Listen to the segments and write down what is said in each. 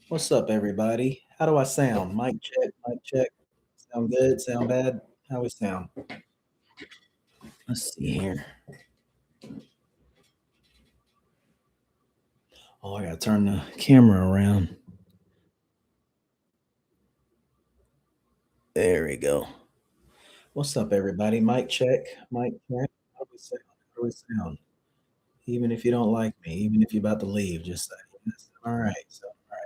What's up, everybody? How do I sound? Mic check, mic check. Sound good? Sound bad? How we sound? Let's see here. Oh, I gotta turn the camera around. There we go. What's up, everybody? Mic check, mic check. How do we sound? How do we sound? Even if you don't like me, even if you're about to leave, just say yes. All right. So, all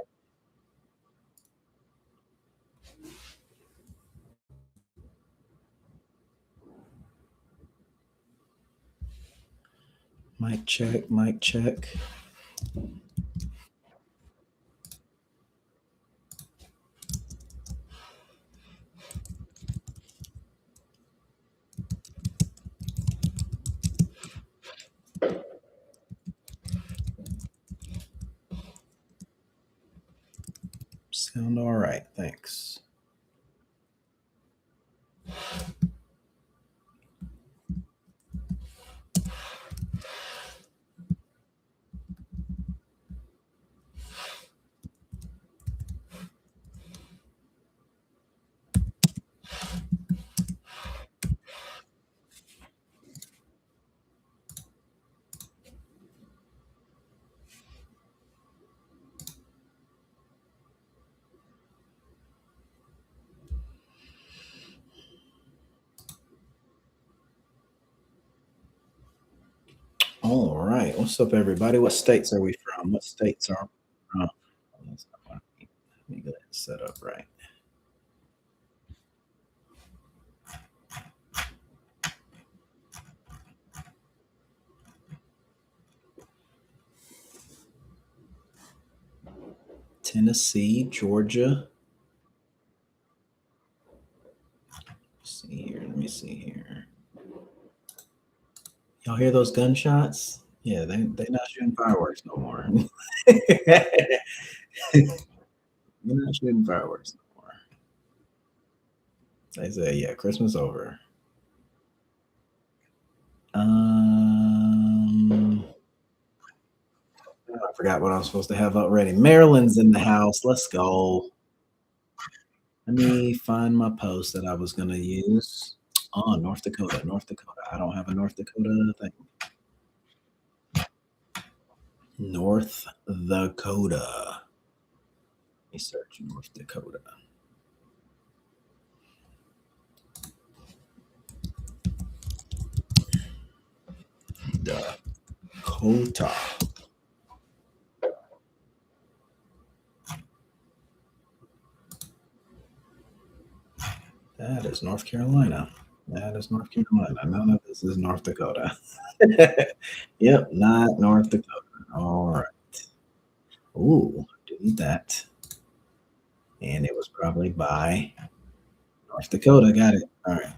right. Mic check, mic check. Sound all right. Thanks. All right. What's up, everybody? What states are we from? What states are we from? Let me get it set up right. Tennessee, Georgia. Let's see here. Let me see here. Y'all hear those gunshots? Yeah, they're not shooting fireworks no more. They're not shooting fireworks no more. They say, yeah, Christmas over. I forgot what I was supposed to have up ready. Maryland's in the house. Let's go. Let me find my post that I was going to use. Oh, North Dakota. North Dakota. I don't have a North Dakota thing. North Dakota. Let me search North Dakota. Dakota. That is North Carolina. That is North Carolina. None of this is North Dakota. Yep, not North Dakota. All right. Ooh, delete that. And it was probably by North Dakota. Got it. All right.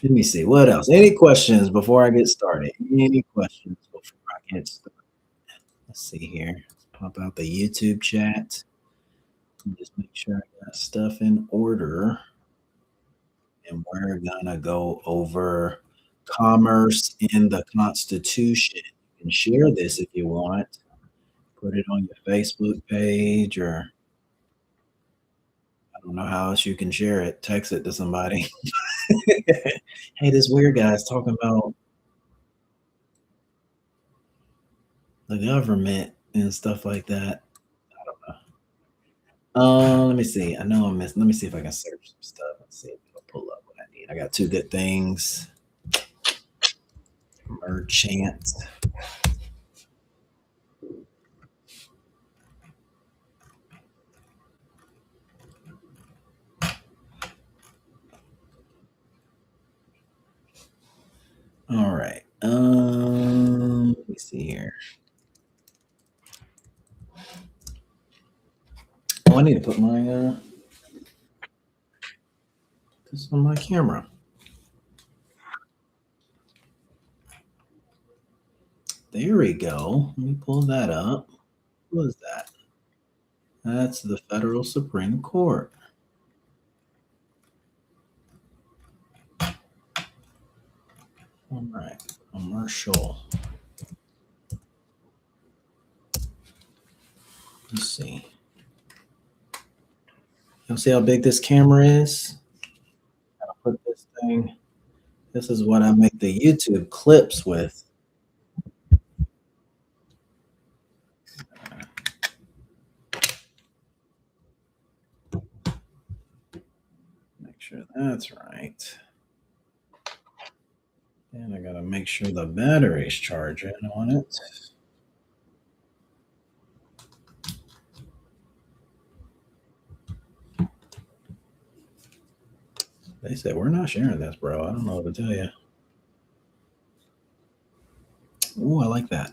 Let me see. What else? Any questions before I get started? Any questions before I get started? Let's see here. Let's pop out the YouTube chat. Just make sure I got stuff in order. And we're gonna go over commerce in the Constitution. You can share this if you want. Put it on your Facebook page, or I don't know how else you can share it. Text it to somebody. Hey, this weird guy's talking about the government and stuff like that. I don't know. Let me see. I know I'm missing. Let me see if I can search some stuff and see if it'll pull up what I need. I got two good things. Merchant. All right. Let me see here. Oh, I need to put my this on my camera. There we go. Let me pull that up. What is that? That's the federal Supreme Court. All right, commercial. Let's see. You'll see how big this camera is? I'll put this thing. This is what I make the YouTube clips with. Make sure that's right. And I gotta make sure the battery's charging on it. They said we're not sharing this, bro. I don't know what to tell you. Ooh, I like that.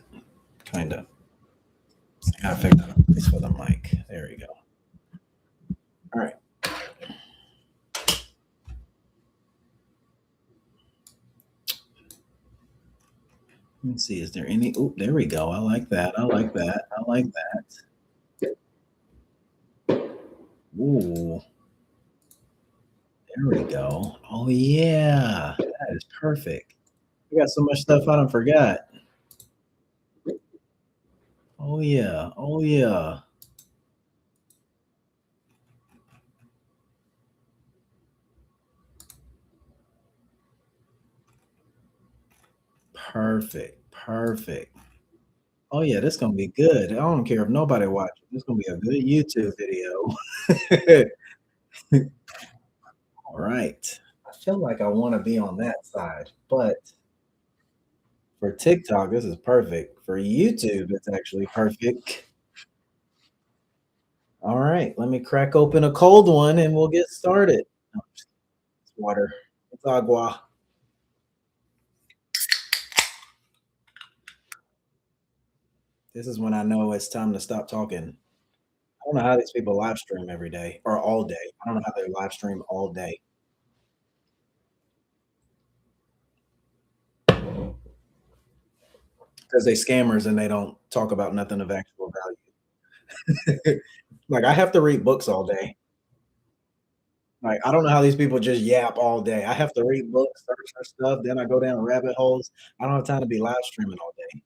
Kind of. I gotta fix that place for the mic. There you go. All right. Let me see. Is there any? Oh, there we go. I like that. I like that. I like that. Ooh, there we go. Oh yeah, that is perfect. I got so much stuff I don't forgot. Oh yeah. Oh yeah. Perfect. Perfect. Oh yeah, this gonna be good. I don't care if nobody watches. This gonna be a good YouTube video. All right. I feel like I want to be on that side, but for TikTok, this is perfect. For YouTube, it's actually perfect. All right, let me crack open a cold one and we'll get started. Oh, it's water. It's agua. This is when I know it's time to stop talking. I don't know how these people live stream every day or all day. I don't know how they live stream all day because they scammers and they don't talk about nothing of actual value. Like I have to read books all day. Like I don't know how these people just yap all day. I have to read books, search for stuff, then I go down rabbit holes. I don't have time to be live streaming all day.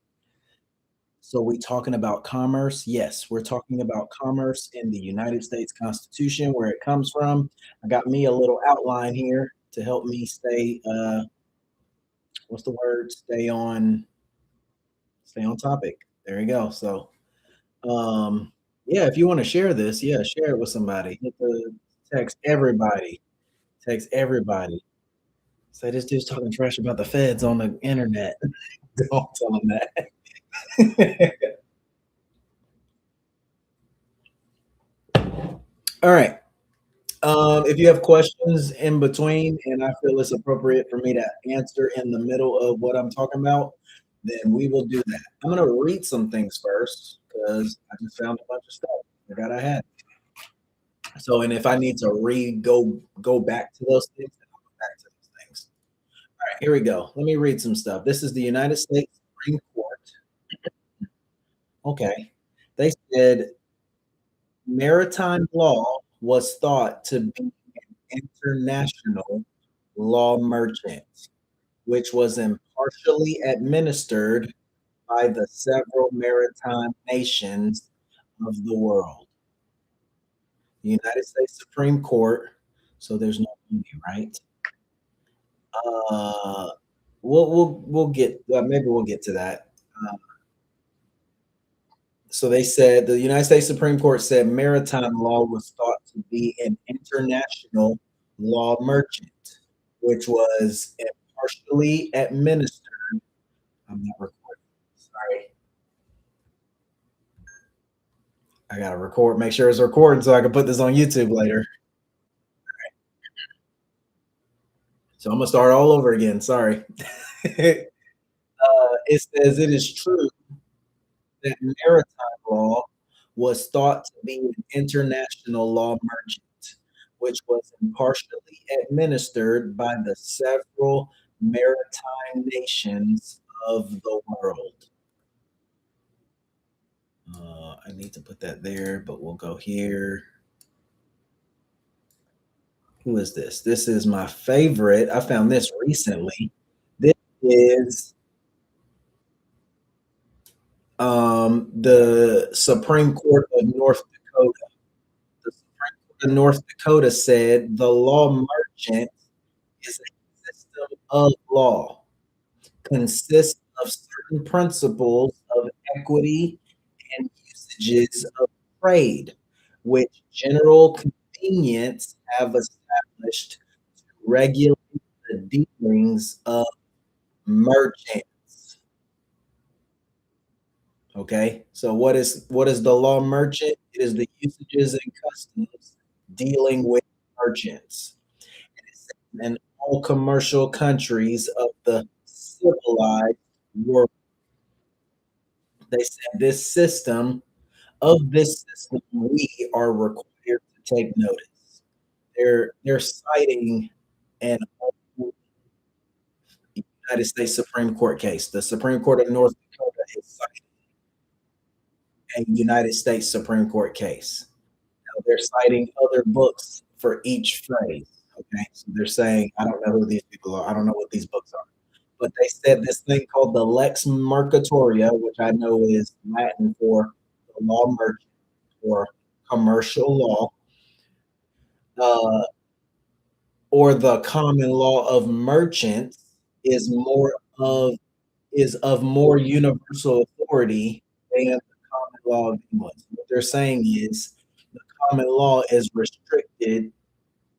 So we talking about commerce? Yes, we're talking about commerce in the United States Constitution, where it comes from. I got me a little outline here to help me stay what's the word? Stay on topic. There you go. So yeah, if you want to share this, yeah, share it with somebody. Text everybody. Text everybody. Say this dude's talking trash about the feds on the internet. Don't tell him that. All right. If you have questions in between and I feel it's appropriate for me to answer in the middle of what I'm talking about, then we will do that. I'm going to read some things first because I just found a bunch of stuff I forgot I had. So, and if I need to go back to those things, then I'll go back to those things. All right, here we go. Let me read some stuff. This is the United States Supreme Court. Okay. They said maritime law was thought to be an international law merchant, which was impartially administered by the several maritime nations of the world. The United States Supreme Court, so there's no movie, right? Uh, we'll get maybe we'll get to that. Uh, so they said the United States Supreme Court said maritime law was thought to be an international law merchant, which was impartially administered. I'm not recording. Sorry. I gotta record, make sure it's recording so I can put this on YouTube later. So I'm gonna start all over again. Sorry. It says it is true that maritime law was thought to be an international law merchant, which was impartially administered by the several maritime nations of the world. I need to put that there, but we'll go here. Who is this? This is my favorite. I found this recently. This is the Supreme Court of North Dakota. The Supreme Court of North Dakota said the law merchant is a system of law, consists of certain principles of equity and usages of trade, which general convenience have established to regulate the dealings of merchants. Okay, so what is the law merchant? It is the usages and customs dealing with merchants. In all commercial countries of the civilized world, they said this system we are required to take notice. They're citing an old United States Supreme Court case. The Supreme Court of North Dakota is citing a United States Supreme Court case. Now, they're citing other books for each phrase. Okay, so they're saying, I don't know who these people are. I don't know what these books are. But they said this thing called the Lex Mercatoria, which I know is Latin for the law merchant or commercial law, uh, or the common law of merchants is more of is of more universal authority than the common law of England. So what they're saying is the common law is restricted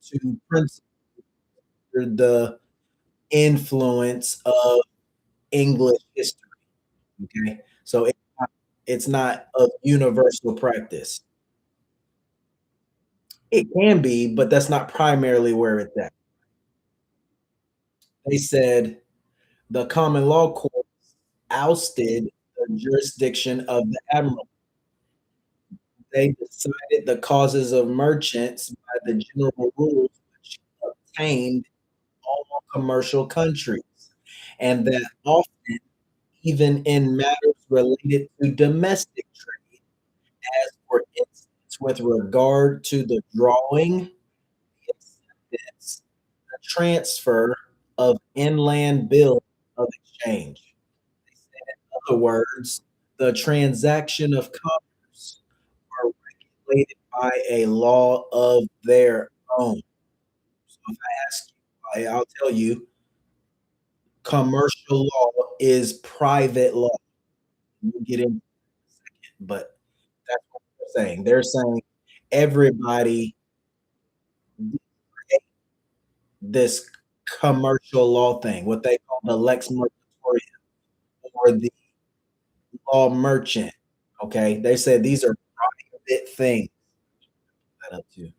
to principles the influence of English history. Okay, so it's not of universal practice. It can be, but that's not primarily where it's at. They said the common law court ousted the jurisdiction of the admiral. They decided the causes of merchants by the general rules which obtained all commercial countries, and that often, even in matters related to domestic trade, as for instance, with regard to the drawing, the acceptance, the transfer of inland bills of exchange. They said, in other words, the transaction of commerce are regulated by a law of their own. So if I ask you, I'll tell you, commercial law is private law. We'll get into it, but that's what they're saying. They're saying everybody this commercial law thing, what they call the lex mercatoria or the law merchant. Okay, they said these are private things. That up to.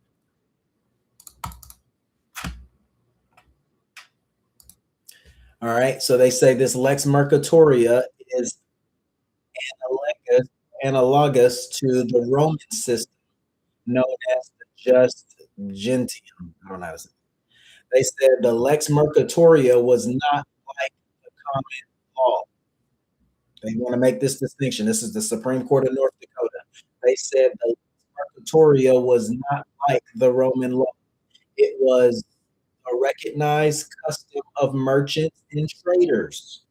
All right, so they say this lex mercatoria is analogous to the Roman system known as the just gentium. I don't know how to say it. They said the lex mercatoria was not like the common law. They want to make this distinction. This is the Supreme Court of North Dakota. They said the lex mercatoria was not like the Roman law. It was a recognized custom of merchants and traders.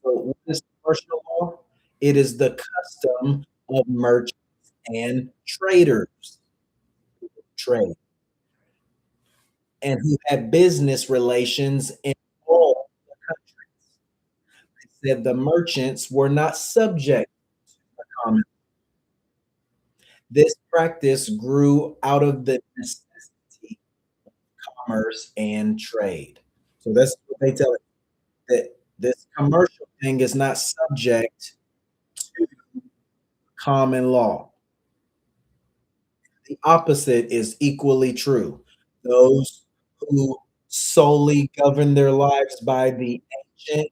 So, what is commercial law? It is the custom of merchants and traders who trade and who had business relations in all the countries. They said the merchants were not subject to the common. This practice grew out of the necessity of commerce and trade. So that's what they tell it that this commercial thing is not subject to common law. The opposite is equally true. Those who solely govern their lives by the ancient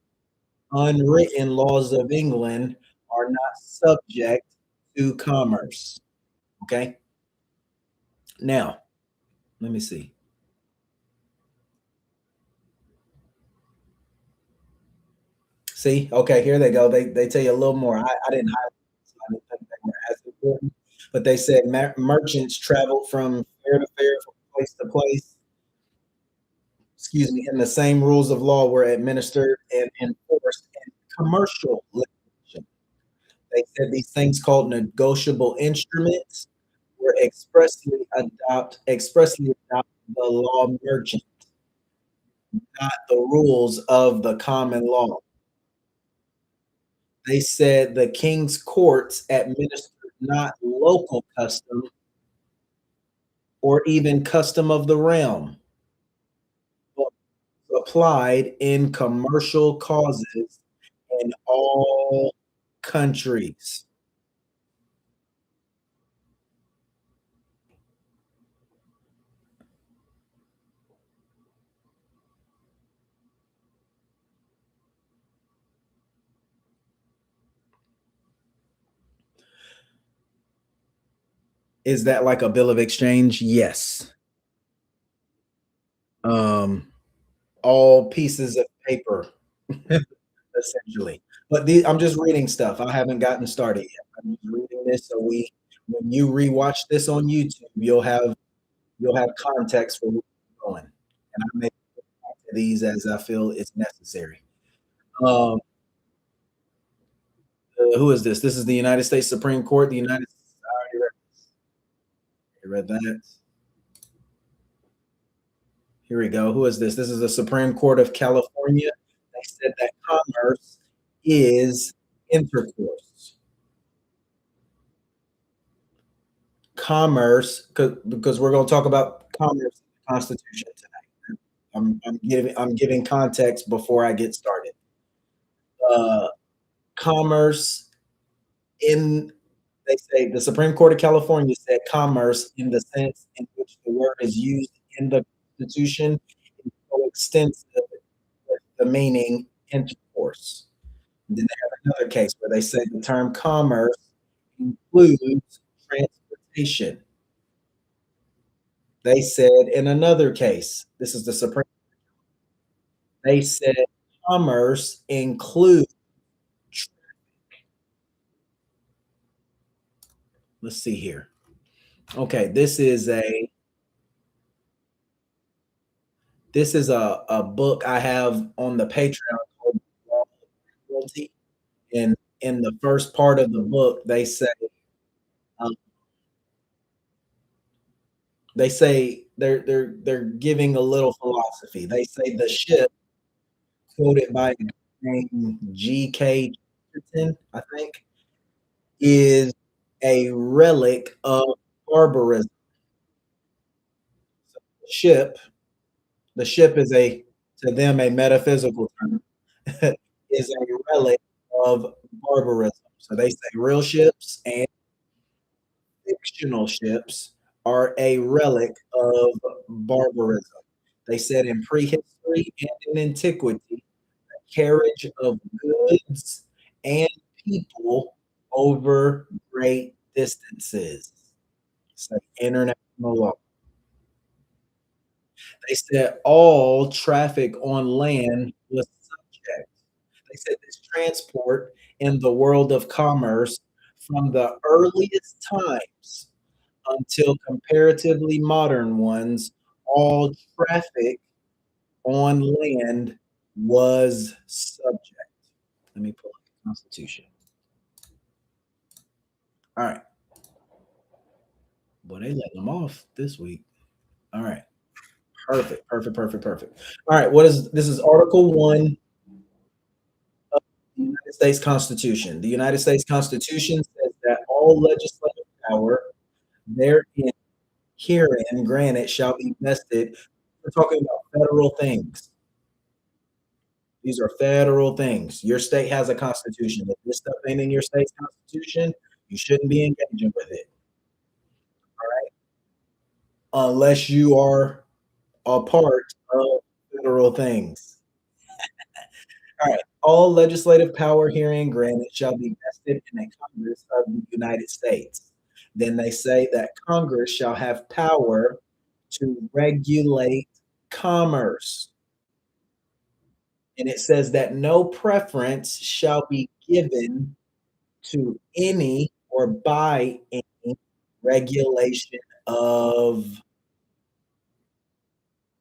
unwritten laws of England are not subject to commerce. Okay. Now, let me see. See, okay, here they go. They tell you a little more. I didn't highlight. I didn't think they were as important. But they said merchants traveled from fair to fair, from place to place, excuse me, and the same rules of law were administered and enforced in commercial litigation. They said these things called negotiable instruments were expressly adopt the law merchant, not the rules of the common law. They said the king's courts administered not local custom or even custom of the realm, but applied in commercial causes in all countries. Is that like a bill of exchange? Yes. Um, all pieces of paper, essentially. But I'm just reading stuff. I haven't gotten started yet. I'm just reading this so when you rewatch this on YouTube, you'll have context for where we're going. And I may add to these as I feel it's necessary. Um, who is this? This is the United States Supreme Court. The United States. I already read that. Here we go. Who is this? This is the Supreme Court of California. They said that commerce is intercourse. Commerce, because we're going to talk about commerce in the Constitution tonight. I'm giving context before I get started. Uh, commerce in they say the Supreme Court of California said commerce in the sense in which the word is used in the Constitution is coextensive with the meaning intercourse. And then they have another case where they say the term commerce includes transportation. They said in another case, this is the Supreme, they said commerce includes, let's see here. Okay, this is a book I have on the Patreon called Law of Realty. And in the first part of the book, um, they say they're giving a little philosophy. They say the ship, quoted by a guy named G.K. Chesterton, I think, is a relic of barbarism. So the ship is to them a metaphysical term, is a relic of barbarism. So they say real ships and fictional ships are a relic of barbarism. They said in prehistory and in antiquity, carriage of goods and people over great distances. So international law. They said all traffic on land was subject. They said this transport in the world of commerce from the earliest times until comparatively modern ones, all traffic on land was subject. Let me pull up the Constitution. All right. Boy, they letting them off this week. All right. Perfect. Perfect. Perfect. Perfect. All right. This is Article 1 of the United States Constitution. The United States Constitution says that all legislative power therein herein granted shall be vested. We're talking about federal things. These are federal things. Your state has a constitution. If this stuff ain't in your state's constitution, you shouldn't be engaging with it. All right. Unless you are a part of federal things. All right. All legislative power herein granted shall be vested in a Congress of the United States. Then they say that Congress shall have power to regulate commerce. And it says that no preference shall be given to any or by any regulation of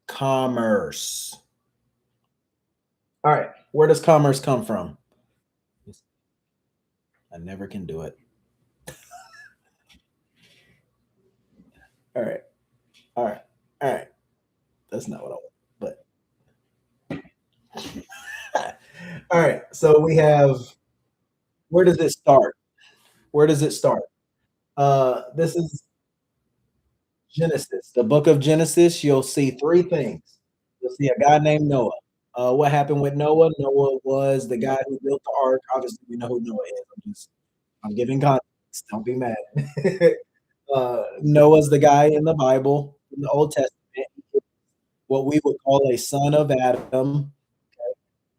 commerce. All right, where does commerce come from? I never can do it. All right, all right, all right. That's not what I want. But all right, so we have where does it start? Where does it start? This is Genesis, the book of Genesis. You'll see three things. You'll see a guy named Noah. What happened with Noah? Noah was the guy who built the ark. Obviously, we know who Noah is. I'm giving context. Don't be mad. Noah's the guy in the Bible, in the Old Testament, what we would call a son of Adam.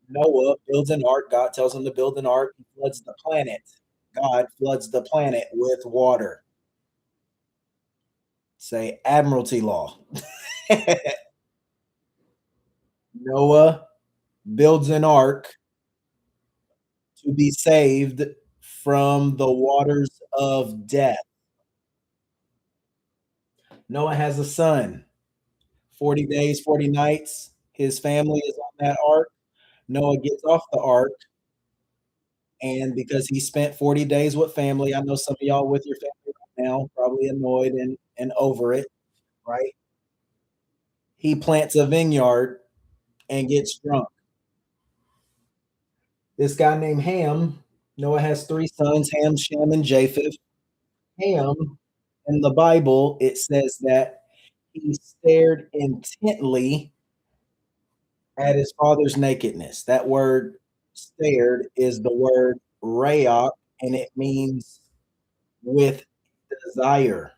Noah builds an ark. God tells him to build an ark. He floods the planet. God floods the planet with water. Say admiralty law. Noah builds an ark to be saved from the waters of death. Noah has a son. 40 days, 40 nights. His family is on that ark. Noah gets off the ark, and because he spent 40 days with family, I know some of y'all with your family right now, probably annoyed and over it, right? He plants a vineyard and gets drunk. This guy named Ham, Noah has three sons, Ham, Shem, and Japheth. Ham, in the Bible, it says that he stared intently at his father's nakedness. That word stared is the word rayok, and it means with desire.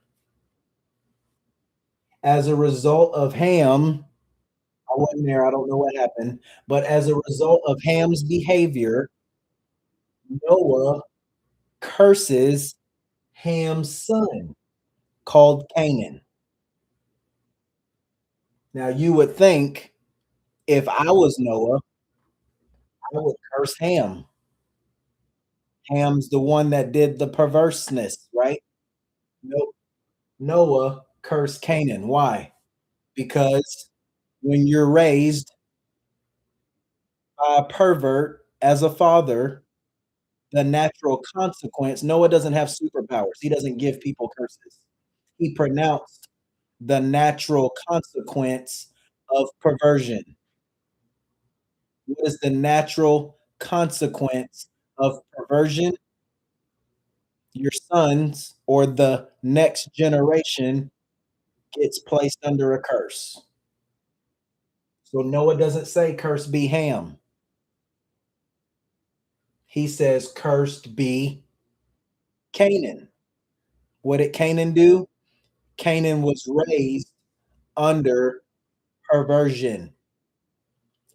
As a result of Ham, I wasn't there, I don't know what happened, but as a result of Ham's behavior, Noah curses Ham's son called Canaan. Now, you would think if I was Noah, I would curse Ham. Ham's the one that did the perverseness, right? Nope. Noah cursed Canaan. Why? Because when you're raised by a pervert as a father, the natural consequence, Noah doesn't have superpowers. He doesn't give people curses. He pronounced the natural consequence of perversion. What is the natural consequence of perversion? Your sons or the next generation gets placed under a curse. So Noah doesn't say, "Cursed be Ham." He says, "Cursed be Canaan." What did Canaan do? Canaan was raised under perversion.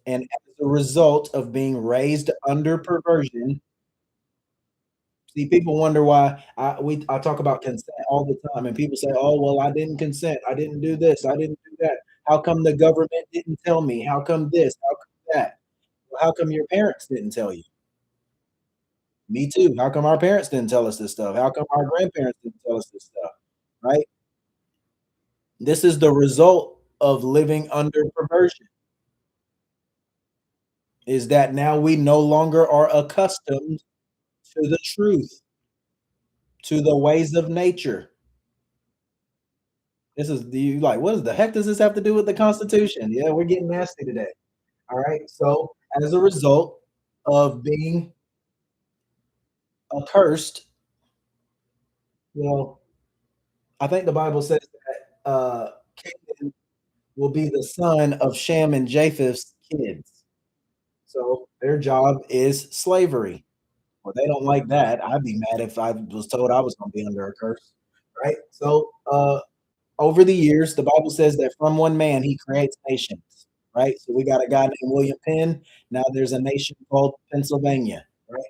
And as a result of being raised under perversion, see, people wonder why I talk about consent all the time, and people say, "Oh, well, I didn't consent. I didn't do this. I didn't do that. How come the government didn't tell me? How come this? How come that? Well, how come your parents didn't tell you?" Me too. How come our parents didn't tell us this stuff? How come our grandparents didn't tell us this stuff? Right? This is the result of living under perversion, is that now we no longer are accustomed to the truth, to the ways of nature. This is the like, what the heck does this have to do with the Constitution? Yeah, we're getting nasty today. All right. So, as a result of being accursed, you know, I think the Bible says that Canaan will be the son of Shem and Japheth's kids. So, their job is slavery. Well, they don't like that. I'd be mad if I was told I was going to be under a curse. Right. So, over the years, the Bible says that from one man he creates nations, right? So we got a guy named William Penn. Now there's a nation called Pennsylvania, right?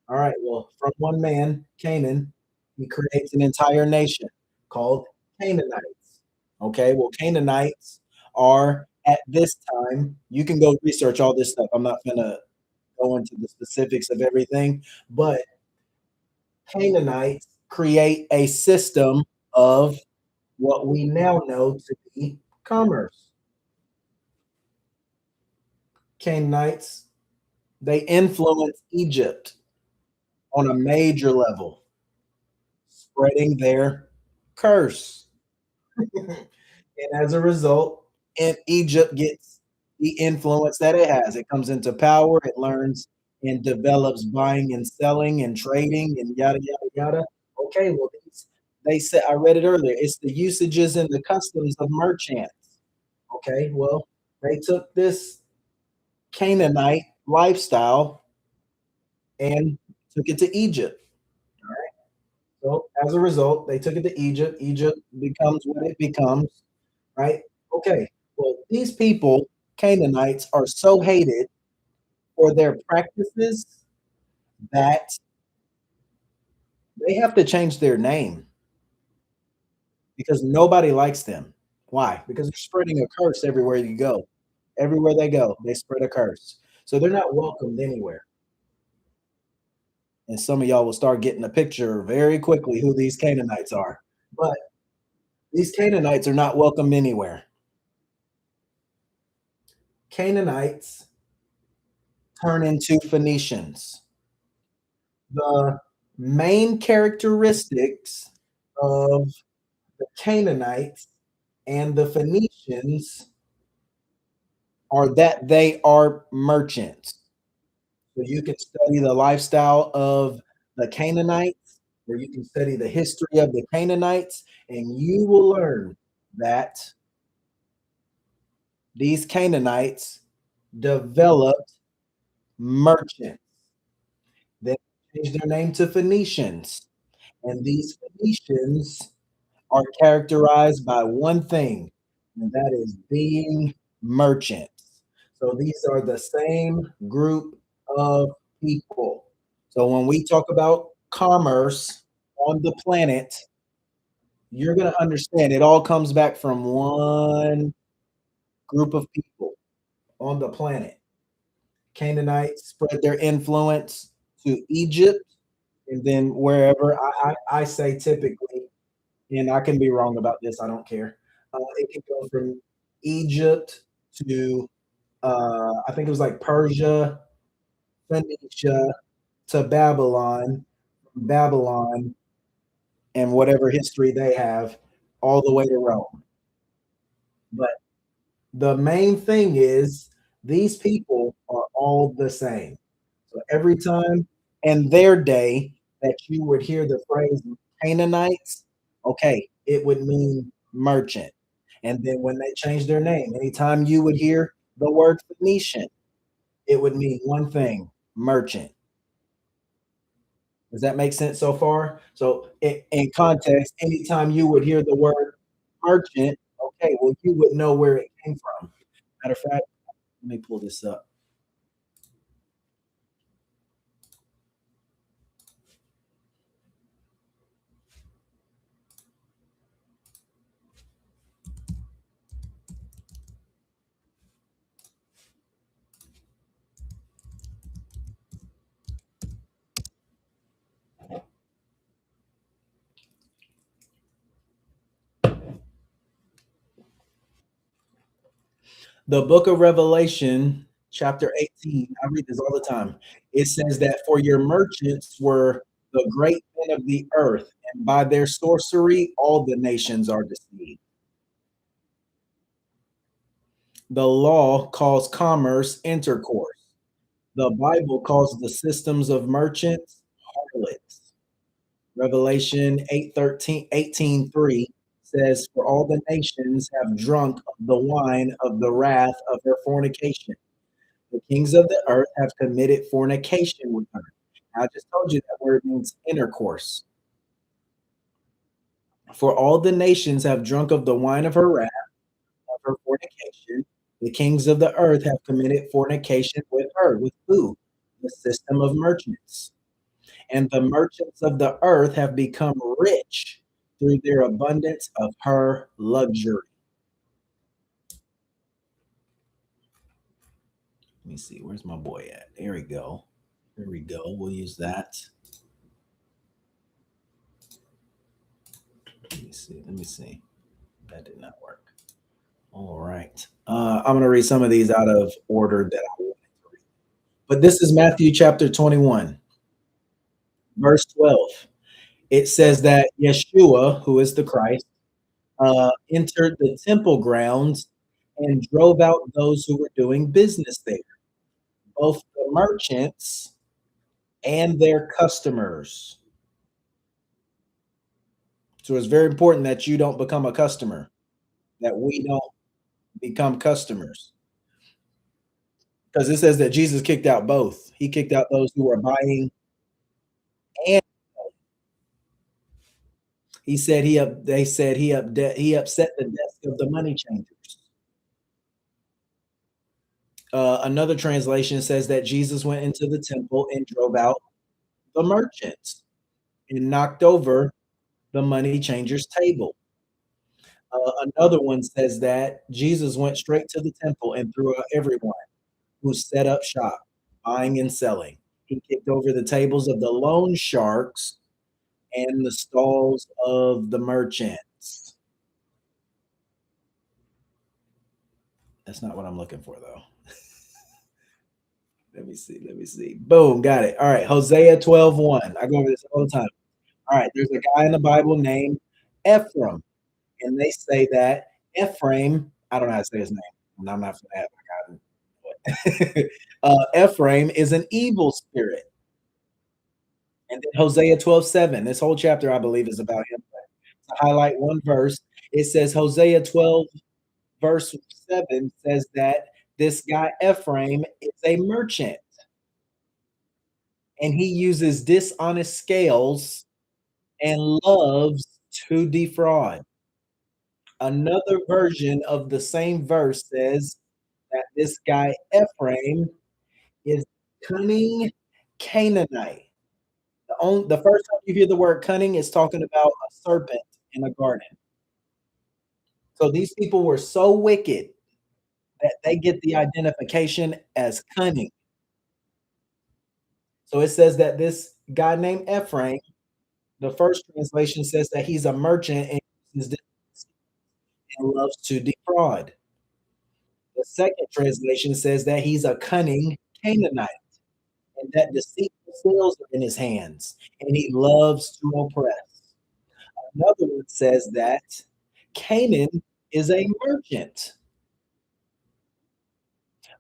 All right. Well, from one man, Canaan, he creates an entire nation called Canaanites. Okay. Well, Canaanites are at this time, you can go research all this stuff. I'm not going to go into the specifics of everything, but Canaanites create a system of what we now know to be commerce. Canaanites, they influenced Egypt on a major level, spreading their curse. And as a result, and Egypt gets the influence that it has. It comes into power, it learns and develops buying and selling and trading and yada yada yada. Okay, well they said I read it earlier. It's the usages and the customs of merchants. Okay, well, they took this Canaanite lifestyle and took it to Egypt. So as a result, they took it to Egypt. Egypt becomes what it becomes, right? Okay. Well, these people, Canaanites, are so hated for their practices that they have to change their name because nobody likes them. Why? Because they're spreading a curse everywhere you go. Everywhere they go, they spread a curse. So they're not welcomed anywhere. And some of y'all will start getting a picture very quickly who these Canaanites are. But these Canaanites are not welcome anywhere. Canaanites turn into Phoenicians. The main characteristics of the Canaanites and the Phoenicians are that they are merchants. So you can study the lifestyle of the Canaanites, or you can study the history of the Canaanites, and you will learn that these Canaanites developed merchants. They changed their name to Phoenicians, and these Phoenicians are characterized by one thing, and that is being merchants. So these are the same group of people. So when we talk about commerce on the planet, you're going to understand it all comes back from one group of people on the planet. Canaanites spread their influence to Egypt and then wherever I say typically, and I can be wrong about this, I don't care. It can go from Egypt to I think it was like Persia, Phoenicia to Babylon, Babylon, and whatever history they have, all the way to Rome. But the main thing is these people are all the same. So every time in their day that you would hear the phrase Canaanites, okay, it would mean merchant. And then when they changed their name, anytime you would hear the word Phoenician, it would mean one thing, merchant. Does that make sense so far? So in context, anytime you would hear the word merchant, okay, well, you would know where it came from. Matter of fact, let me pull this up. The book of Revelation, chapter 18, I read this all the time. It says that for your merchants were the great men of the earth, and by their sorcery, all the nations are deceived. The law calls commerce intercourse. The Bible calls the systems of merchants harlots. Revelation 18:3 says, for all the nations have drunk of the wine of the wrath of her fornication. The kings of the earth have committed fornication with her. I just told you that word means intercourse. For all the nations have drunk of the wine of her wrath, of her fornication. The kings of the earth have committed fornication with her. With who? The system of merchants. And the merchants of the earth have become rich through their abundance of her luxury. Let me see. Where's my boy at? There we go. There we go. We'll use that. Let me see. Let me see. That did not work. All right. I'm going to read some of these out of order that I wanted to read. But this is Matthew chapter 21, verse 12. It says that Yeshua, who is the Christ, entered the temple grounds and drove out those who were doing business there, both the merchants and their customers. So it's very important that you don't become a customer, that we don't become customers. Because it says that Jesus kicked out both. He kicked out those who were buying and he said they said he upset the desk of the money changers. Another translation says that Jesus went into the temple and drove out the merchants and knocked over the money changers' table. Another one says that Jesus went straight to the temple and threw out everyone who set up shop, buying and selling. He kicked over the tables of the loan sharks and the stalls of the merchants. That's not what I'm looking for, though. Let me see. Let me see. Boom, got it. All right, Hosea 12:1. I go over this all the time. All right, there's a guy in the Bible named Ephraim, and they say that Ephraim, I don't know how to say his name, and I'm not going to have Ephraim is an evil spirit. And then Hosea 12:7. This whole chapter, I believe, is about him. To highlight one verse, it says Hosea 12, verse 7 says that this guy Ephraim is a merchant and he uses dishonest scales and loves to defraud. Another version of the same verse says that this guy Ephraim is cunning Canaanite. The first time you hear the word cunning is talking about a serpent in a garden. So these people were so wicked that they get the identification as cunning. So it says that this guy named Ephraim, the first translation says that he's a merchant and loves to defraud. The second translation says that he's a cunning Canaanite and that deceitful skills are in his hands and he loves to oppress. Another one says that Canaan is a merchant.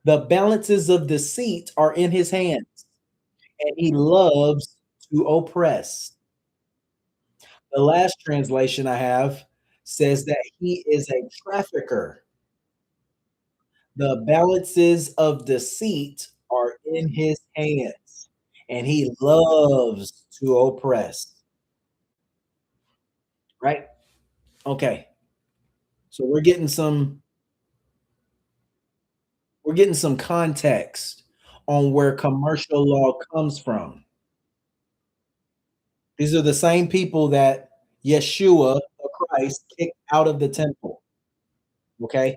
The balances of deceit are in his hands and he loves to oppress. The last translation I have says that he is a trafficker. The balances of deceit are in his hands, and he loves to oppress. Right? Okay. So we're getting some context on where commercial law comes from. These are the same people that Yeshua, the Christ, kicked out of the temple. Okay.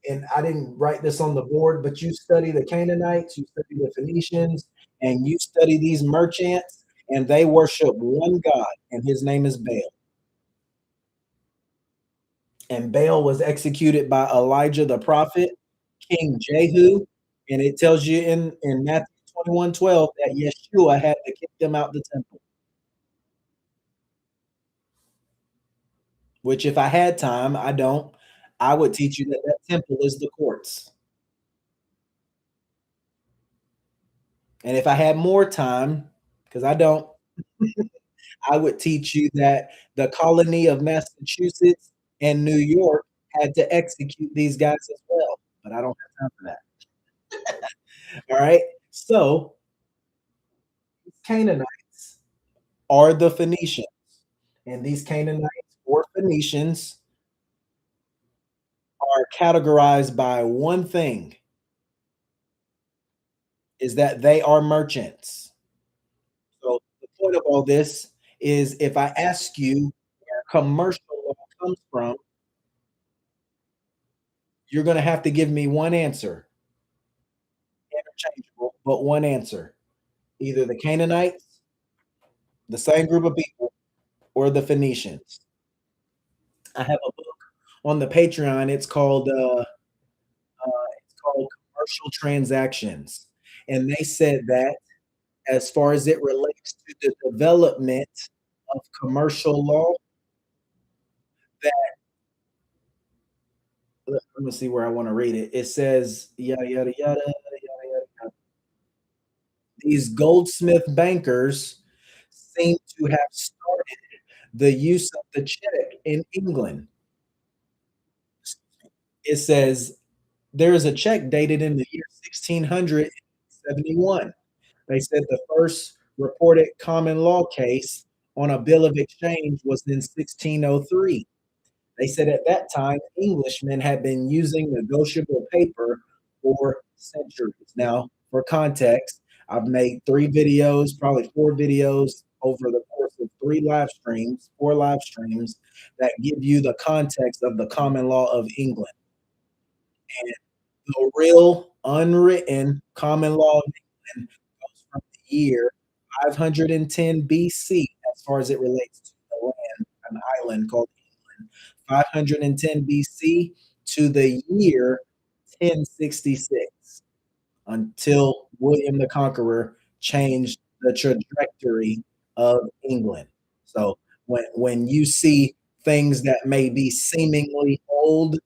And I didn't write this on the board, but you study the Canaanites, you study the Phoenicians, and you study these merchants, and they worship one God, and his name is Baal. And Baal was executed by Elijah the prophet, King Jehu, and it tells you in Matthew 21:12 that Yeshua had to kick them out the temple. Which, if I had time, I don't, I would teach you that that temple is the courts. And if I had more time, because I don't, I would teach you that the colony of Massachusetts and New York had to execute these guys as well, but I don't have time for that. All right. So Canaanites are the Phoenicians, and these Canaanites or Phoenicians are categorized by one thing is that they are merchants. So the point of all this is if I ask you where commercial law comes from, you're going to have to give me one answer, interchangeable, but one answer. Either the Canaanites, the same group of people, or the Phoenicians. I have a book on the Patreon. It's called Commercial Transactions, and they said that as far as it relates to the development of commercial law, that let me see where I want to read it. It says yada yada yada yada yada. These goldsmith bankers seem to have started the use of the check in England. It says there is a check dated in the year 1671. They said the first reported common law case on a bill of exchange was in 1603. They said at that time, Englishmen had been using negotiable paper for centuries. Now, for context, I've made 3 videos, probably 4 videos over the course of 4 live streams that give you the context of the common law of England. And the real unwritten common law of England goes from the year 510 BC, as far as it relates to the land, an island called England, 510 BC to the year 1066, until William the Conqueror changed the trajectory of England. So when you see things that may be seemingly old,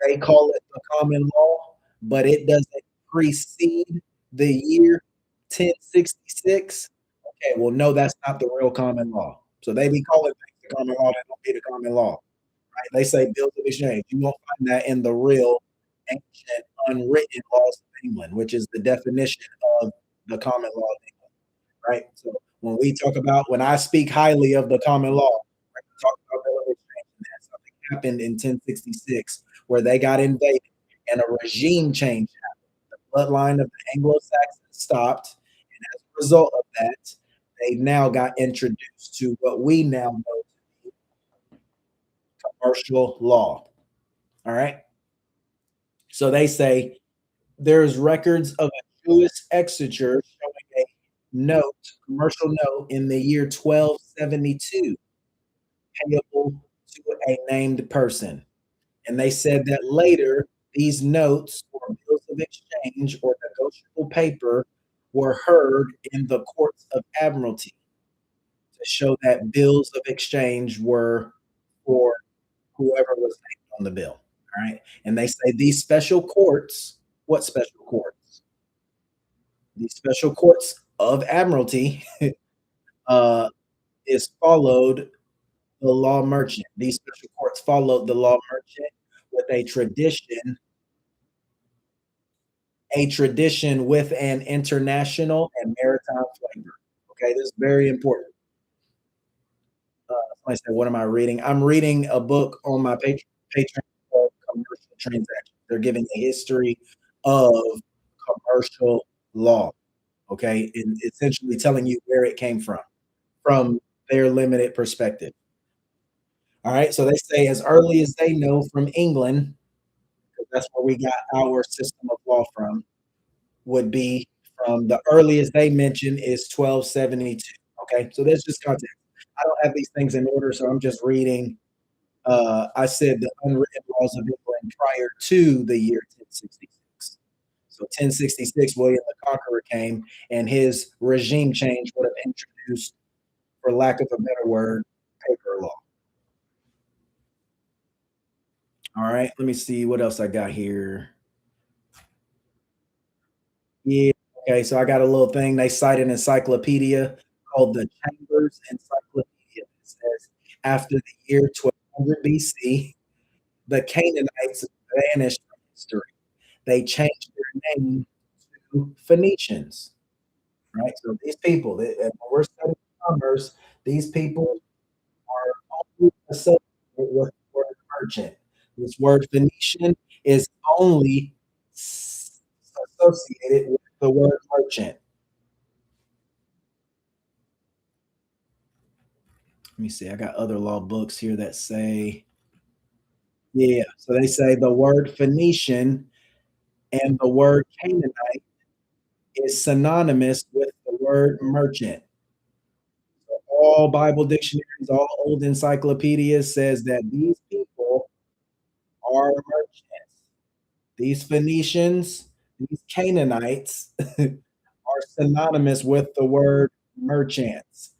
they call it the common law, but it doesn't precede the year 1066. Okay, well, no, that's not the real common law. So they be calling things the common law that don't be the common law. Right? They say bills of exchange. You won't find that in the real ancient unwritten laws of England, which is the definition of the common law of England. Right? So when I speak highly of the common law, right, we talk about bill of exchange, and that something happened in 1066 where they got invaded and a regime change happened. The bloodline of the Anglo-Saxons stopped, and as a result of that, they now got introduced to what we now know to be commercial law. All right. So they say there's records of a Jewish exeter showing a commercial note in the year 1272, payable to a named person. And they said that later these notes or bills of exchange or negotiable paper were heard in the courts of admiralty to show that bills of exchange were for whoever was named on the bill. All right. And they say these special courts, what special courts? These special courts of admiralty uh, is followed the law merchant. These special courts followed the law merchant with a tradition with an international and maritime flavor. Okay, this is very important. Somebody said, "What am I reading?" I'm reading a book on my Patreon called Commercial Transactions. They're giving a history of commercial law. Okay, and essentially telling you where it came from their limited perspective. All right, so they say as early as they know from England, because that's where we got our system of law from, would be from the earliest they mention is 1272. Okay, so that's just context. I don't have these things in order, so I'm just reading. I said the unwritten laws of England prior to the year 1066. So 1066, William the Conqueror came, and his regime change would have introduced, for lack of a better word, paper law. All right, let me see what else I got here. Yeah. Okay. So I got a little thing. They cite an encyclopedia called the Chambers Encyclopedia. It says after the year 1200 BC, the Canaanites vanished from history. They changed their name to Phoenicians. Right. So these people, when we're studying commerce, these people are only associated with the word merchant. This word Phoenician is only associated with the word merchant. Let me see. I got other law books here that say, yeah. So they say the word Phoenician and the word Canaanite is synonymous with the word merchant. So all Bible dictionaries, all old encyclopedias says that these people are merchants. These Phoenicians, these Canaanites are synonymous with the word merchants.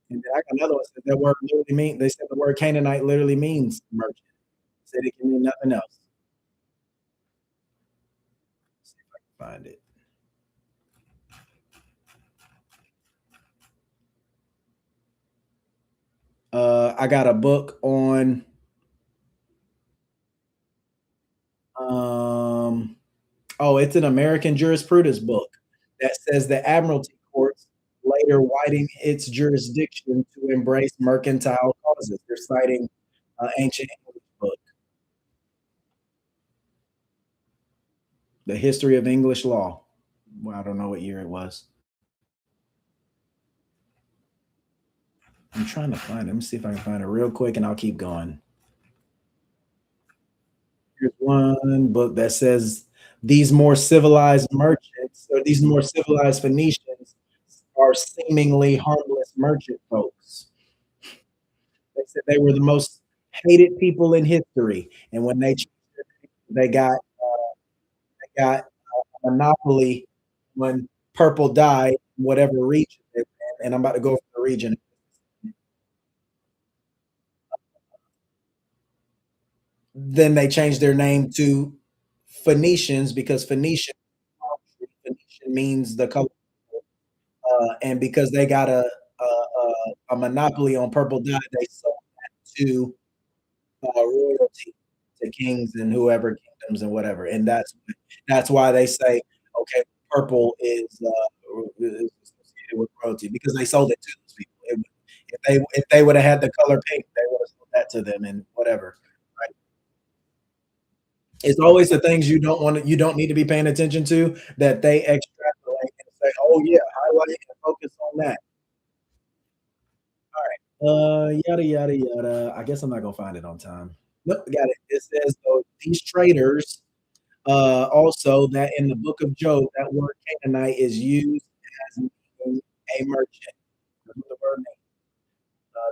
And then I got another one said that word literally mean they said the word Canaanite literally means merchant. Said it can mean nothing else. See if I can find it. I got a book on um oh, it's an American jurisprudence book that says the admiralty courts later widened its jurisdiction to embrace mercantile causes. They're citing ancient English book, The History of English Law. Well, I don't know what year it was. I'm trying to find it. Let me see if I can find it real quick and I'll keep going. Here's one book that says these more civilized merchants or these more civilized Phoenicians are seemingly harmless merchant folks. They said they were the most hated people in history, and when they got a monopoly when purple died, whatever region they were in, and I'm about to go for the region. Then they changed their name to Phoenicians because Phoenician means the color, and because they got a monopoly on purple dye, they sold that to royalty, to kings and whoever kingdoms and whatever, and that's why they say okay, purple is associated with royalty because they sold it to those people. If they would have had the color pink, they would have sold that to them and whatever. Right? It's always the things you don't need to be paying attention to that they extrapolate and say, oh yeah, highlight and focus on that. Yada yada yada. I guess I'm not gonna find it on time. Nope, got it. It says though these traders also that in the book of Job, that word Canaanite is used as meaning a merchant. That's what the word means.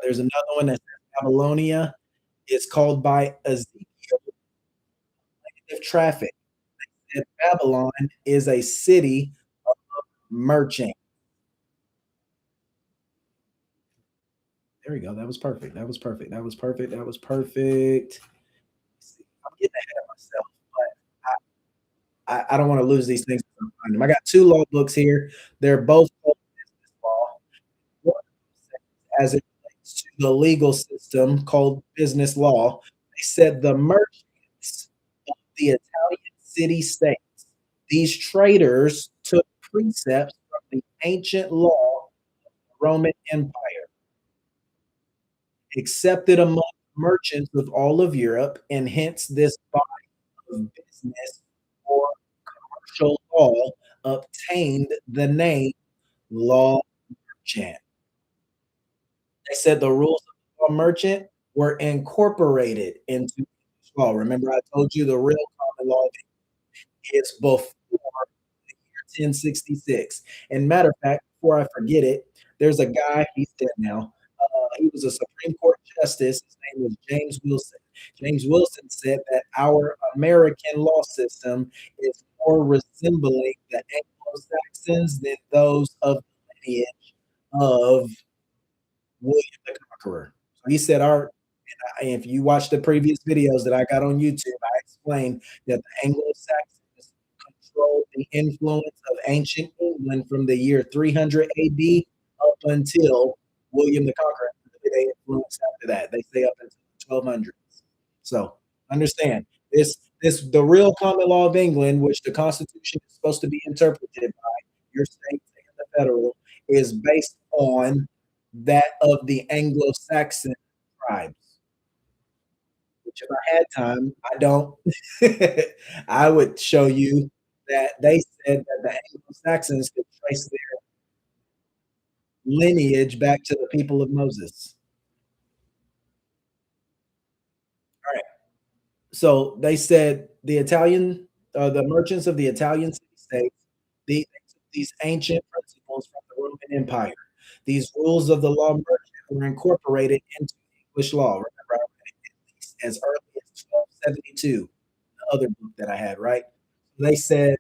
There's another one that says Babylonia is called by Ezekiel of traffic. And Babylon is a city of merchant. There we go. That was perfect. That was perfect. That was perfect. That was perfect. I'm getting ahead of myself, but I don't want to lose these things. I got two law books here. They're both business law. One as it relates to the legal system called business law. They said the merchants of the Italian city states, these traders took precepts from the ancient law of the Roman Empire, accepted among merchants of all of Europe, and hence this body of business or commercial law obtained the name law merchant. They said the rules of the law merchant were incorporated into English law. Remember, I told you the real common law is before the year 1066. And matter of fact, before I forget it, there's a guy, he's dead now. He was a Supreme Court justice. His name was James Wilson. James Wilson said that our American law system is more resembling the Anglo Saxons than those of the lineage of William the Conqueror. So he said, if you watch the previous videos that I got on YouTube, I explained that the Anglo Saxons controlled the influence of ancient England from the year 300 AD up until William the Conqueror. They influenced after that. They say up until the 1200s. So understand this the real common law of England, which the Constitution is supposed to be interpreted by your state and the federal, is based on that of the Anglo-Saxon tribes. Which, if I had time, I don't. I would show you that they said that the Anglo-Saxons could trace their lineage back to the people of Moses. All right. So they said the merchants of the Italian city states, they took these ancient principles from the Roman Empire. These rules of the law merchant were incorporated into English law. Remember, I read it at least as early as 1272, the other book that I had, right? They said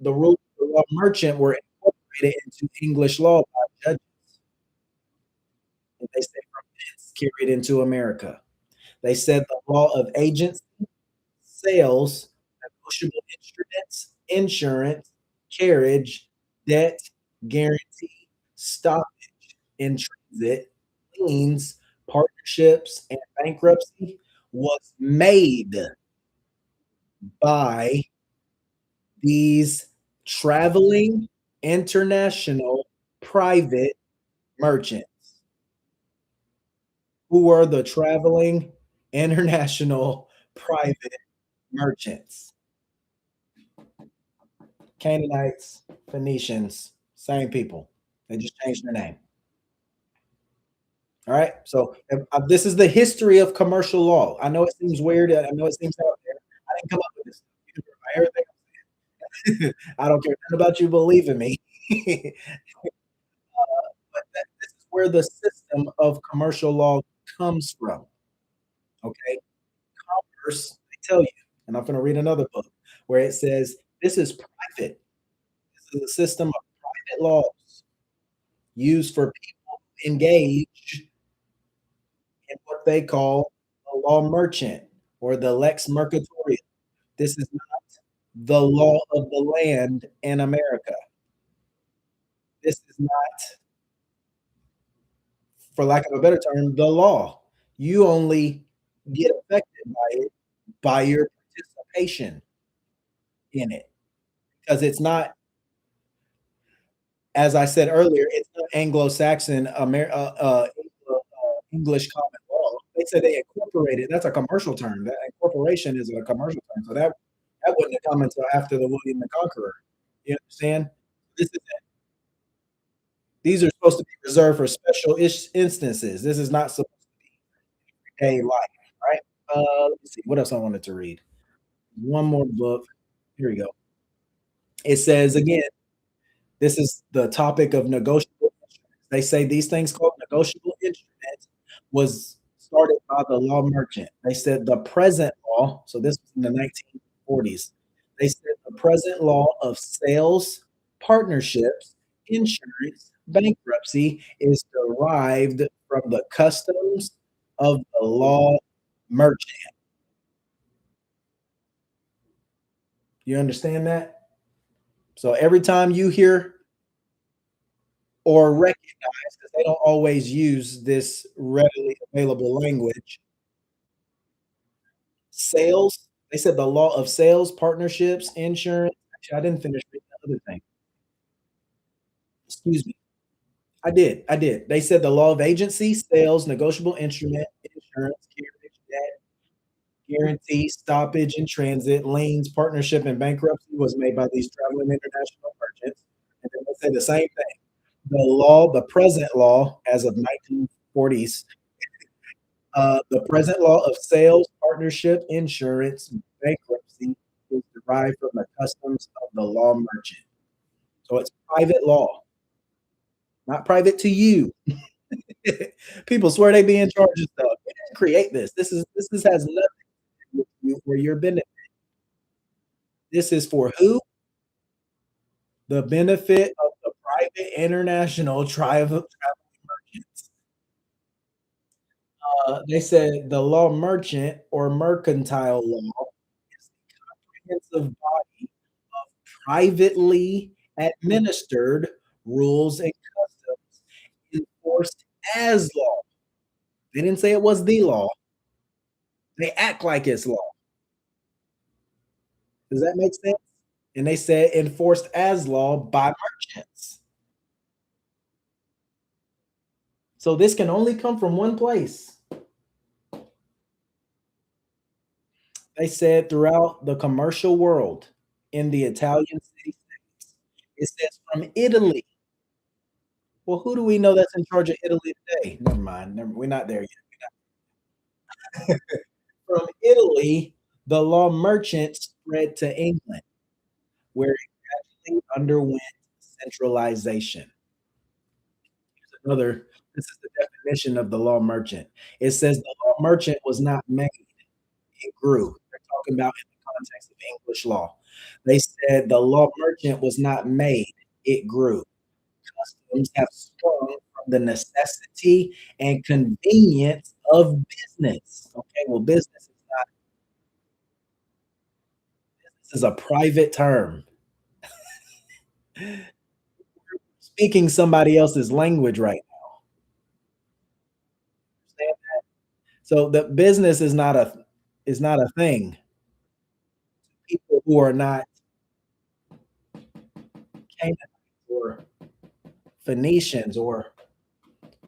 the rules of the law merchant were incorporated into English law by judges, and they say from thence carried into America. They said the law of agents, sales, negotiable instruments, insurance, carriage, debt, guarantee, stoppage, in transit, liens, partnerships, and bankruptcy was made by these traveling international private merchants. Who are the traveling international private merchants? Canaanites, Phoenicians, same people. They just changed their name. All right. So this is the history of commercial law. I know it seems weird. I know it seems out there. I didn't come up with this. You can verify everything I'm saying. I don't care nothing about you believing me. But this is where the system of commercial law comes from. Okay. Commerce, they tell you, and I'm going to read another book where it says this is private. This is a system of private laws used for people who engage in what they call a law merchant or the lex mercatoria. This is not the law of the land in America. This is not, for lack of a better term, the law. You only get affected by it by your participation in it because it's not, as I said earlier, it's not Anglo-Saxon English common law. They said they incorporated. That's a commercial term. That incorporation is a commercial term. So that wouldn't have come until after the William the Conqueror. You understand? This is These are supposed to be reserved for special instances. This is not supposed to be everyday life, right? Let me see. What else I wanted to read? One more book. Here we go. It says again, this is the topic of negotiable instruments. They say these things called negotiable instruments was started by the law merchant. They said the present law, so this was in the 1940s. They said the present law of sales, partnerships, insurance, bankruptcy is derived from the customs of the law merchant. You understand that? So every time you hear or recognize, because they don't always use this readily available language. Sales, they said the law of sales, partnerships, insurance. Actually, I didn't finish reading the other thing. Excuse me. I did. I did. They said the law of agency, sales, negotiable instrument, insurance, carriage, debt, guarantee, stoppage in transit, liens, partnership, and bankruptcy was made by these traveling international merchants. And then they say the same thing. The law, the present law, as of 1940s, the present law of sales, partnership, insurance, bankruptcy is derived from the customs of the law merchant. So it's private law, not private to you. People swear they be in charge of stuff. We didn't create this. This has nothing to do with you for your benefit. This is for who? The benefit of the private international tribal merchants. They said the law merchant or mercantile law is the comprehensive body of privately administered rules and customs enforced as law. They didn't say it was the law. They act like it's law. Does that make sense? And they said enforced as law by merchants. So this can only come from one place. They said throughout the commercial world in the Italian city states. It says from Italy. Well, who do we know that's in charge of Italy today? Never mind. We're not there yet. From Italy, the law merchant spread to England, where it gradually underwent centralization. another this is the definition of the law merchant. It says the law merchant was not made, it grew. They're talking about in the context of English law. They said the law merchant was not made, it grew. Customs have sprung from the necessity and convenience of business. Okay, well, business is a private term. Speaking somebody else's language right now. So the business is not a thing. People who are not Canaanites or Phoenicians or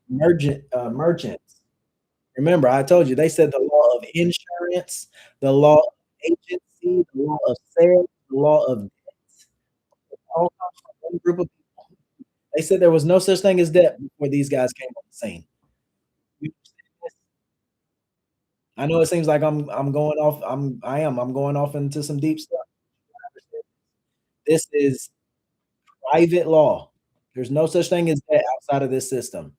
merchants. Remember, I told you they said the law of insurance, the law of agency, the law of sales, the law of debts. It all comes from one group of people. They said there was no such thing as debt before these guys came on the scene. You understand this? I know it seems like I'm going off. I'm going off into some deep stuff. This is private law. There's no such thing as debt outside of this system.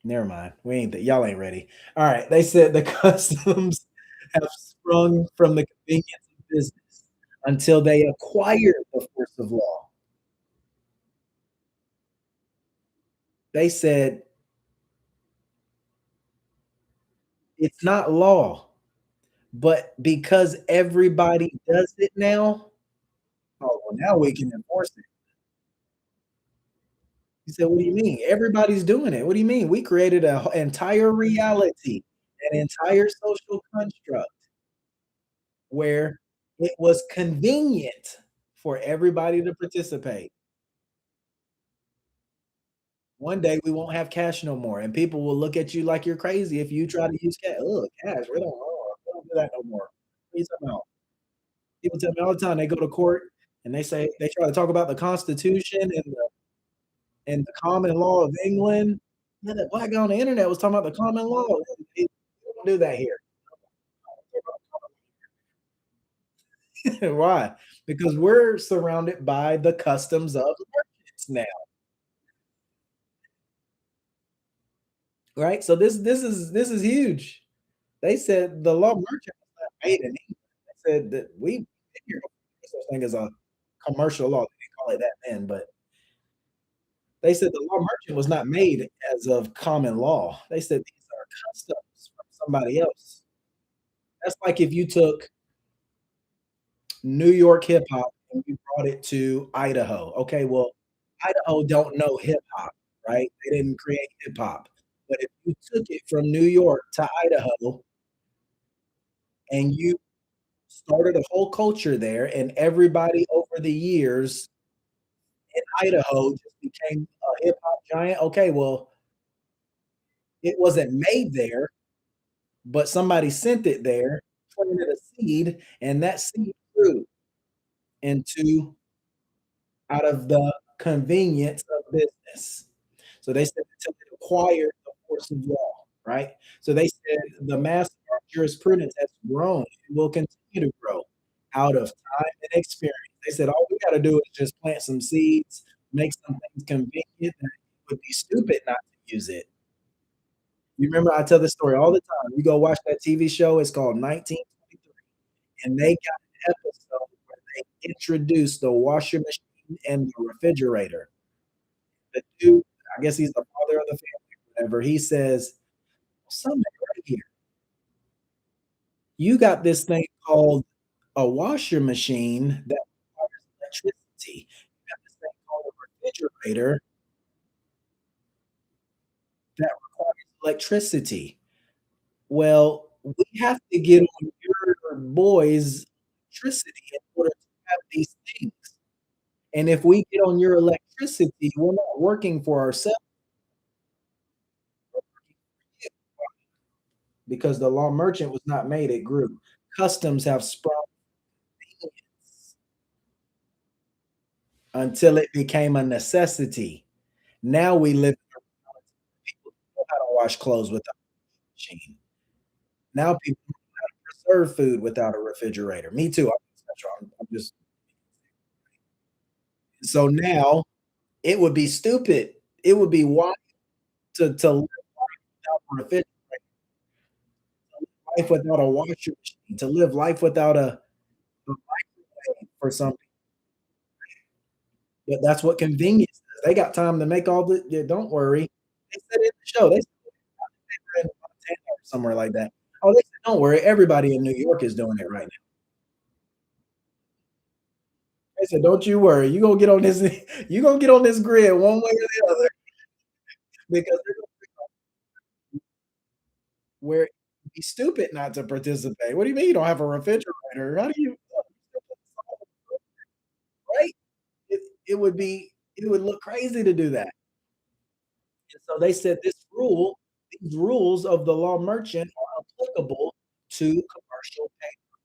Never mind. We ain't that y'all ain't ready. All right. They said the customs have sprung from the convenience of business until they acquired the force of law. They said it's not law, but because everybody does it now, oh, well, now we can enforce it. He said, "What do you mean? Everybody's doing it. What do you mean? We created an entire reality, an entire social construct where it was convenient for everybody to participate. One day we won't have cash no more, and people will look at you like you're crazy if you try to use cash. Ugh, cash. We don't do that no more. What are you talking about? People tell me all the time they go to court and they say they try to talk about the Constitution and the common law of England. Yeah, that black guy on the internet was talking about the common law. We don't do that here. Why? Because we're surrounded by the customs of merchants now, right? So this is huge. They said the law merchant was not made in England. They said that we been here before such thing as a commercial law. They didn't call it that then, but they said the law merchant was not made as of common law. They said these are customs from somebody else. That's like if you took New York hip hop and you brought it to Idaho. Okay, well, Idaho don't know hip hop, right? They didn't create hip hop. But if you took it from New York to Idaho and you started a whole culture there, and everybody over the years in Idaho just became a hip hop giant, okay, well, it wasn't made there, but somebody sent it there, planted a seed, and that seed grew into out of the convenience of business. So they said until it acquired the force of law, right? So they said the mass of our jurisprudence has grown and will continue to grow out of time and experience. They said all we got to do is just plant some seeds, make some things convenient, and it would be stupid not to use it. You remember I tell this story all the time. You go watch that TV show. It's called 1923, and they got an episode where they introduced the washer machine and the refrigerator. The dude, I guess he's the father of the family, whatever. He says, "Something right here. You got this thing called a washer machine that requires electricity. You got this thing called a refrigerator that requires electricity. Well, we have to get on your boys' electricity in order to have these things. And if we get on your electricity, we're not working for ourselves, we're working for you." Because the law merchant was not made, it grew. Customs have sprung until it became a necessity. Now we live in a reality where people don't know how to wash clothes without a machine. Now people don't know how to preserve food without a refrigerator. Me too. I'm just So now it would be stupid. It would be wild to live without a refrigerator, life without a washer machine, to live life without a microwave for some people. That's what convenience is. They got time to make all the yeah, don't worry. They said in the show, they said they were in Montana or somewhere like that. Oh, they said, "Don't worry, everybody in New York is doing it right now." They said, "Don't you worry, you gonna get on this you gonna get on this grid one way or the other because they're gonna where it'd be stupid not to participate. What do you mean you don't have a refrigerator? How do you right? It would be it would look crazy to do that. And so they said these rules of the law merchant are applicable to commercial paper.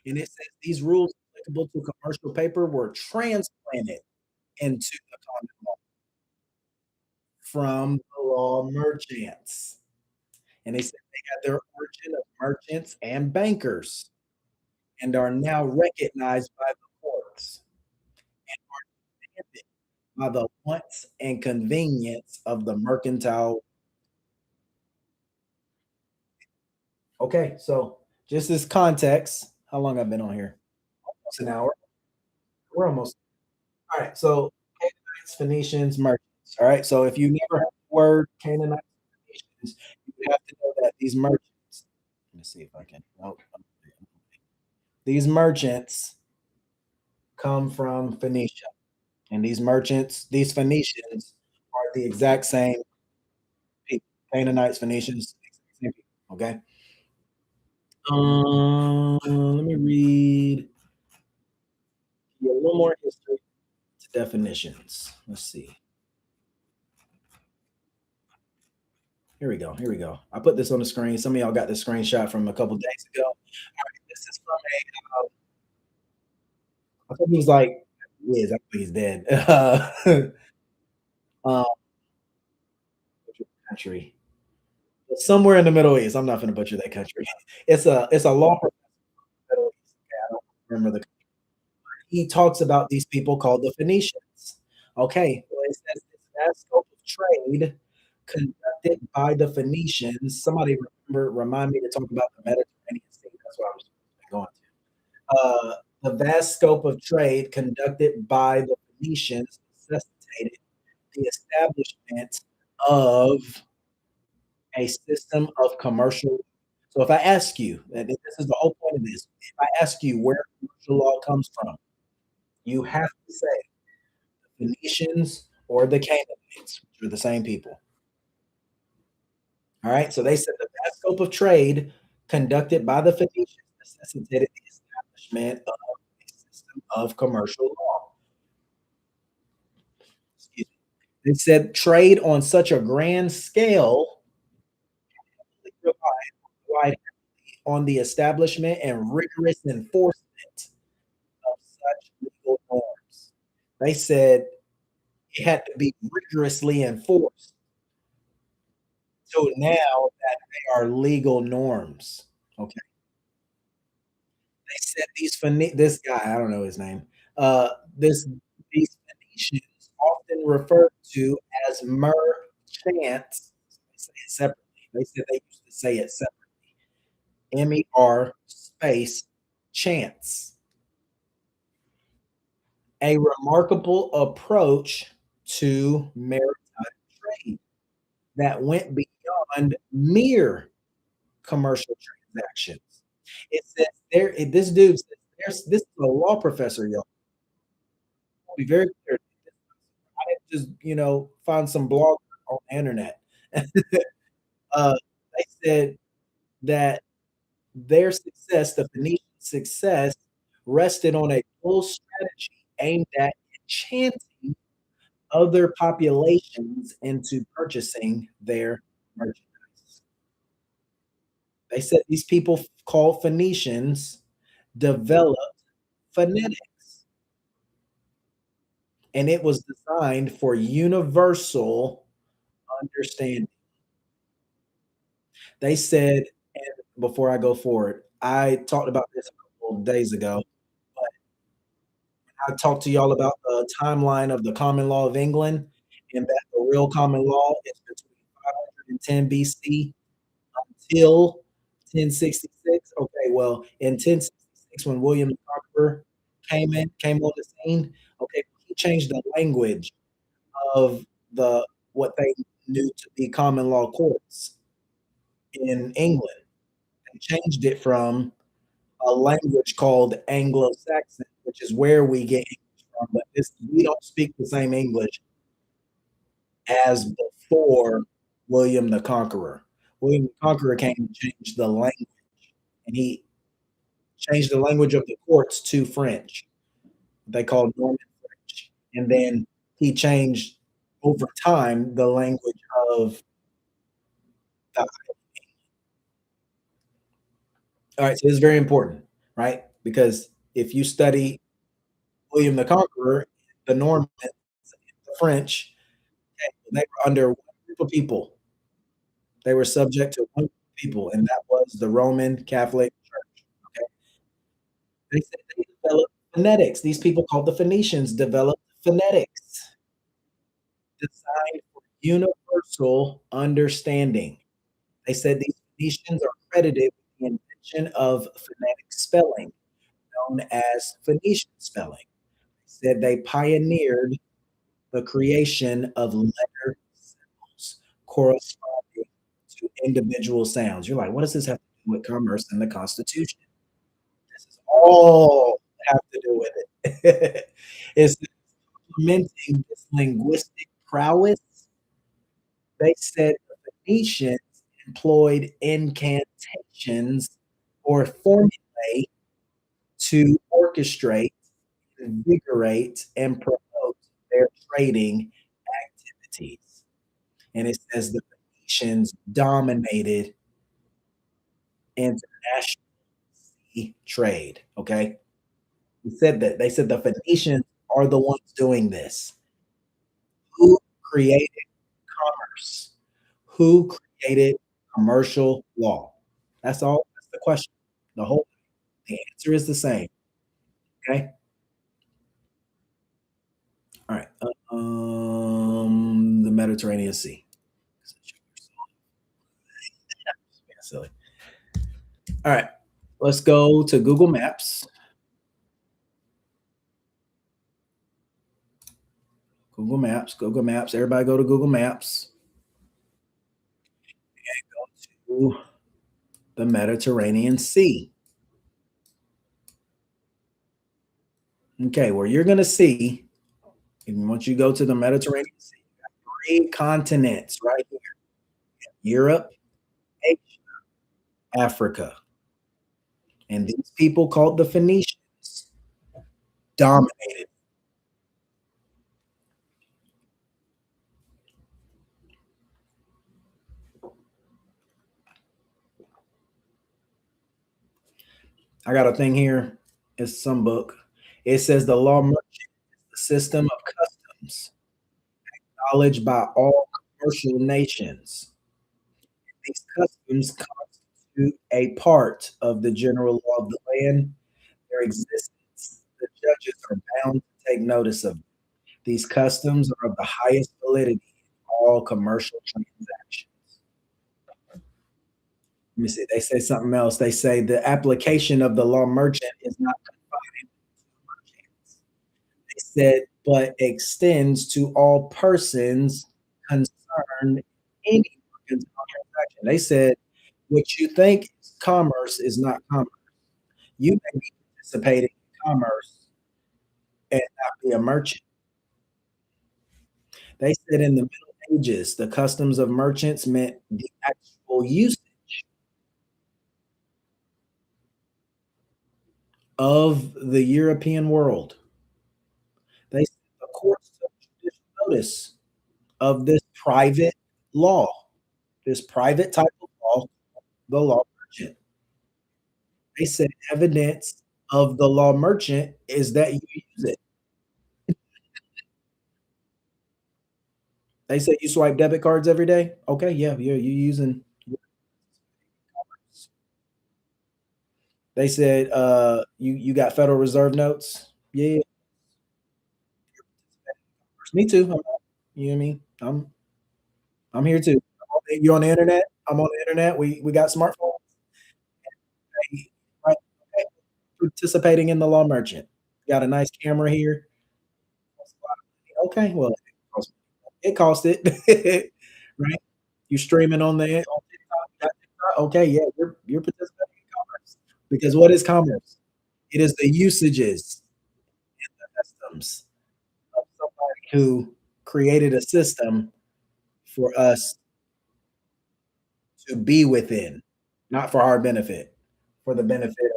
And it says these rules applicable to commercial paper were transplanted into the common law from the law merchants. And they said they had their origin of merchants and bankers and are now recognized by the courts by the wants and convenience of the mercantile. Okay, so just as context, how long I've been on here? Almost an hour. We're almost all right. So Canaanites, Phoenicians, merchants. All right. So if you never heard the word Canaanites, Phoenicians, you have to know that these merchants. Let me see if I can. Nope. These merchants come from Phoenicia, and these Phoenicians, are the exact same people. Canaanites, Phoenicians, same people. Okay. Let me read a little more history to definitions. Let's see. Here we go. Here we go. I put this on the screen. Some of y'all got this screenshot from a couple days ago. All right, this is from I think he was like, he is. I think he's dead. Um, country, somewhere in the Middle East. I'm not going to butcher that country. It's a law professor in the Middle East. Okay, I don't remember the. He talks about these people called the Phoenicians. Okay, well, it says this vast scope of trade conducted by the Phoenicians. Somebody remind me to talk about the Mediterranean Sea. That's what I was going the vast scope of trade conducted by the Phoenicians necessitated the establishment of a system of commercial. So if I ask you, and this is the whole point of this, if I ask you where commercial law comes from, you have to say Phoenicians or the Canaanites, which are the same people. All right. So they said the vast scope of trade conducted by the Phoenicians necessitated the establishment of a system of commercial law. Excuse me. They said trade on such a grand scale relied on the establishment and rigorous enforcement of such legal norms. They said it had to be rigorously enforced. So now that they are legal norms. Okay. They said this guy, I don't know his name. This these Phoenicians often referred to as merchants. They say it separately. They said they used to say it separately. MER space chance. A remarkable approach to maritime trade that went beyond mere commercial transactions. It says there, this dude says this is a law professor, y'all. Be very clear. I didn't just, find some blog on the internet. uh, they said that their success, the Phoenician success, rested on a full strategy aimed at enchanting other populations into purchasing their merchandise. They said these people called Phoenicians developed phonetics, and it was designed for universal understanding. They said, and before I go forward, I talked about this a couple of days ago. I talked to y'all about the timeline of the common law of England, and that the real common law is between 510 BC until 1066. Okay, well, in 1066, when William the Conqueror came on the scene, okay, he changed the language of the what they knew to be common law courts in England. They changed it from a language called Anglo-Saxon, which is where we get English from, but this we don't speak the same English as before William the Conqueror. William the Conqueror came and changed the language, and he changed the language of the courts to French. They called Norman French, and then he changed over time the language of the. All right, so this is very important, right? Because if you study William the Conqueror, the Normans, the French, okay, they were under one group of people. They were subject to one group of people, and that was the Roman Catholic Church. Okay, they said they developed phonetics. These people called the Phoenicians developed phonetics designed for universal understanding. They said these Phoenicians are credited with the invention of phonetic spelling, known as Phoenician spelling. They said they pioneered the creation of letter symbols corresponding to individual sounds. You're like, what does this have to do with commerce and the Constitution? This is all have to do with it. It's implementing this linguistic prowess. They said the Phoenicians employed incantations or formulae to orchestrate, invigorate, and promote their trading activities. And it says the Phoenicians dominated international sea trade. Okay. They said the Phoenicians are the ones doing this. Who created commerce? Who created commercial law? That's all. That's the question. The answer is the same. Okay. All right. The Mediterranean Sea. Yeah, silly. All right. Let's go to Google Maps. Google Maps. Google Maps. Everybody go to Google Maps. To the Mediterranean Sea. Okay, where you're going to see, once you go to the Mediterranean Sea, you got three continents right here: Europe, Asia, Africa. And these people called the Phoenicians dominated. I got a thing here. It's some book. It says the law merchant is the system of customs acknowledged by all commercial nations. These customs constitute a part of the general law of the land. Their existence, the judges are bound to take notice of. These customs are of the highest validity in all commercial transactions. Let me see. They say something else. They say the application of the law merchant is not confined to merchants. They said, but extends to all persons concerned in any mercantile transaction. They said, what you think is commerce is not commerce. You may be participating in commerce and not be a merchant. They said in the Middle Ages, the customs of merchants meant the actual usage of the European world. They said the courts took judicial notice of this private law, this private type of law, the law merchant. They said evidence of the law merchant is that you use it. They said you swipe debit cards every day. Okay, yeah, yeah, you using. They said you got Federal Reserve notes. Yeah, Me too. You know what I mean? I'm here too. You on the internet? I'm on the internet. We got smartphones. Hey, right, okay, participating in the law merchant. Got a nice camera here. Okay, well, it cost it, right? You streaming on on TikTok, you got TikTok? Okay, yeah, you're participating in commerce. Because what is commerce? It is the usages and the customs of somebody who created a system for us to be within, not for our benefit, for the benefit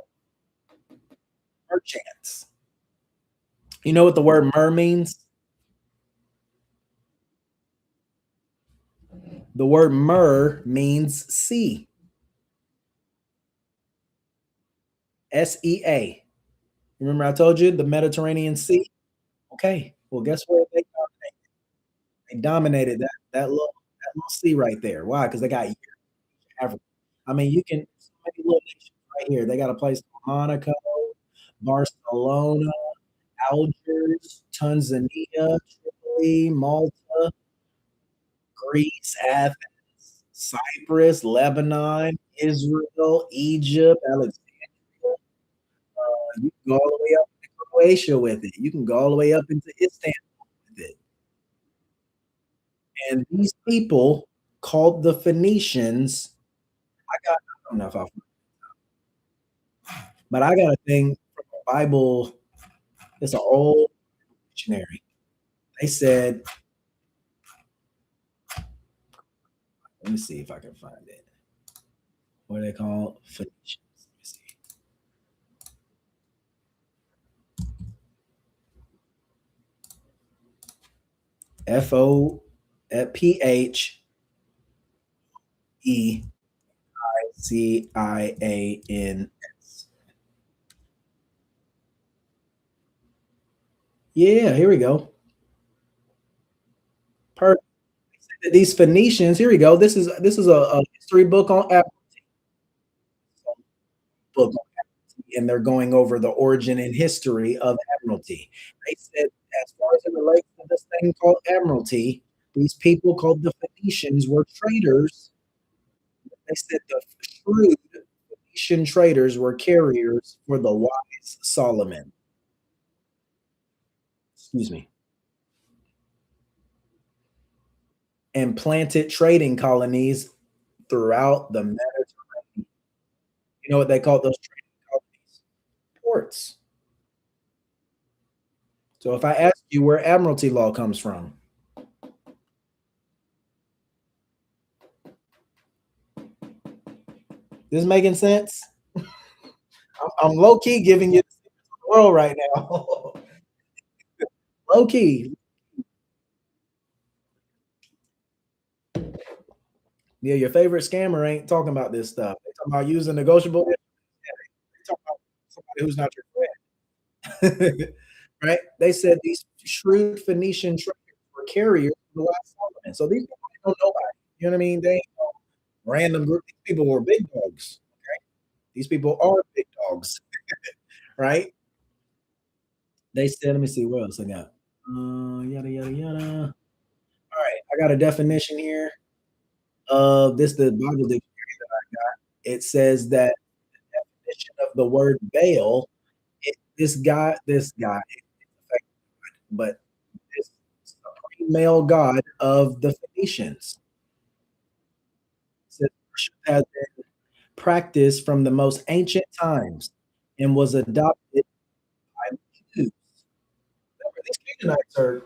of merchants. You know what the word "mer" means? The word "mer" means sea, SEA. Remember I told you the Mediterranean Sea? Okay, well, guess what they dominated that little sea right there. Why? Because they got Africa. I mean, you can so many little nations right here. They got a place called Monaco, Barcelona, Algiers, Tanzania, Tripoli, Malta, Greece, Athens, Cyprus, Lebanon, Israel, Egypt, Alexandria. You can go all the way up to Croatia with it. You can go all the way up into Istanbul with it. And these people called the Phoenicians. I don't know if I, but I got a thing from the Bible. It's an old dictionary. They said, let me see if I can find it. What are they called? Phoenicians. Let me see. Phoenicians. Yeah, here we go. Perfect. These Phoenicians. Here we go. This is a history book on book, and they're going over the origin and history of admiralty. They said, as far as it relates to this thing called admiralty, these people called the Phoenicians were traders. They said the shrewd Phoenician traders were carriers for the wise Solomon. Excuse me. And planted trading colonies throughout the Mediterranean. You know what they called those trading colonies? Ports. So if I ask you where admiralty law comes from, this making sense? I'm low key giving you the world right now. Low key. Yeah, your favorite scammer ain't talking about this stuff. They talking about using negotiable. They talking about somebody who's not your friend. Right? They said these shrewd Phoenician traders were carriers of the last Solomon. So these people don't know nobody. You know what I mean? They ain't no random group. These people were big dogs. Okay. These people are big dogs, right? They said, let me see what else I got. Yada yada yada. All right, I got a definition here of this. The Bible dictionary that I got. It says that the definition of the word Baal. This guy, but this supreme male god of the Phoenicians. Said worship has been practiced from the most ancient times and was adopted by the Jews. Remember, these Canaanites are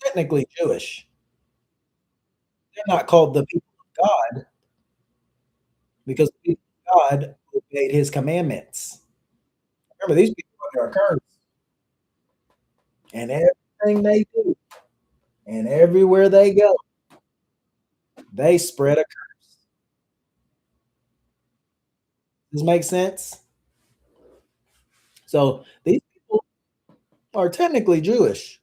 technically Jewish. They're not called the people of God because the people of God obeyed his commandments. Remember, these people are under a curse, and everything they do and everywhere they go, they spread a curse. Does this make sense? So these people are technically Jewish.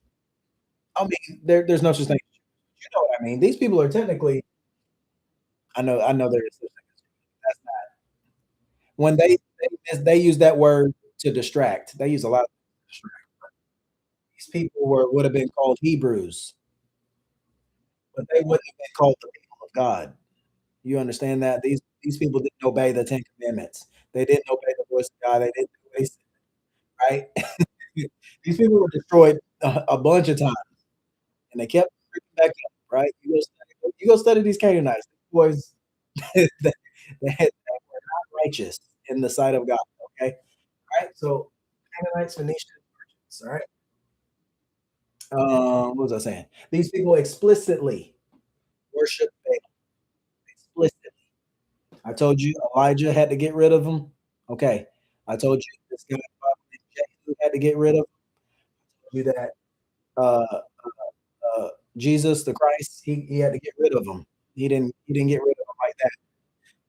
I mean, there's no such thing. You know what I mean? These people are technically. I know there is such thing. That's not when they use that word to distract. They use a lot of distract. These people would have been called Hebrews. but they wouldn't have been called the people of God. You understand that? These people didn't obey the 10 commandments. They didn't obey the voice of God. They didn't do what he said, right? These people were destroyed a bunch of times, and they kept creeping back up, right? You go study these Canaanites. These boys, they they were not righteous in the sight of God, okay? Right? So Canaanites, Phoenicians, merchants, all right? What was I saying? These people explicitly worship Baal, explicitly. I told you Elijah had to get rid of them. Okay. I told you this guy Jehu had to get rid of them. I told you that uh, Jesus the Christ, he had to get rid of them. He didn't get rid of them like that,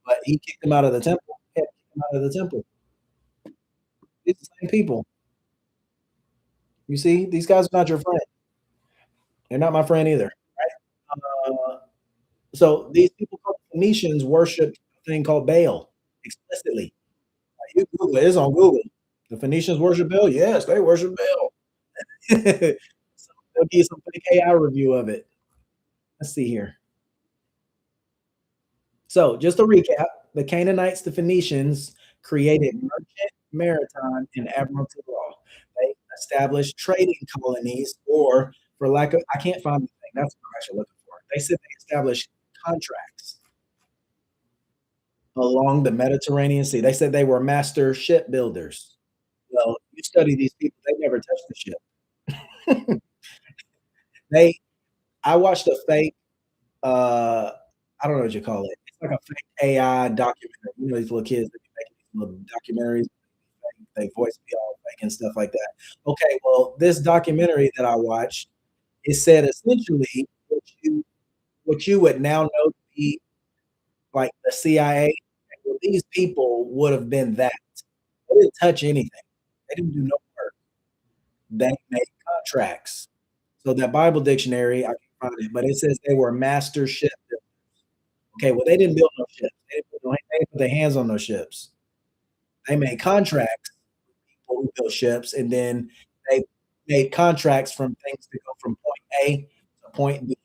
but he kicked them out of the temple. He had to kick them out of the temple. It's the same people. You see, these guys are not your friend. They're not my friend either. Uh, so these people called Phoenicians worshipped a thing called Baal explicitly. You Google it, it's on Google. The Phoenicians worship Baal? Yes, they worship Baal. So there'll be some fake AI review of it. Let's see here. So just to recap, the Canaanites, the Phoenicians created merchant, maritime, and admiralty law. They established trading colonies, or for lack of, I can't find the thing. That's what I'm actually looking for. They said they established contracts along the Mediterranean Sea. They said they were master shipbuilders. Well, you study these people, they never touched the ship. They, I watched a fake, uh, I don't know what you call it. It's like a fake AI documentary. You know, these little kids that be making these little documentaries, they voice be all fake and stuff like that. Okay, well, this documentary that I watched, it said essentially what you would now know to be like the CIA. Well, these people would have been that. They didn't touch anything. They didn't do no work. They made contracts. So that Bible dictionary, I can find it, but it says they were master ship builders. Okay, well, they didn't build no ships. They didn't put their hands on those ships. They made contracts with people who built ships, and then they made contracts from things to go from point A to point B,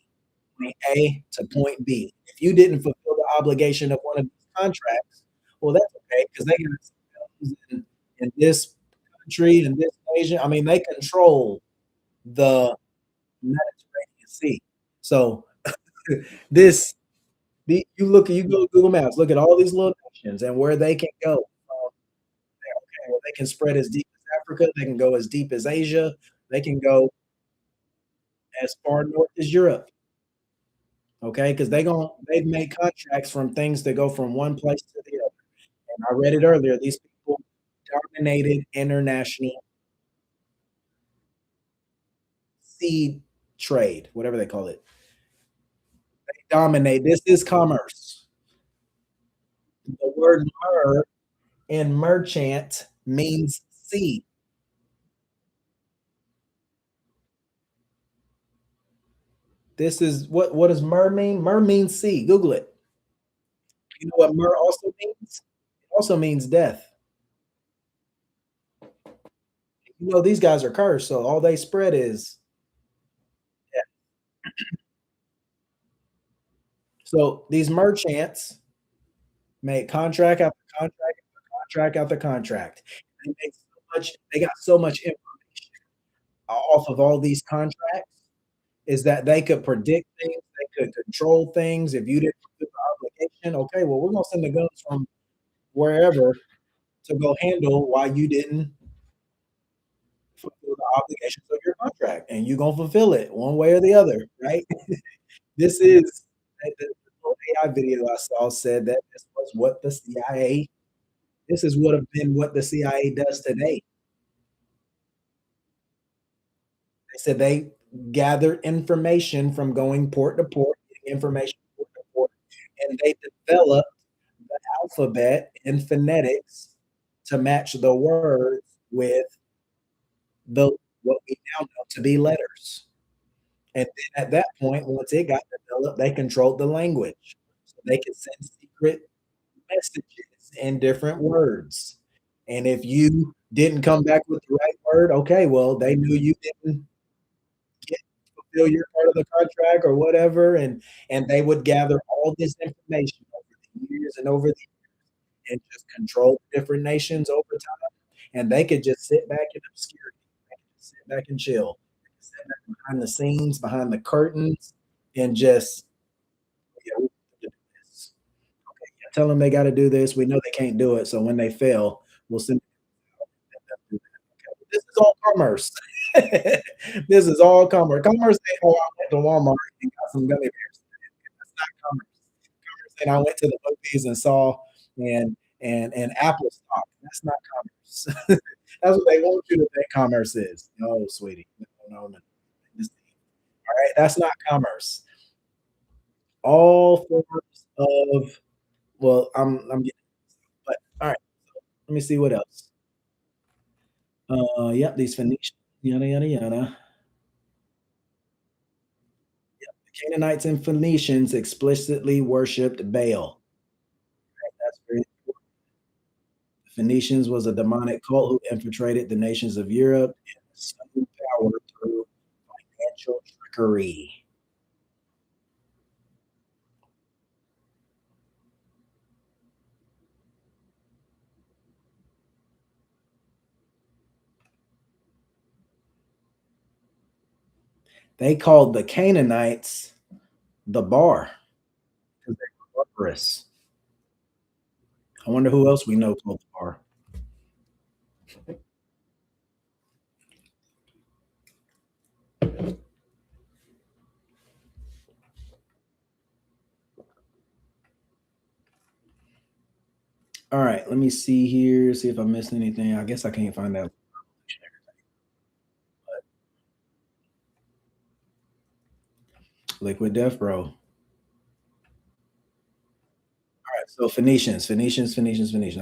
point A to point B. If you didn't fulfill the obligation of one of these contracts, well, that's okay because they got in this country, in this nation. I mean, they control the Mediterranean Sea. So this, you look, you go to Google Maps, look at all these little nations and where they can go. Okay, well, they can spread as deep as Africa. They can go as deep as Asia. They can go as far north as Europe. Okay, because they've made contracts from things that go from one place to the other. And I read it earlier. These people dominated international seed trade, whatever they call it. They dominate. This is commerce. The word mer in merchant means sea. This is what does mer mean? Mer means sea. Google it. You know what mer also means? It also means death. You know these guys are cursed, so all they spread is death. So these merchants made contract after contract after contract after contract. They made so much, they got so much information off of all these contracts is that they could predict things, they could control things. If you didn't fulfill the obligation, okay, well, we're gonna send the guns from wherever to go handle why you didn't fulfill the obligations of your contract, and you're gonna fulfill it one way or the other, right? This is the little AI video I saw said that this was what the CIA. This is would have been what the CIA does today. They said they gathered information from going port to port, getting information port to port, and they developed the alphabet and phonetics to match the words with the what we now know to be letters. And then at that point, once it got developed, they controlled the language. So they could send secret messages in different words. And if you didn't come back with the right word, okay, well, they knew you didn't get fulfill your part of the contract or whatever, and they would gather all this information over the years and over the and just control different nations over time, and they could just sit back in obscurity. They could just sit back and chill. They could sit back behind the scenes, behind the curtains, and just, yeah, we need to do this. Okay, yeah, tell them they got to do this. We know they can't do it, so when they fail, we'll send them to do that. Okay, this is all commerce. This is all commerce. Commerce ain't, oh, I went to Walmart and got some gummy bears. That's not commerce. Commerce ain't, I went to the movies and saw and Apple stock. That's not commerce. That's what they want you to think commerce is. No, sweetie. No, no, no. All right, that's not commerce. All forms of, well, I'm getting, but all right. Let me see what else. Yep, these Phoenicians, yada yada yada. The Canaanites and Phoenicians explicitly worshipped Baal. That's very important. The Phoenicians was a demonic cult who infiltrated the nations of Europe and assumed power through financial trickery. They called the Canaanites the bar because they were barbarous. I wonder who else we know called the bar. All right, let me see here, see if I missed anything. I guess I can't find that. Liquid Death, bro. Right, so Phoenicians. All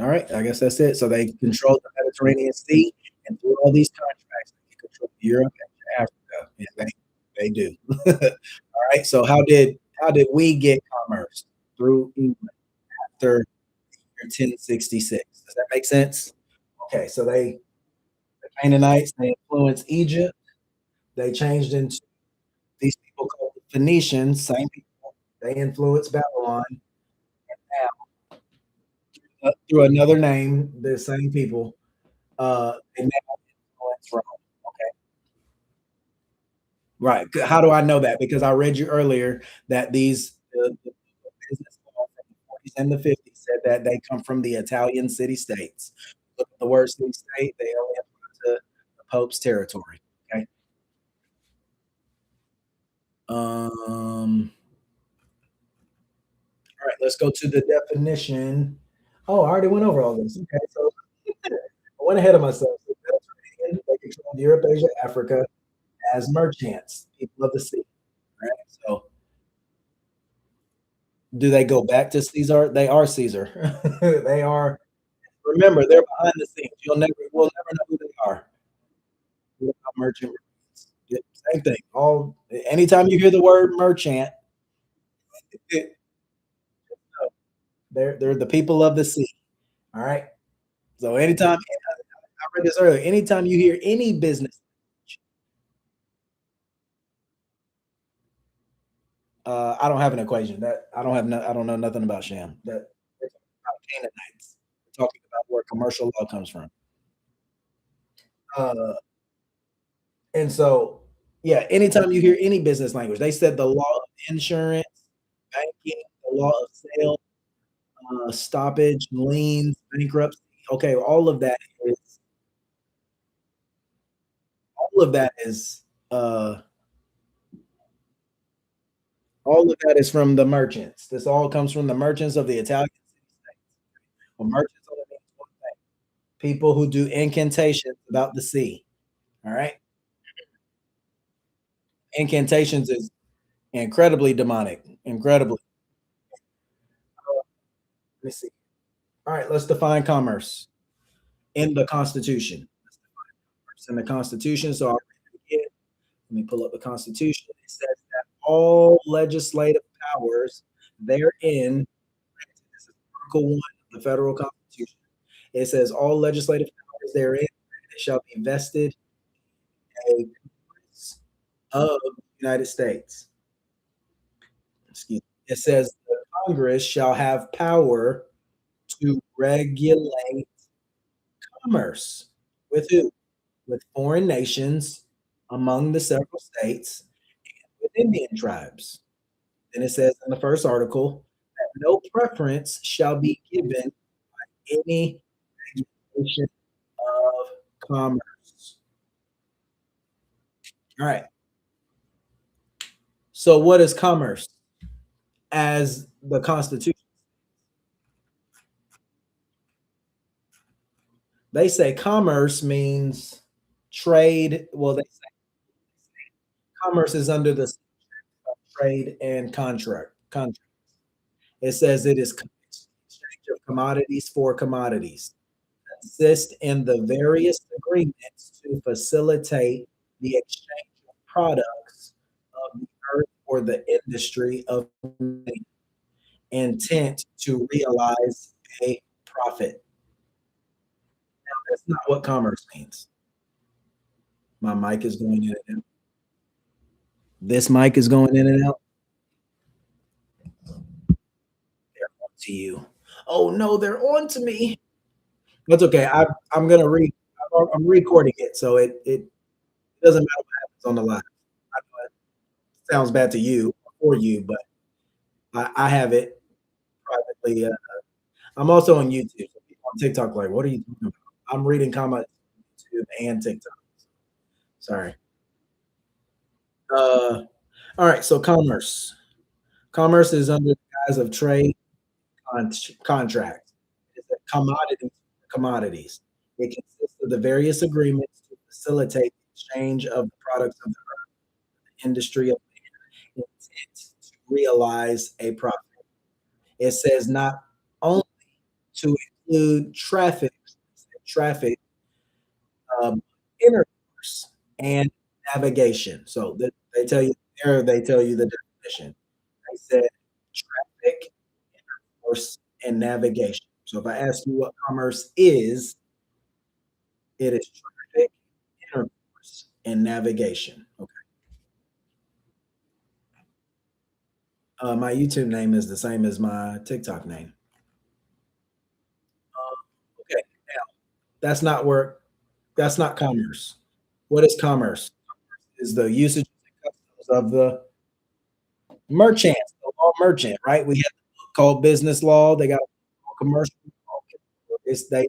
right, I guess that's it. So they controlled the Mediterranean Sea, and through all these contracts, they control Europe and Africa. And they do. All right. So how did we get commerce through England after year 1066? Does that make sense? Okay. So the Canaanites, they influenced Egypt. They changed into these people called the Phoenicians. Same people. They influenced Babylon. Through another name, the same people, they now influence Rome. Okay, right. How do I know that? Because I read you earlier that the business law from the 40s and the 50s said that they come from the Italian city states. Look at the word city state; they only apply to the Pope's territory. Okay. All right. Let's go to the definition. Oh, I already went over all this. Okay, so I went ahead of myself. So Mediterranean, they controlled Europe, Asia, Africa as merchants, people of the sea. Right. So do they go back to Caesar? They are Caesar. They are. Remember, they're behind the scenes. We'll never know who they are. What about merchant marines? Yeah, same thing. All anytime you hear the word merchant, it, they're the people of the sea. All right. So anytime I read this earlier, anytime you hear any business, I don't have an equation. That I don't have. No, I don't know nothing about Sham. That we're talking about Canaanites. We're talking about where commercial law comes from. Uh, and so, yeah, anytime you hear any business language, they said the law of insurance, banking, the law of sale, stoppage, liens, bankruptcy. Okay, all of that is uh, all of that is from the merchants. This all comes from the merchants of the Italian city states. Well, merchants only means one thing: people who do incantations about the sea. All right, incantations is incredibly demonic. Incredibly. Let me see. All right, let's define commerce in the Constitution. Let's define commerce in the Constitution. So I'll read it again. Let me pull up the Constitution. It says that all legislative powers therein, this is Article 1 of the Federal Constitution. It says all legislative powers therein shall be vested in a of United States. Excuse me. It says the Congress shall have power to regulate commerce with who? With foreign nations, among the several states, with Indian tribes. Then it says in the first article that no preference shall be given any regulation of commerce. All right. So what is commerce as the Constitution? They say commerce means trade. Well, they say commerce is under the trade and contract. It says it is exchange of commodities for commodities. Assist in the various agreements to facilitate the exchange of products of the earth or the industry of intent to realize a profit. That's not what commerce means. My mic is going in and out. This mic is going in and out. They're on to you. Oh no, they're on to me. That's okay. I'm gonna read. I'm recording it, so it doesn't matter what happens on the live. I know it sounds bad to you or you, but I have it privately. I'm also on YouTube. So people on TikTok like, what are you talking about? I'm reading comments on YouTube and TikTok. Sorry. Uh, all right. So commerce. Commerce is under the guise of trade con- contract. It's a commodities. It consists of the various agreements to facilitate the exchange of the products of the industry of intent to realize a profit. It says not only to include traffic, um, intercourse, and navigation. So they tell you there, they tell you the definition. They said traffic, intercourse, and navigation. So if I ask you what commerce is, it is traffic, intercourse, and navigation. Okay. My YouTube name is the same as my TikTok name. Okay. Now that's not where that's not commerce. What is commerce? Is the usage and customs of the merchant, the law merchant, right? We have a book called business law. They got a commercial law. It's they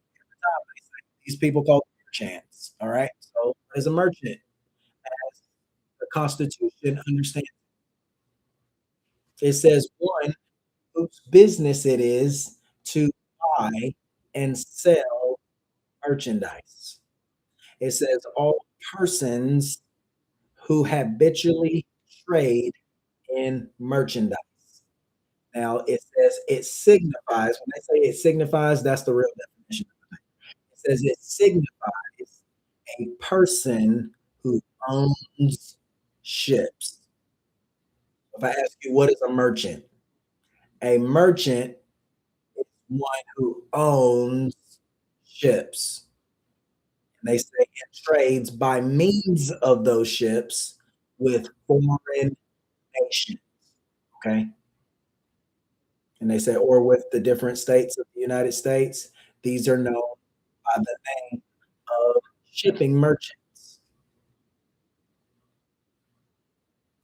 these people called merchants. All right. So as a merchant, as the Constitution understands, it says one whose business it is to buy and sell merchandise. It says all persons who habitually trade in merchandise. Now it says it signifies, when they say it signifies, that's the real definition. It says it signifies a person who owns ships. If I ask you, what is a merchant? A merchant is one who owns ships. And they say it trades by means of those ships with foreign nations. Okay. And they say, or with the different states of the United States, these are known by the name of shipping merchants.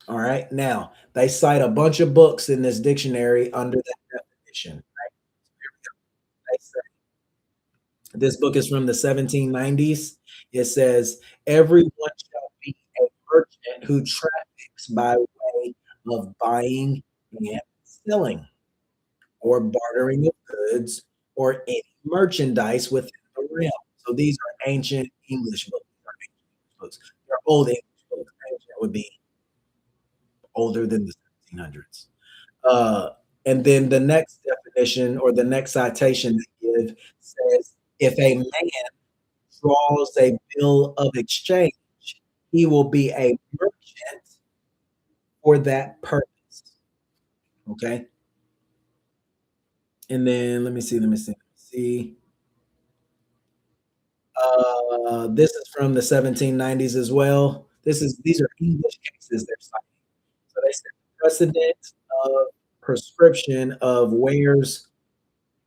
All right. Now, they cite a bunch of books in this dictionary under that definition. Right? They say, this book is from the 1790s. It says, everyone shall be a merchant who traffics by way of buying and selling, or bartering of goods, or any merchandise within the realm. So these are ancient English books. They're old English books. Ancient would be older than the 1700s. Uh, and then the next definition or the next citation they give says, if a man draws a bill of exchange, he will be a merchant for that purpose. Okay. And then let me see. This is from the 1790s as well. These are English cases they're citing. So they said precedent of prescription of wares,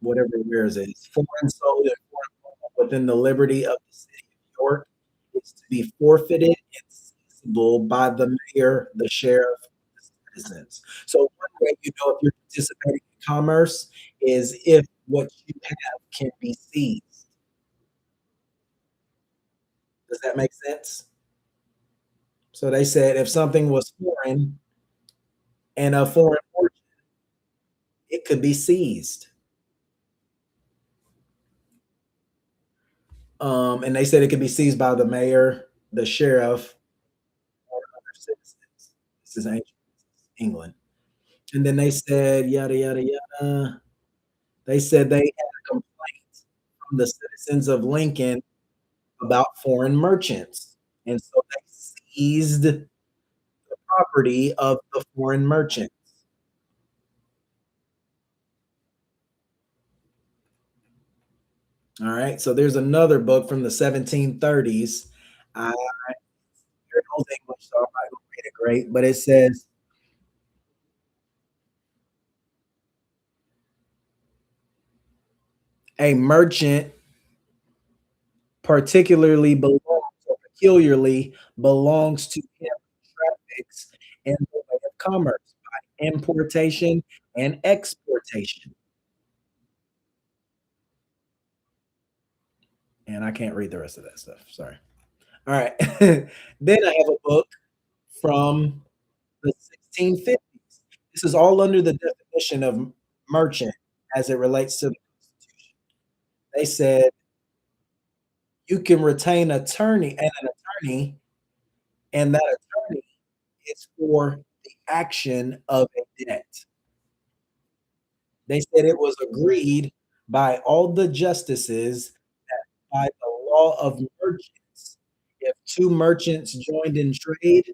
whatever wares is, foreign sold and foreign bought within the liberty of the city of York is to be forfeited and seizable by the mayor, the sheriff, the citizens. So one way you know if you're participating in commerce is if what you have can be seized. Does that make sense? So they said if something was foreign and a foreign origin, it could be seized. And they said it could be seized by the mayor, the sheriff, or other citizens. This is ancient England. And then they said, yada, yada, yada. They said they had a complaint from the citizens of Lincoln about foreign merchants. And so they seized the property of the foreign merchants. All right. So there's another book from the 1730s. I hear old English, so I'm not going to read it great, but it says a merchant particularly belongs or peculiarly belongs to him who traffics in the way of commerce by importation and exportation. And I can't read the rest of that stuff. Sorry. All right. Then I have a book from the 1650s. This is all under the definition of merchant as it relates to the Constitution. They said you can retain attorney and an attorney, and that attorney is for the action of a debt. They said it was agreed by all the justices that by the law of merchants, if two merchants joined in trade,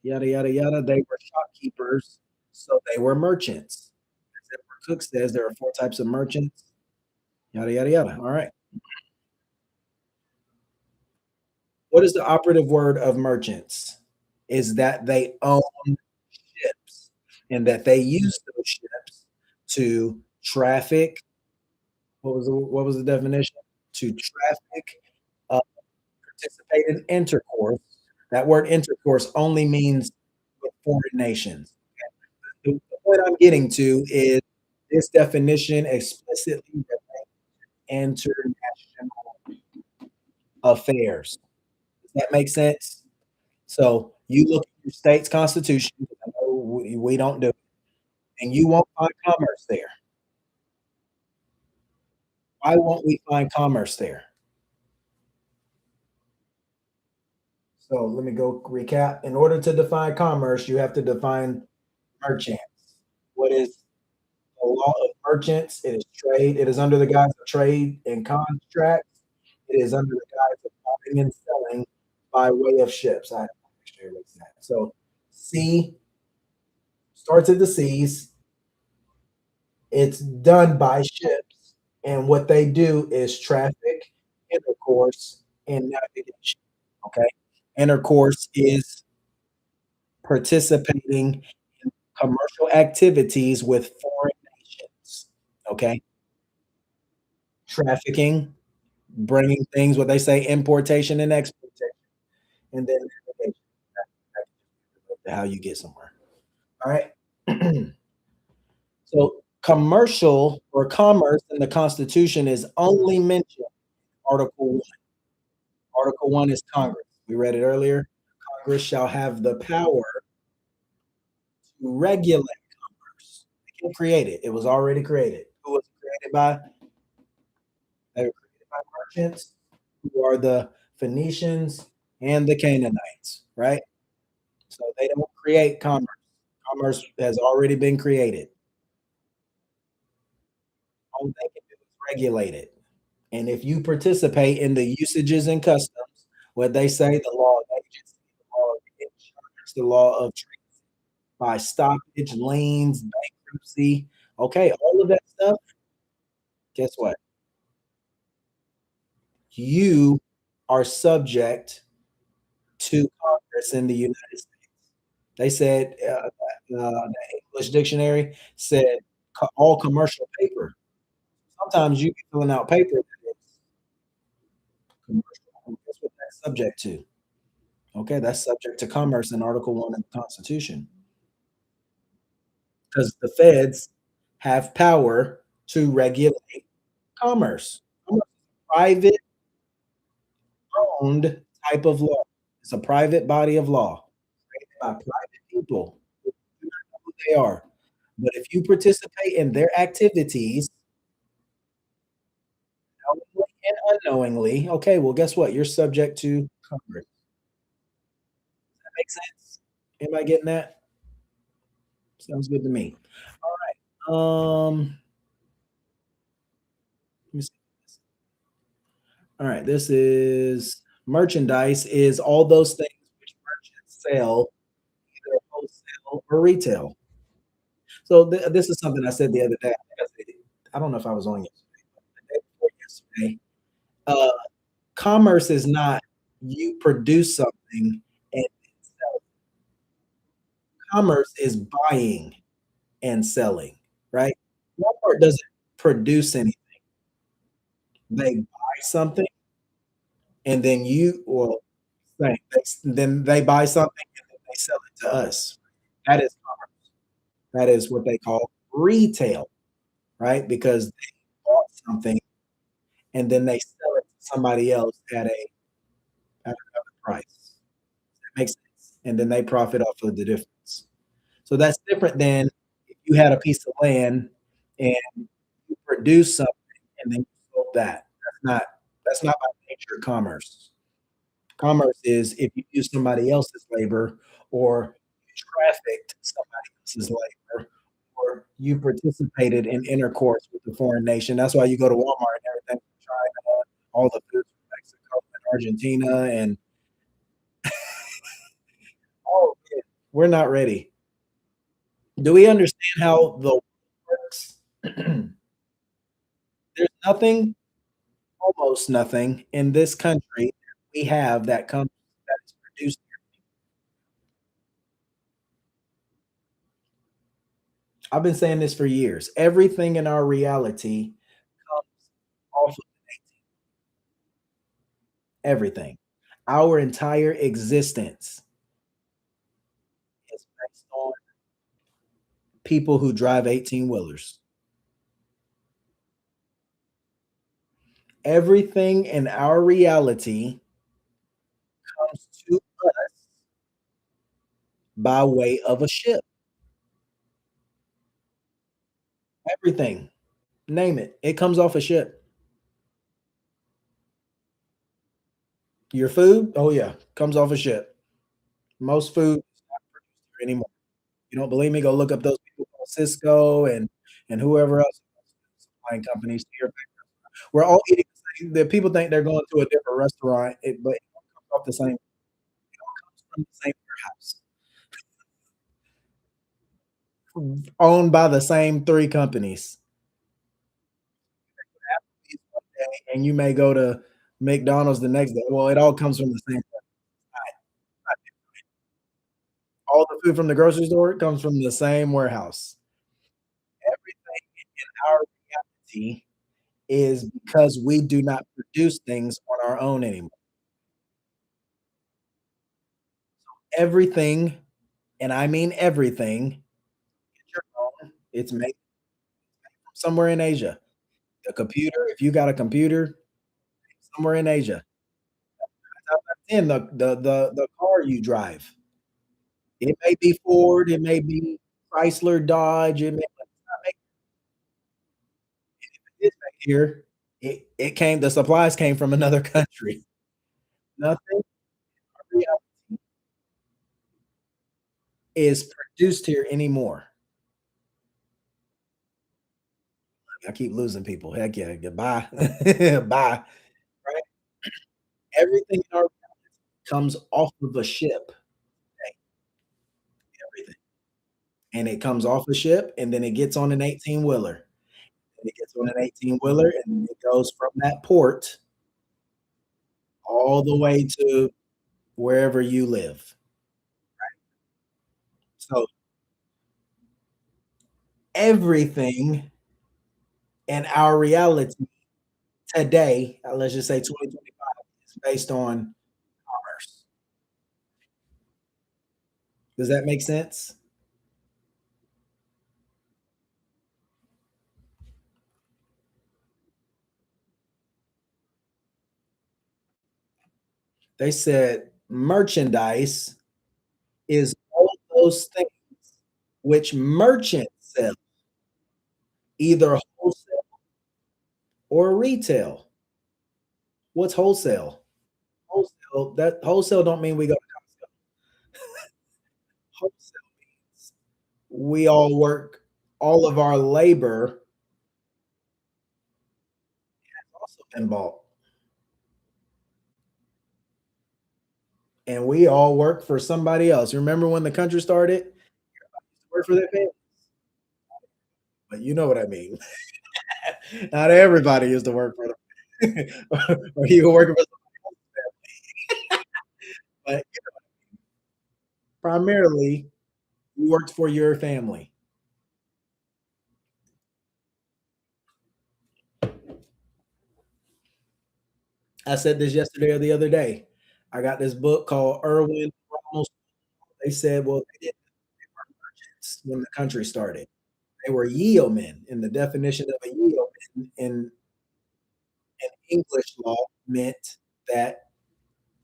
yada, yada, yada, they were shopkeepers, so they were merchants. As Edward Cook says, there are four types of merchants, yada, yada, yada. All right. What is the operative word of merchants? Is that they own ships and that they use those ships to traffic. What was the definition? To traffic, uh, participate in intercourse. That word intercourse only means with foreign nations. The point I'm getting to is this definition explicitly relates to international affairs. Does that make sense? So you look at your state's constitution, I know we don't do it, and you won't find commerce there. Why won't we find commerce there? So let me go recap. In order to define commerce, you have to define merchants. What is the law of merchants? It is trade. It is under the guise of trade and contracts. It is under the guise of buying and selling by way of ships. I have to make sure it's that. So sea starts at the seas. It's done by ships, and what they do is traffic, intercourse, and navigation. Okay, intercourse is participating in commercial activities with foreign nations. Okay, trafficking, bringing things, what they say, importation and exportation, and then navigation. How you get somewhere. All right. So commercial or commerce in the Constitution is only mentioned Article 1. Article 1 is Congress. We read it earlier. Congress shall have the power to regulate commerce. They can create it. It was already created. Who was it created by? They were created by merchants, who are the Phoenicians and the Canaanites, right? So they don't create commerce. Commerce has already been created. All they can do is regulate it. And if you participate in the usages and customs, what they say, the law of agency, the law of insurance, the law of trade by stoppage, liens, bankruptcy, okay, all of that stuff, guess what? You are subject to Congress in the United States. They said, the English dictionary said all commercial paper. Sometimes you be filling out paper that is commercial. Guess what that's subject to? Okay, that's subject to commerce in Article 1 of the Constitution, because the feds have power to regulate commerce. Commerce is a private owned type of law. It's a private body of law created by private people who do not know who they are. But if you participate in their activities knowingly and unknowingly, okay, well, guess what? You're subject to commerce. That makes sense? Anybody getting that? Sounds good to me. Let me see. All right, this is merchandise is all those things which merchants sell, either wholesale or retail. So this is something I said the other day. I don't know if I was on yesterday, but the day before yesterday. Uh, Commerce is not you produce something and sell it. Commerce is buying and selling, right? Walmart doesn't produce anything. They buy something and then then they buy something and then they sell it to us. That is commerce. That is what they call retail, right? Because they bought something and then they sell it to somebody else at another price. That makes sense. And then they profit off of the difference. So that's different than if you had a piece of land and you produce something and then you sold that. That's not by nature commerce. Commerce is if you use somebody else's labor or you trafficked somebody else's labor or you participated in intercourse with the foreign nation. That's why you go to Walmart and everything from China, all the food from Mexico and Argentina, and oh, man, we're not ready. Do we understand how the world works? There's nothing, almost nothing in this country that we have that is produced. I've been saying this for years. Everything in our reality comes off of everything. Our entire existence is based on people who drive 18 wheelers. Everything in our reality comes to us by way of a ship. Everything, name it, it comes off a ship. Your food, oh yeah, comes off a ship. Most food is not produced here anymore. You don't believe me? Go look up those people called Cisco and whoever else supplying companies to your. We're all eating the same. The people think they're going to a different restaurant, but it all comes off the same. It all comes from the same warehouse, owned by the same 3 companies. Applebee's one day, and you may go to McDonald's the next day. Well, it all comes from the same. All the food from the grocery store comes from the same warehouse. Everything in our reality is because we do not produce things on our own anymore. Everything, and I mean everything, is your own. It's made from somewhere in Asia. The computer, if you got a computer, somewhere in Asia. And the car you drive, it may be Ford, it may be Chrysler, Dodge, it may but it's not made it's made here. It came the supplies came from another country. Nothing real is produced here anymore. I keep losing people. Heck yeah, goodbye. Bye. Right? Everything in our comes off of a ship. Hey, everything. And it comes off a ship, and then it gets on an 18 wheeler. And it gets on an 18 wheeler, and it goes from that port all the way to wherever you live. So everything in our reality today, let's just say 2025, is based on commerce. Does that make sense? They said merchandise is all those things which merchants sell, either wholesale or retail. What's wholesale? Wholesale don't mean we go to Costco. Wholesale means we all work, all of our labor also been bought, and we all work for somebody else. Remember when the country started? Work for their family, but you know what I mean. Not everybody used to work for them, or you were working for but primarily, you worked for your family. I said this yesterday or the other day. I got this book called Irwin Ramos. They said, well, they didn't when the country started. They were yeomen, and the definition of a yeoman in English law meant that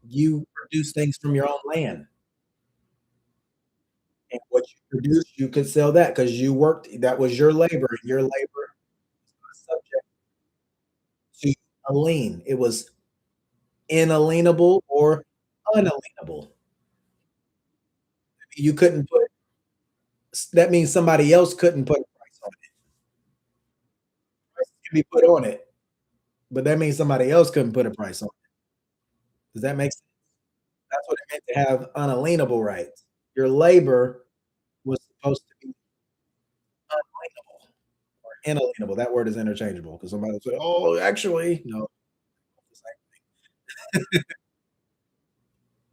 you produce things from your own land, and what you produced, you could sell that because you worked. That was your labor. Your labor was subject to a lien. It was inalienable or unalienable. You couldn't put. That means somebody else couldn't put a price on it. Price can be put on it, but that means somebody else couldn't put a price on it. Does that make sense? That's what it meant to have unalienable rights. Your labor was supposed to be unalienable or inalienable. That word is interchangeable because somebody will say, "Oh, actually, no." It's like-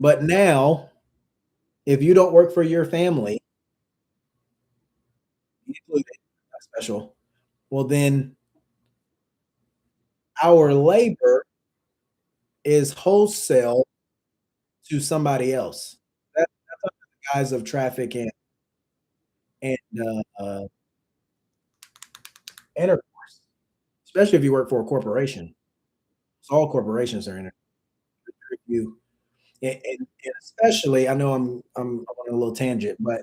But now, if you don't work for your family, included, not special, well, then our labor is wholesale to somebody else. That's under the guise of traffic and intercourse, especially if you work for a corporation. So all corporations are in it. You and especially, I know I'm on a little tangent, but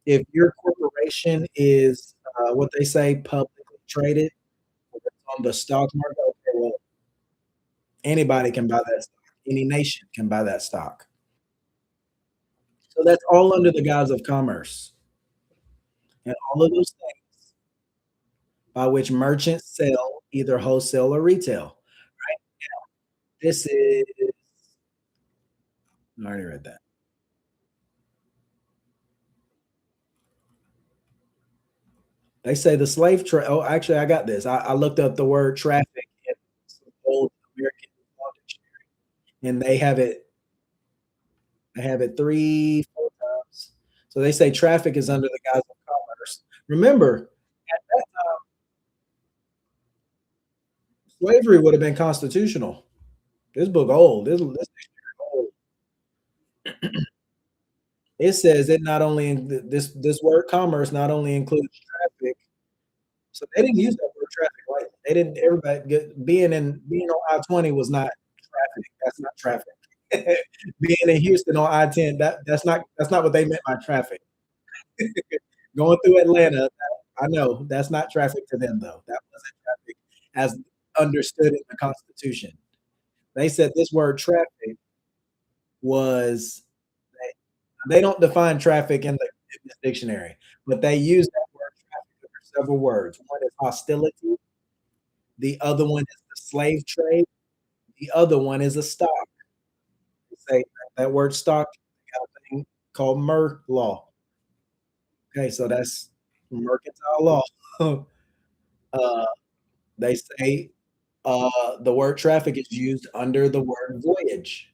if your corporation is what they say publicly traded or it's on the stock market, okay, well, anybody can buy that stock. Any nation can buy that stock. So that's all under the guise of commerce. And all of those things by which merchants sell either wholesale or retail. Right? This is I already read that. They say the slave trade. Oh, actually, I got this. I looked up the word traffic in some old American Law Dictionary, and they have it 3, 4 times. So they say traffic is under the guise of commerce. Remember, at that time, slavery would have been constitutional. This book old. This dictionary old. It says it not only this word commerce not only includes traffic. So they didn't use that word traffic lightly. They didn't. Everybody being on I-20 was not traffic. That's not traffic. Being in Houston on I-10, that's not what they meant by traffic. Going through Atlanta, I know that's not traffic to them though. That wasn't traffic as understood in the Constitution. They said this word traffic was they don't define traffic in this dictionary, but they use that word traffic under several words. One is hostility, the other one is the slave trade, the other one is a stock. They say that word stock got a thing called Mer law. Okay, so that's mercantile law. uh, they say the word traffic is used under the word voyage.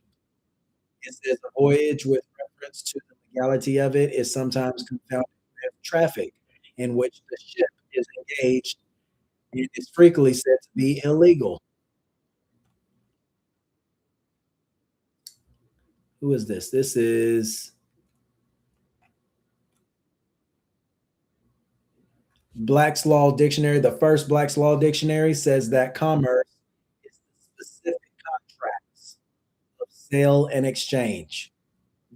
It says a voyage with reference to the reality of it is sometimes confounded with traffic, in which the ship is engaged and is frequently said to be illegal. Who is this? This is Black's Law Dictionary. The first Black's Law Dictionary says that commerce is the specific contracts of sale and exchange.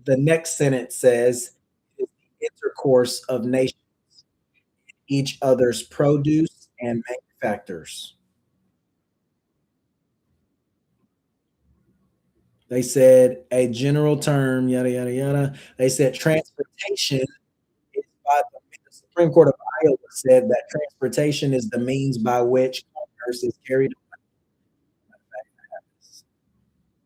The next sentence says is the intercourse of nations, each other's produce and manufactures. They said a general term, yada yada yada. They said transportation is the Supreme Court of Iowa said that transportation is the means by which commerce is carried on.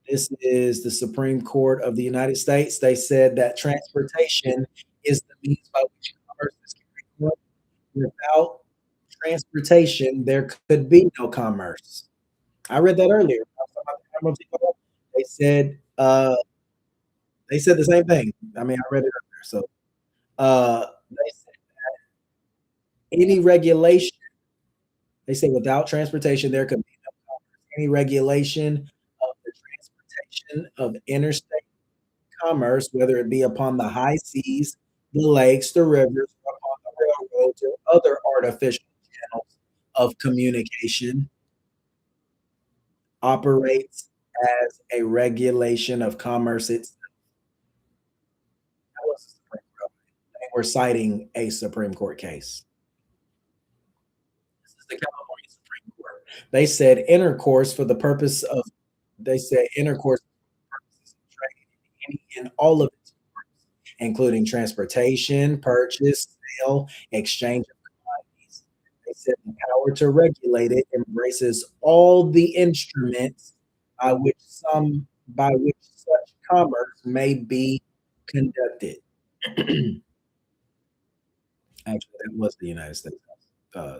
This is the Supreme Court of the United States. They said that transportation is the means by which commerce is carried on. Without transportation, there could be no commerce. I read that earlier. They said they said the same thing. I mean, I read it earlier. So they said any regulation, they say without transportation, there could be no commerce. Any regulation of the transportation of interstate commerce, whether it be upon the high seas, the lakes, the rivers, or upon the railroads or other artificial channels of communication, operates as a regulation of commerce itself. That was the Supreme Court. They were citing a Supreme Court case. This is the California Supreme Court. They said intercourse for the purpose of, they said intercourse for purposes of trade in any and all of its forms, including transportation, purchase, sale, exchange of commodities. They said the power to regulate it embraces all the instruments by which such commerce may be conducted. Actually, that was the United States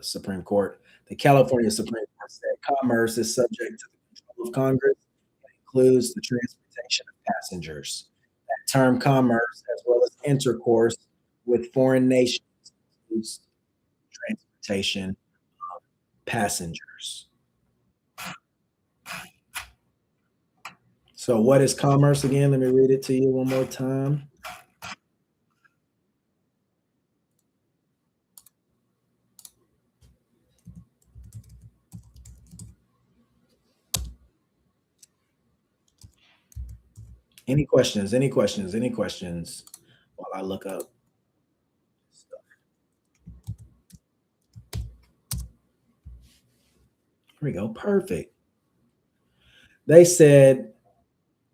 Supreme Court. The California Supreme Court said commerce is subject to the control of Congress and includes the transportation of passengers. That term commerce, as well as intercourse with foreign nations, includes transportation of passengers. So, what is commerce again? Let me read it to you one more time. Any questions? Any questions? Any questions while I look up stuff? Here we go. Perfect. They said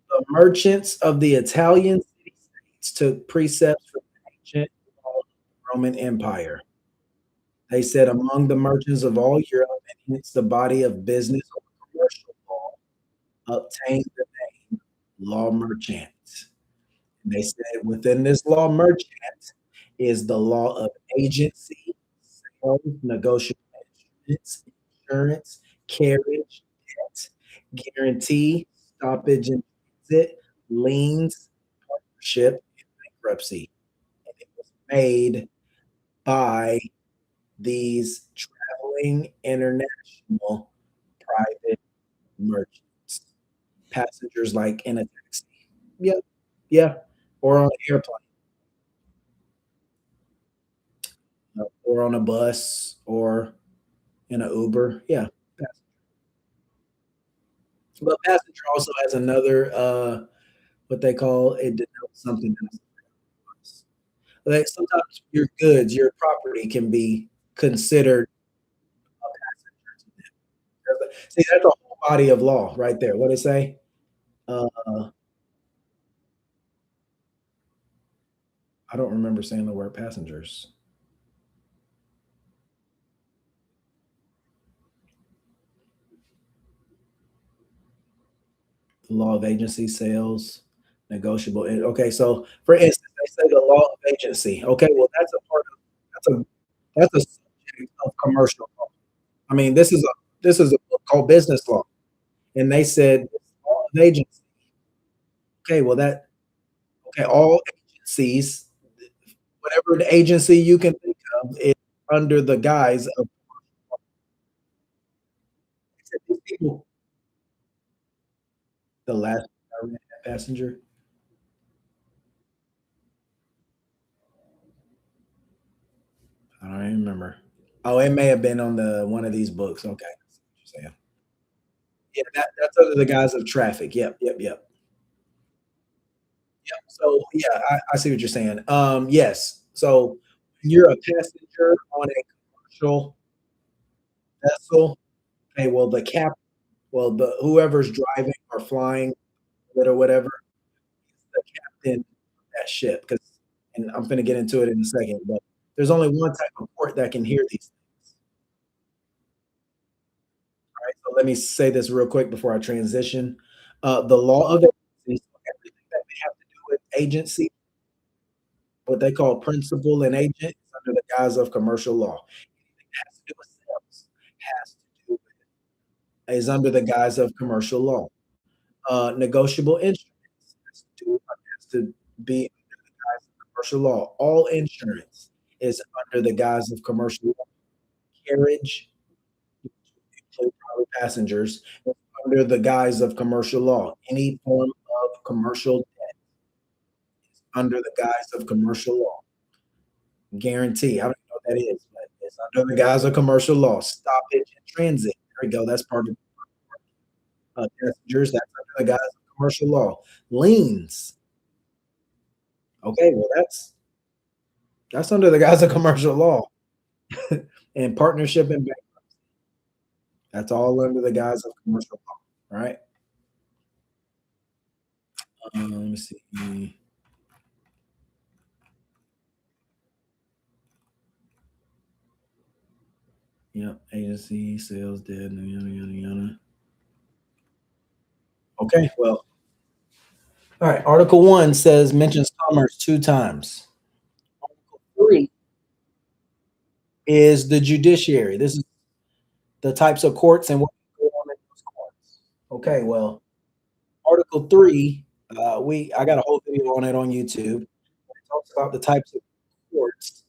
the merchants of the Italian city states took precepts from the ancient Roman Empire. They said among the merchants of all Europe, and hence the body of business or commercial law, obtained the name law merchant. And they said within this law merchant is the law of agency, sales, negotiable instruments, insurance, carriage, debt, guarantee, stoppage and transit, liens, partnership, and bankruptcy. And it was made by these traveling international private merchants, passengers like in a taxi. Yeah, yeah, or on an airplane, or on a bus, or in an Uber. Yeah, but passenger also has another what they call it denotes something else. Like sometimes your goods, your property can be considered a passenger to them. See, that's a whole body of law right there. What it say? Uh, I don't remember saying the word passengers. The law of agency, sales, negotiable. Okay, so for instance, they say the law of agency. Okay, well that's a part of that's a subject of commercial law. I mean, this is a book called business law, and they said law of agency. Okay, well that okay, all agencies, whatever the agency you can think of, is under the guise of these people. The last passenger. I don't even remember. Oh, it may have been on the one of these books. Okay. I see what you're saying. Yeah, that's under the guise of traffic. Yep, yep, yep. Yep. So yeah, I see what you're saying. Yes. So when you're a passenger on a commercial vessel, okay, well the whoever's driving or flying it or whatever, the captain of that ship. Because and I'm gonna get into it in a second, but there's only one type of port that can hear these things. All right. So let me say this real quick before I transition. The law of agency, so everything that they have to do with agency, what they call principal and agent, is under the guise of commercial law. Anything that has to do with sales has to do is under the guise of commercial law. Negotiable instruments has to be under the guise of commercial law. All insurance is under the guise of commercial law. Carriage, include private passengers, is under the guise of commercial law. Any form of commercial debt is under the guise of commercial law. Guarantee. I don't know what that is, but it's under the guise of commercial law. Stoppage and transit. There we go. That's part of passengers. That's under the guise of commercial law. Liens. Okay, well that's under the guise of commercial law. And partnership and bank. That's all under the guise of commercial law. Right. Let me see. Yep. Agency, sales, debt, yada yada yada. Okay. Well. All right. Article one says mentions commerce two times. Article three is the judiciary. This is the types of courts and what can go on in those courts. Okay, well, Article 3, I got a whole video on it on YouTube. It talks about the types of courts,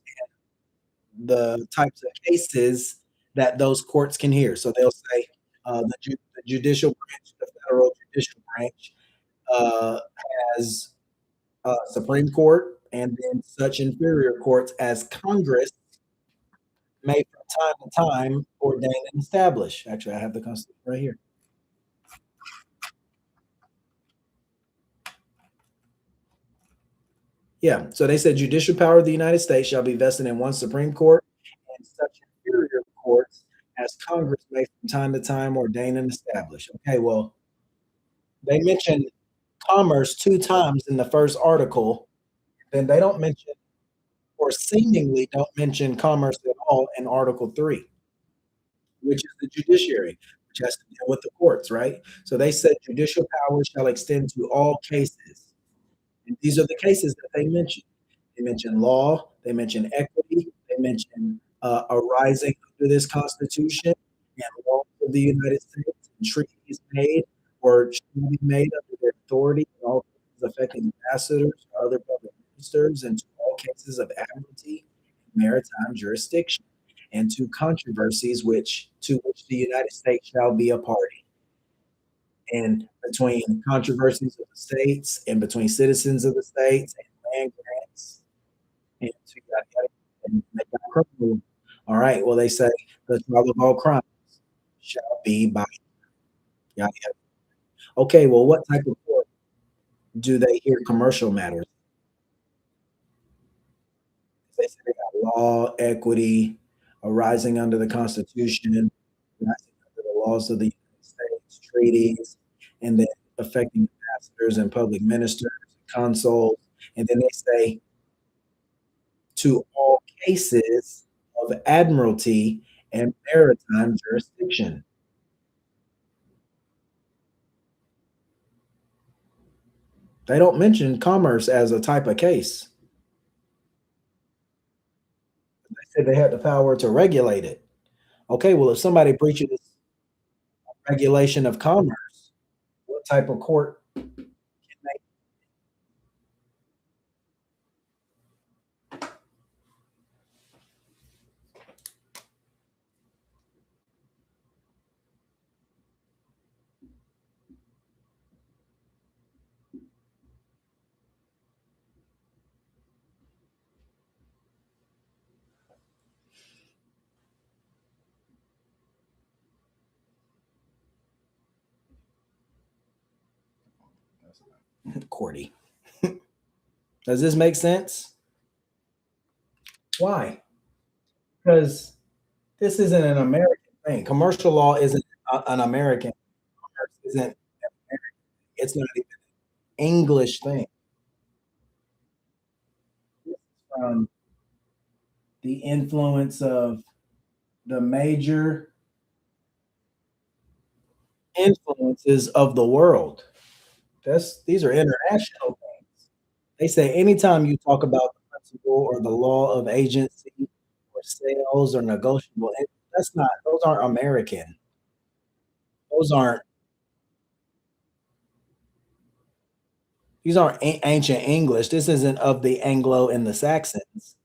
the types of cases that those courts can hear. So they'll say the judicial branch, the federal judicial branch, uh, has Supreme Court and then such inferior courts as Congress may from time to time ordain and establish. Actually, I have the Constitution right here. Yeah. So they said judicial power of the United States shall be vested in one Supreme Court and such inferior courts as Congress may from time to time ordain and establish. Okay. Well, they mentioned commerce two times in the first article, then they don't mention or seemingly don't mention commerce at all in Article 3, which is the judiciary, which has to deal with the courts, right? So they said judicial power shall extend to all cases. And these are the cases that they mention. They mention law, they mention equity, they mention arising under this Constitution and laws of the United States and treaties made or shall be made under their authority in all cases affecting ambassadors or other public ministers and to all cases of admiralty and maritime jurisdiction and to controversies to which the United States shall be a party and between controversies of the states and between citizens of the states and land grants and to yada, yada, and they got criminal. All right. Well, they say the trial of all crimes shall be by yada, yada. Okay. Well, what type of court do they hear commercial matters? They say they got law, equity, arising under the Constitution, arising under the laws of the United States, treaties, and then affecting ambassadors and public ministers, consuls, and then they say to all cases of admiralty and maritime jurisdiction. They don't mention commerce as a type of case. They said they had the power to regulate it. Okay, well, if somebody breaches regulation of commerce, what type of court can they? Cordy. Does this make sense? Why? Because this isn't an American thing. Commercial law isn't an American. Commerce isn't. It's not even an English thing. From the influence of the major influences of the world. These are international things. They say anytime you talk about the principle or the law of agency or sales or negotiable, that's not. Those aren't American. Those aren't. These aren't ancient English. This isn't of the Anglo and the Saxons.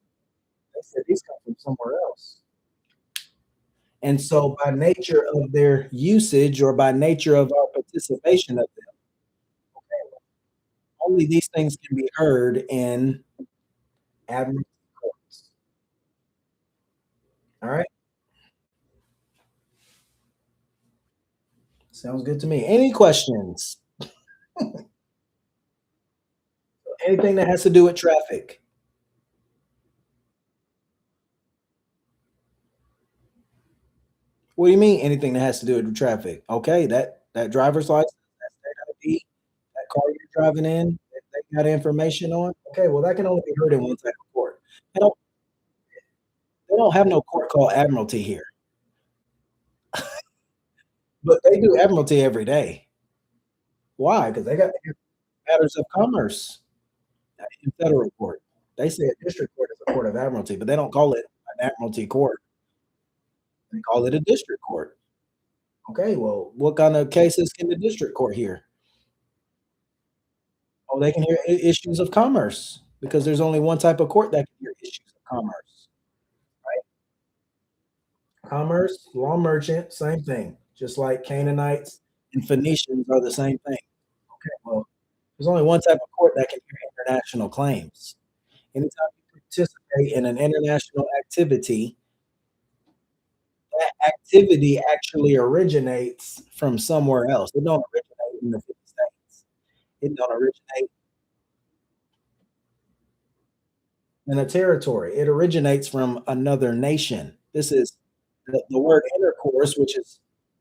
They said these come from somewhere else. And so, by nature of their usage or by nature of our participation of them, only these things can be heard in admiralty courts. All right. Sounds good to me. Any questions? Anything that has to do with traffic? What do you mean anything that has to do with traffic? Okay, that driver's license, that state ID, that car you're driving in, that they got information on. Okay, well that can only be heard in one type of court. They don't they don't have no court called admiralty here, but they do admiralty every day. Why? Because they got matters of commerce in federal court. They say a district court is a court of admiralty, but they don't call it an admiralty court. They call it a district court. Okay, well, what kind of cases can the district court hear? Oh, they can hear issues of commerce because there's only one type of court that can hear issues of commerce, right? Commerce, law merchant, same thing. Just like Canaanites and Phoenicians are the same thing. Okay, well, there's only one type of court that can hear international claims. Anytime you participate in an international activity, that activity actually originates from somewhere else. It don't originate in the 50 states. It don't originate in a territory. It originates from another nation. This is the word intercourse, which is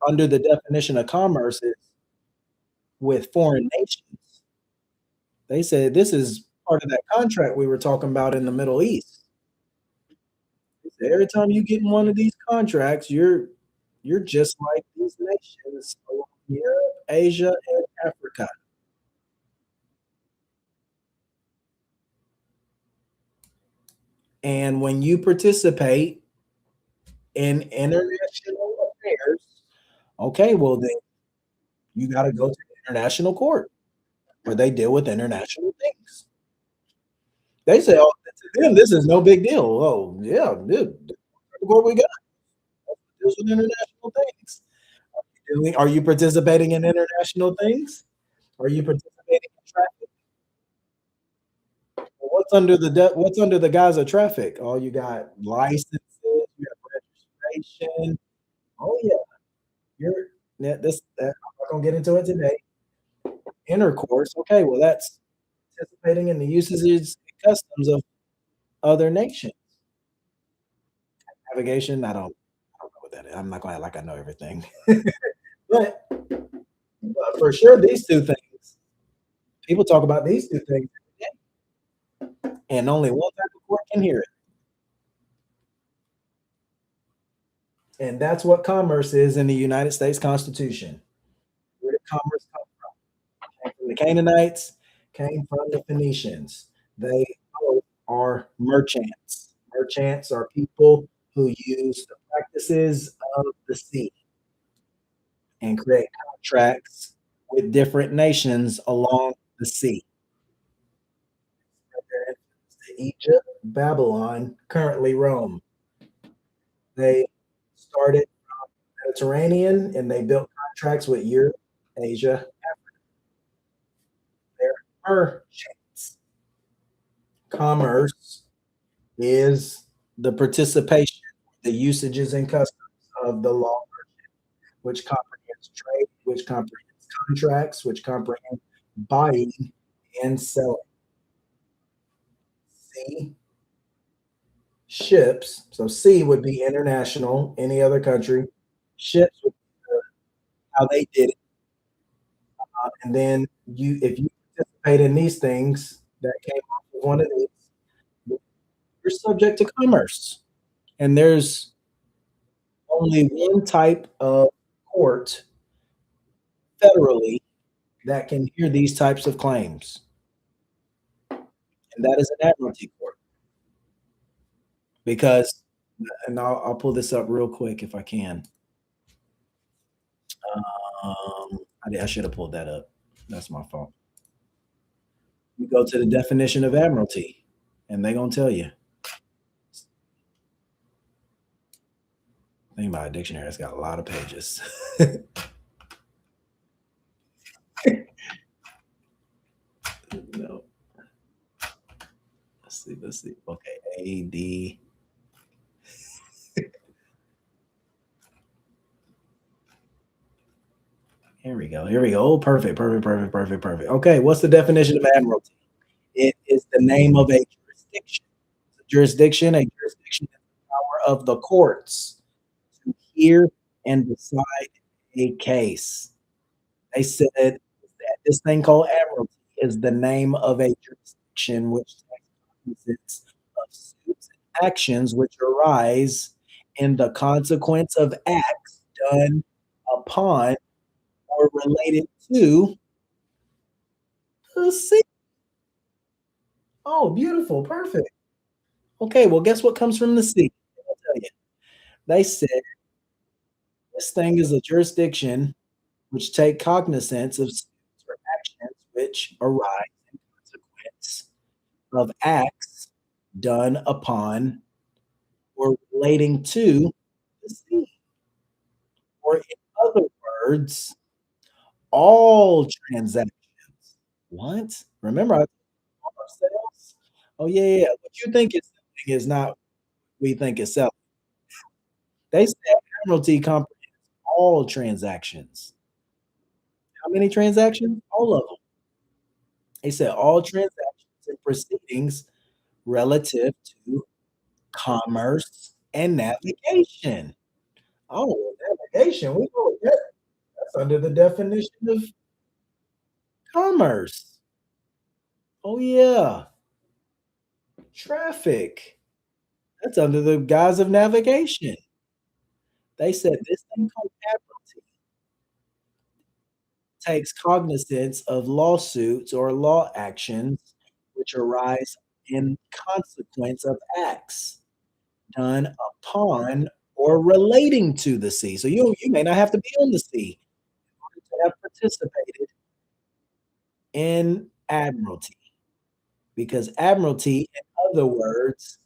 under the definition of commerce, is with foreign nations. They said this is part of that contract we were talking about in the Middle East. They said every time you get in one of these contracts, you're just like these nations along Europe, Asia, and Africa. And when you participate in international affairs, okay, well then you got to go to the international court where they deal with international things. They say, oh, to them, this is no big deal. Oh, yeah, dude, what we got deals with international things. Are you participating in international things? Are you participating in traffic? Well, what's under the guise of traffic? Oh, you got licenses, you got registration. Oh yeah, you're I'm not gonna get into it today. Intercourse. Okay, well that's participating in the usages and customs of other nations. Navigation. I don't know what that is. I'm not gonna act like I know everything. But for sure, these two things. People talk about these two things, and only one type of court can hear it, and that's what commerce is in the United States Constitution. Where did commerce come from? Came from the Canaanites, came from the Phoenicians. They both are merchants. Merchants are people who use the practices of the sea and create contracts with different nations along the sea. Egypt, Babylon, currently Rome. They started Mediterranean and they built contracts with Europe, Asia. They're merchants. Commerce is the participation, the usages and customs of the law, which comprehends trade, which comprehends contracts, which comprehend buying and selling. C, ships. So C would be international, any other country. Ships would be how they did it. And then if you participate in these things that came off of one of these, you're subject to commerce. And there's only one type of court federally that can hear these types of claims, and that is an admiralty court. Because, and I'll pull this up real quick if I can. I should have pulled that up. That's my fault. You go to the definition of admiralty, and they're gonna tell you. Think about a dictionary that's got a lot of pages. No. Let's see. Let's see. Okay. AD. Here we go. Here we go. Oh, perfect. Perfect. Perfect. Perfect. Perfect. Okay. What's the definition of admiralty? It is the name of a jurisdiction. A jurisdiction is the power of the courts to hear and decide a case. They said that this thing called admiralty is the name of a jurisdiction which consists of suits and actions which arise in the consequence of acts done upon or related to the sea. Oh, beautiful, perfect. Okay, well, guess what comes from the sea? I'll tell you. They said this thing is a jurisdiction which take cognizance of suits or actions which arise in consequence of acts done upon or relating to the sea. Or in other words, all transactions. What? Remember I told ourselves? Oh, yeah, yeah, yeah. What you think is selling is not what we think is selling. They said admiralty comprehends all transactions. How many transactions? All of them. They said all transactions and proceedings relative to commerce and navigation. Oh, well, navigation, we know what that's under the definition of commerce. Oh, yeah. Traffic. That's under the guise of navigation. They said this thing called admiralty takes cognizance of lawsuits or law actions which arise in consequence of acts done upon or relating to the sea. So you may not have to be on the sea to have participated in admiralty, because admiralty, in other words,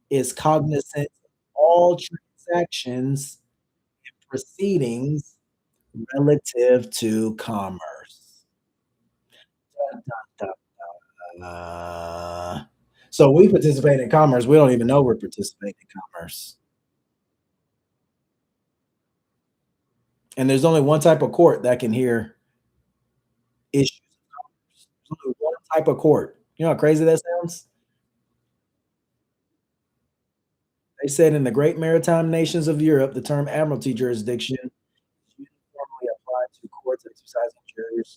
is cognizant of all transactions and proceedings relative to commerce. Dun, dun, dun, so we participate in commerce. We don't even know we're participating in commerce. And there's only one type of court that can hear issues of commerce. There's only one type of court. You know how crazy that sounds? They said in the great maritime nations of Europe, the term admiralty jurisdiction is uniformly applied to courts exercising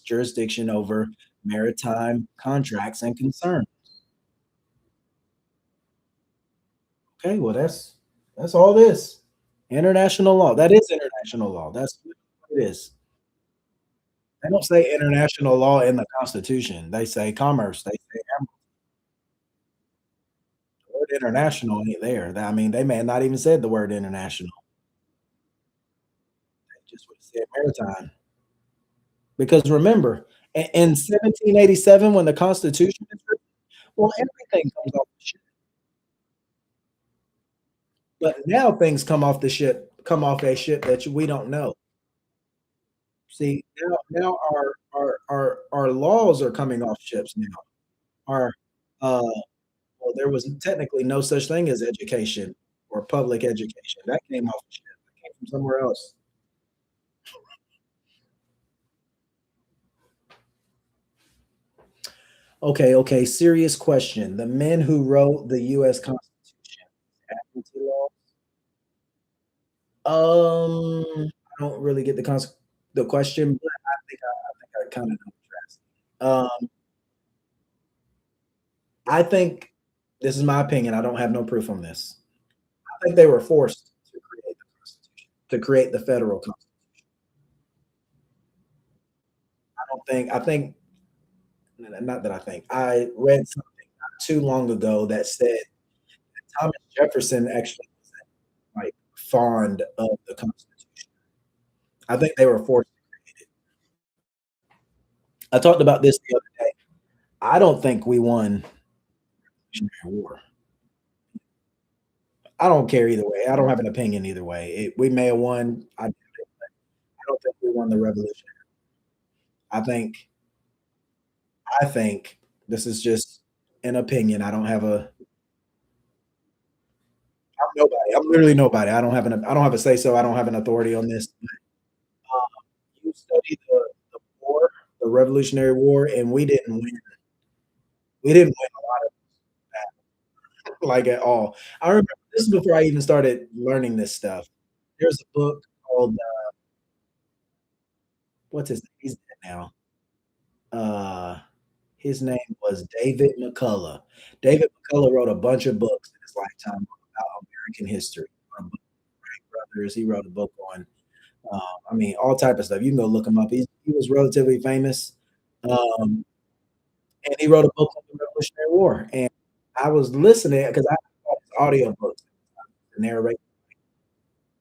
jurisdiction over maritime contracts and concerns. Okay, well, that's all this. International law. That is international law. That's what it is. They don't say international law in the Constitution. They say commerce. They say the word international ain't there. I mean, they may have not even said the word international. They just would have said maritime. Because remember, in 1787, when the Constitution is written, well, everything comes off the ship. But now things come off a ship that we don't know. See, now our laws are coming off ships now. Our well, there was technically no such thing as education or public education. That came off the ship. That came from somewhere else. Okay, okay, serious question. The men who wrote the US Constitution, admiralty law. I don't really get the question, but I think I kinda know what you're asking. I think this is my opinion, I don't have no proof on this. I think they were forced to create the Constitution, to create the federal Constitution. I think not that I think, I read something not too long ago that said Thomas Jefferson actually wasn't, like, fond of the Constitution. I think they were forced to create it. I talked about this the other day. I don't think we won the Revolutionary War. I don't care either way. I don't have an opinion either way. We may have won. I don't think we won the revolution. I think I think this is just an opinion. I don't have a I'm nobody. I'm literally nobody. I don't have a say so. I don't have an authority on this. You study the war, the Revolutionary War, and we didn't win. We didn't win a lot of that, like at all. I remember this is before I even started learning this stuff. There's a book called what's his name? He's dead now. Uh His name was David McCullough. David McCullough wrote a bunch of books in his lifetime about American history. He wrote a book on Wright brothers. He wrote a book on, I mean, all type of stuff. You can go look him up. He was relatively famous, and he wrote a book on the Revolutionary War. And I was listening because I bought his audio books to narrate.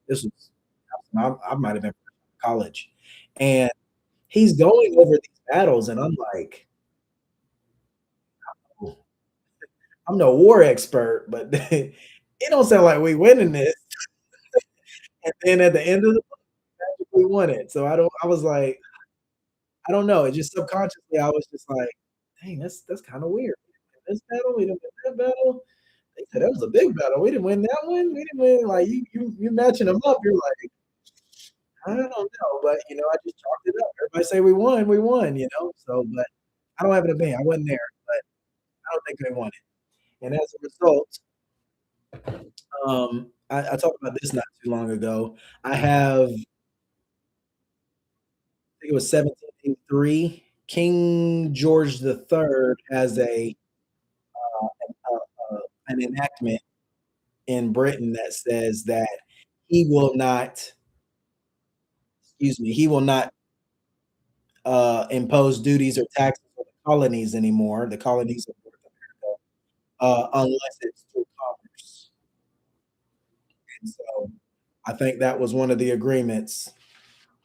This was I might have been in college, and he's going over these battles, and I'm like, I'm no war expert, but it don't sound like we winning this. And then at the end of the book, we won it. So I was like, I don't know. It just subconsciously, I was just like, dang, that's kind of weird. This battle, we didn't win that battle. They said that was a big battle. We didn't win that one. We didn't win. Like you matching them up. You're like, I don't know, but I just chalked it up. Everybody say we won, we won. So, but I don't have an opinion. I wasn't there, but I don't think they won it. And as a result, I talked about this not too long ago. I have, I think it was 1783. King George III has an enactment in Britain that says that he will not, excuse me, he will not impose duties or taxes on the colonies anymore, the colonies of North America, unless it's through commerce. And so I think that was one of the agreements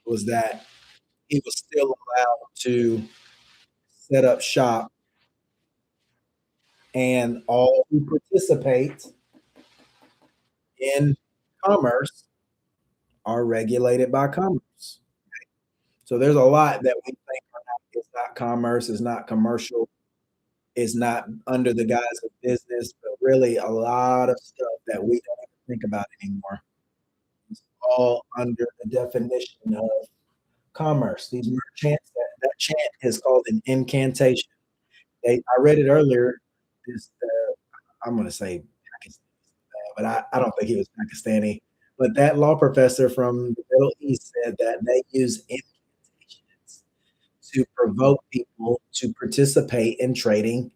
was that he was still allowed to set up shop, and all who participate in commerce are regulated by commerce. So there's a lot that we think is not commerce, is not commercial, is not under the guise of business, but really a lot of stuff that we don't even think about anymore is all under the definition of commerce. These chants, that chant is called an incantation. I read it earlier. This, I'm going to say Pakistani, but I don't think he was Pakistani. But that law professor from the Middle East said that they use incantations to provoke people to participate in trading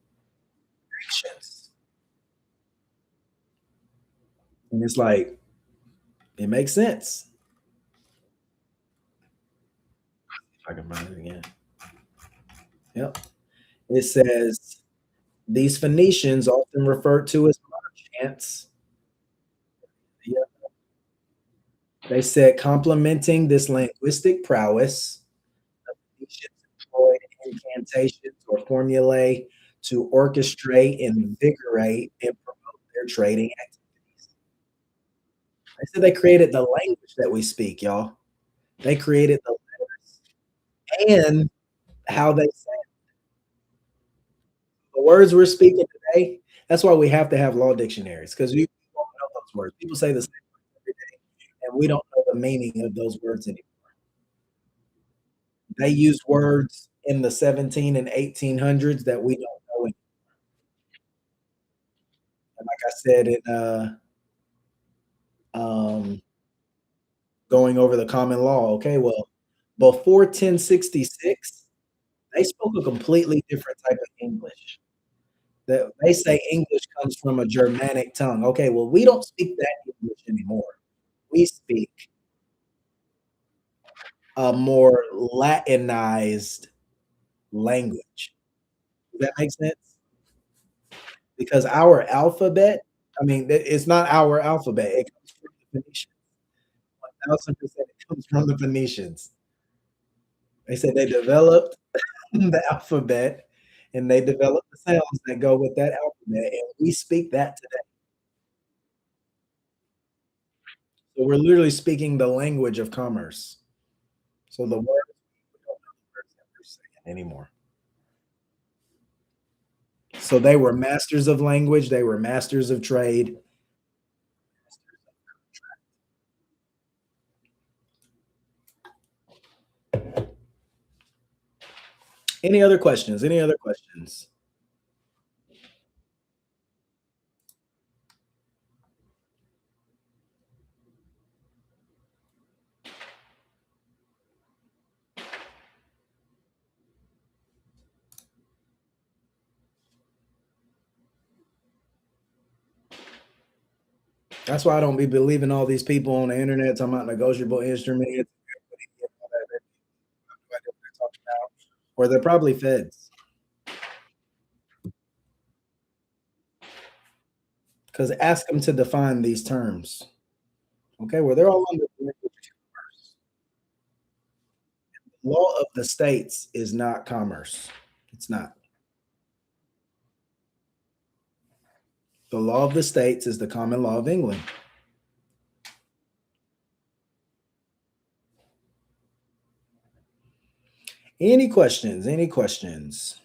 actions. And it's like, it makes sense. If I can find it again. Yep. It says these Phoenicians, often referred to as merchants, yeah, they said complementing this linguistic prowess, Phoenicians employed incantations or formulae to orchestrate, invigorate, and promote their trading activities. They said they created the language that we speak, y'all. They created the letters and how they say the words we're speaking today. That's why we have to have law dictionaries because we don't know those words. People say the same words every day, and we don't know the meaning of those words anymore. They use words in the 17 and 1800s that we don't know like I said in um, going over the common law. Okay, well, before 1066, they spoke a completely different type of English. They say English comes from a Germanic tongue. Okay, well, we don't speak that English anymore. We speak a more Latinized language. Does that make sense? Because our alphabet, I mean, it's not our alphabet. It comes from the Phoenicians. 1000% it comes from the Phoenicians. They said they developed the alphabet and they developed the sounds that go with that alphabet, and we speak that today. So we're literally speaking the language of commerce. So the words, we don't know the words that we're saying anymore. So they were masters of language, they were masters of trade. Any other questions? Any other questions? That's why I don't be believing all these people on the internet talking about negotiable instruments, or they're probably feds. Because ask them to define these terms. Okay, well, they're all under the language of commerce. Law of the states is not commerce. It's not. The law of the states is the common law of England. Any questions? Any questions?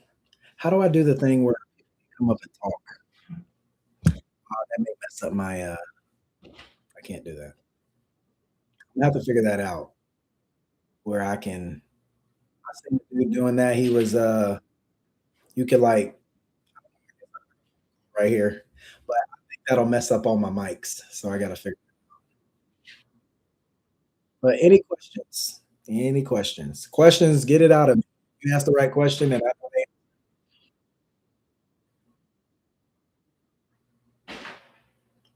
How do I do the thing where I come up and talk? That may mess up my. I can't do that. I have to figure that out where I can. I seen a dude doing that. He was. You could like right here, but I think that'll mess up all my mics. So I got to figure. But any questions? Any questions? Questions? Get it out of me. You ask the right question, and I know they.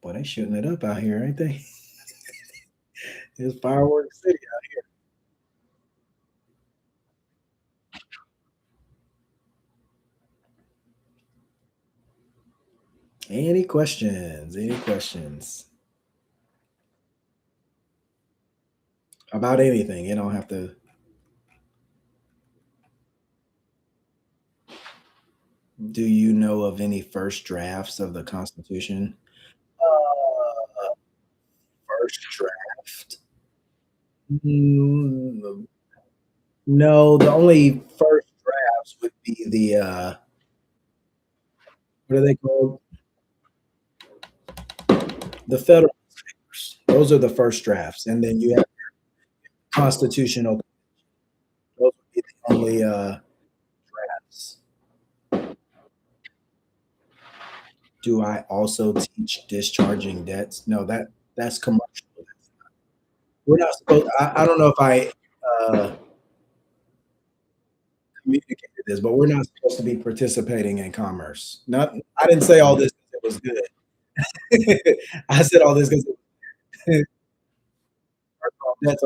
Boy, they shooting it up out here, ain't they? It's fireworks city. Any questions? Any questions about anything? You don't have to. Do you know of any first drafts of the Constitution? Uh, First draft. Mm, no, the only first drafts would be the what are they called? The federal papers. Those are the first drafts, and then you have constitutional. Those would be the only drafts. Do I also teach discharging debts? No, that's commercial. We're not supposed. I don't know if I uh, communicated this, but we're not supposed to be participating in commerce. Not. I didn't say all this because it was good. I said all this because debts,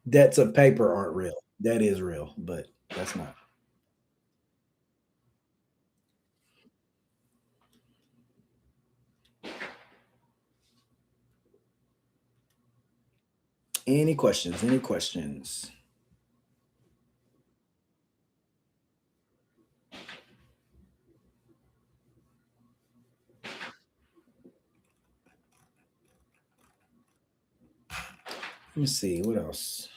debts of paper aren't real. That is real, but that's not. Any questions? Any questions? Let me see. What else?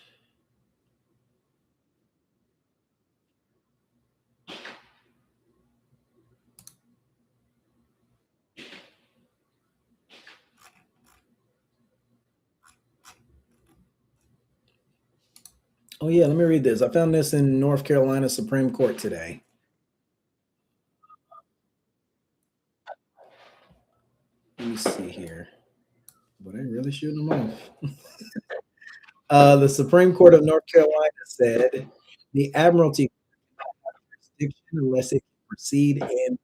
Oh yeah, let me read this. I found this in North Carolina Supreme Court today. Let me see here. But I really shooting them off. The Supreme Court of North Carolina said the Admiralty jurisdiction unless it can proceed in.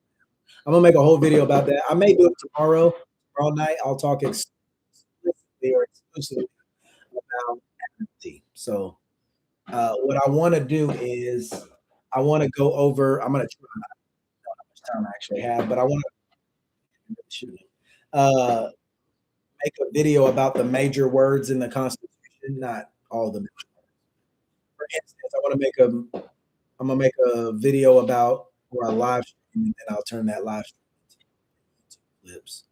I'm gonna make a whole video about that. I may do it tomorrow night. I'll talk explicitly or exclusively about Admiralty. So what I want to do is I want to go over. I'm gonna try. I don't know how much time I actually have, but I want to make a video about the major words in the Constitution, not all the. For instance, I'm gonna make a video about or a live stream, and then I'll turn that live stream into clips.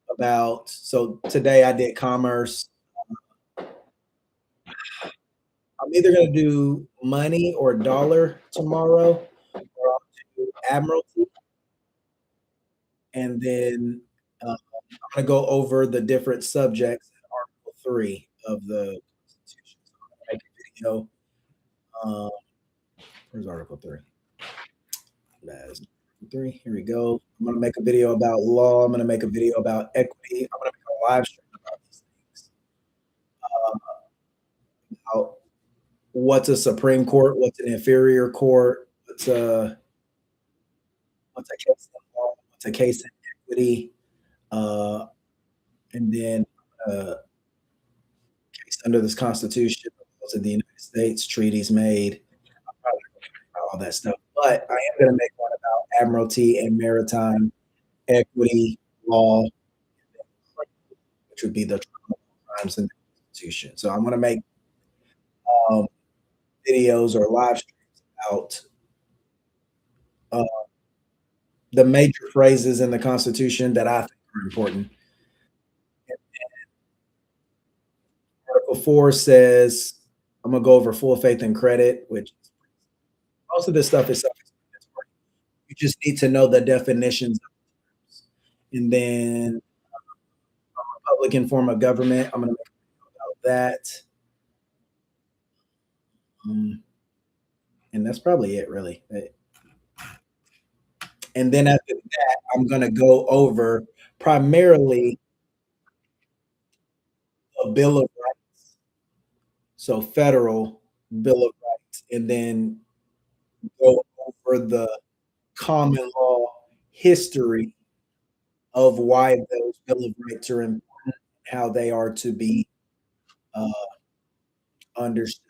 About so today I did commerce. I'm either gonna do money or dollar tomorrow, or I'll do admiralty, and then I'm gonna go over the different subjects in Article 3 of the Constitution. So I'm gonna make a video. Um, where's Article 3? That's 3. Here we go. I'm gonna make a video about law. I'm gonna make a video about equity. I'm gonna make a live stream about these things. About what's a Supreme Court, what's an inferior court, what's a case in law, what's a case in equity, uh, and then case under this Constitution, laws of the United States, treaties made. I'm probably not going to about all that stuff, but I am going to make one about admiralty and maritime equity law, which would be the crimes in the Constitution. So I'm going to make um, videos or live streams about uh, the major phrases in the Constitution that I think are important. Article 4 says, I'm going to go over full faith and credit, which most of this stuff is self-explanatory. You just need to know the definitions of terms. And then Republican form of government, I'm going to make a video about that. And that's probably it, really. And then after that, I'm going to go over primarily a Bill of Rights, so federal Bill of Rights, and then go over the common law history of why those Bill of Rights are important, how they are to be uh, understood.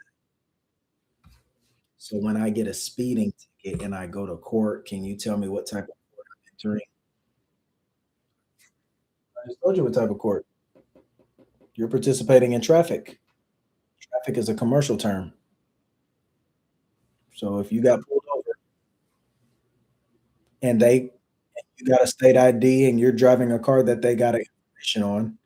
So when I get a speeding ticket and I go to court, can you tell me what type of court I'm entering? I just told you what type of court. You're participating in traffic. Traffic is a commercial term. So if you got pulled over and you got a state ID and you're driving a car that they got information on.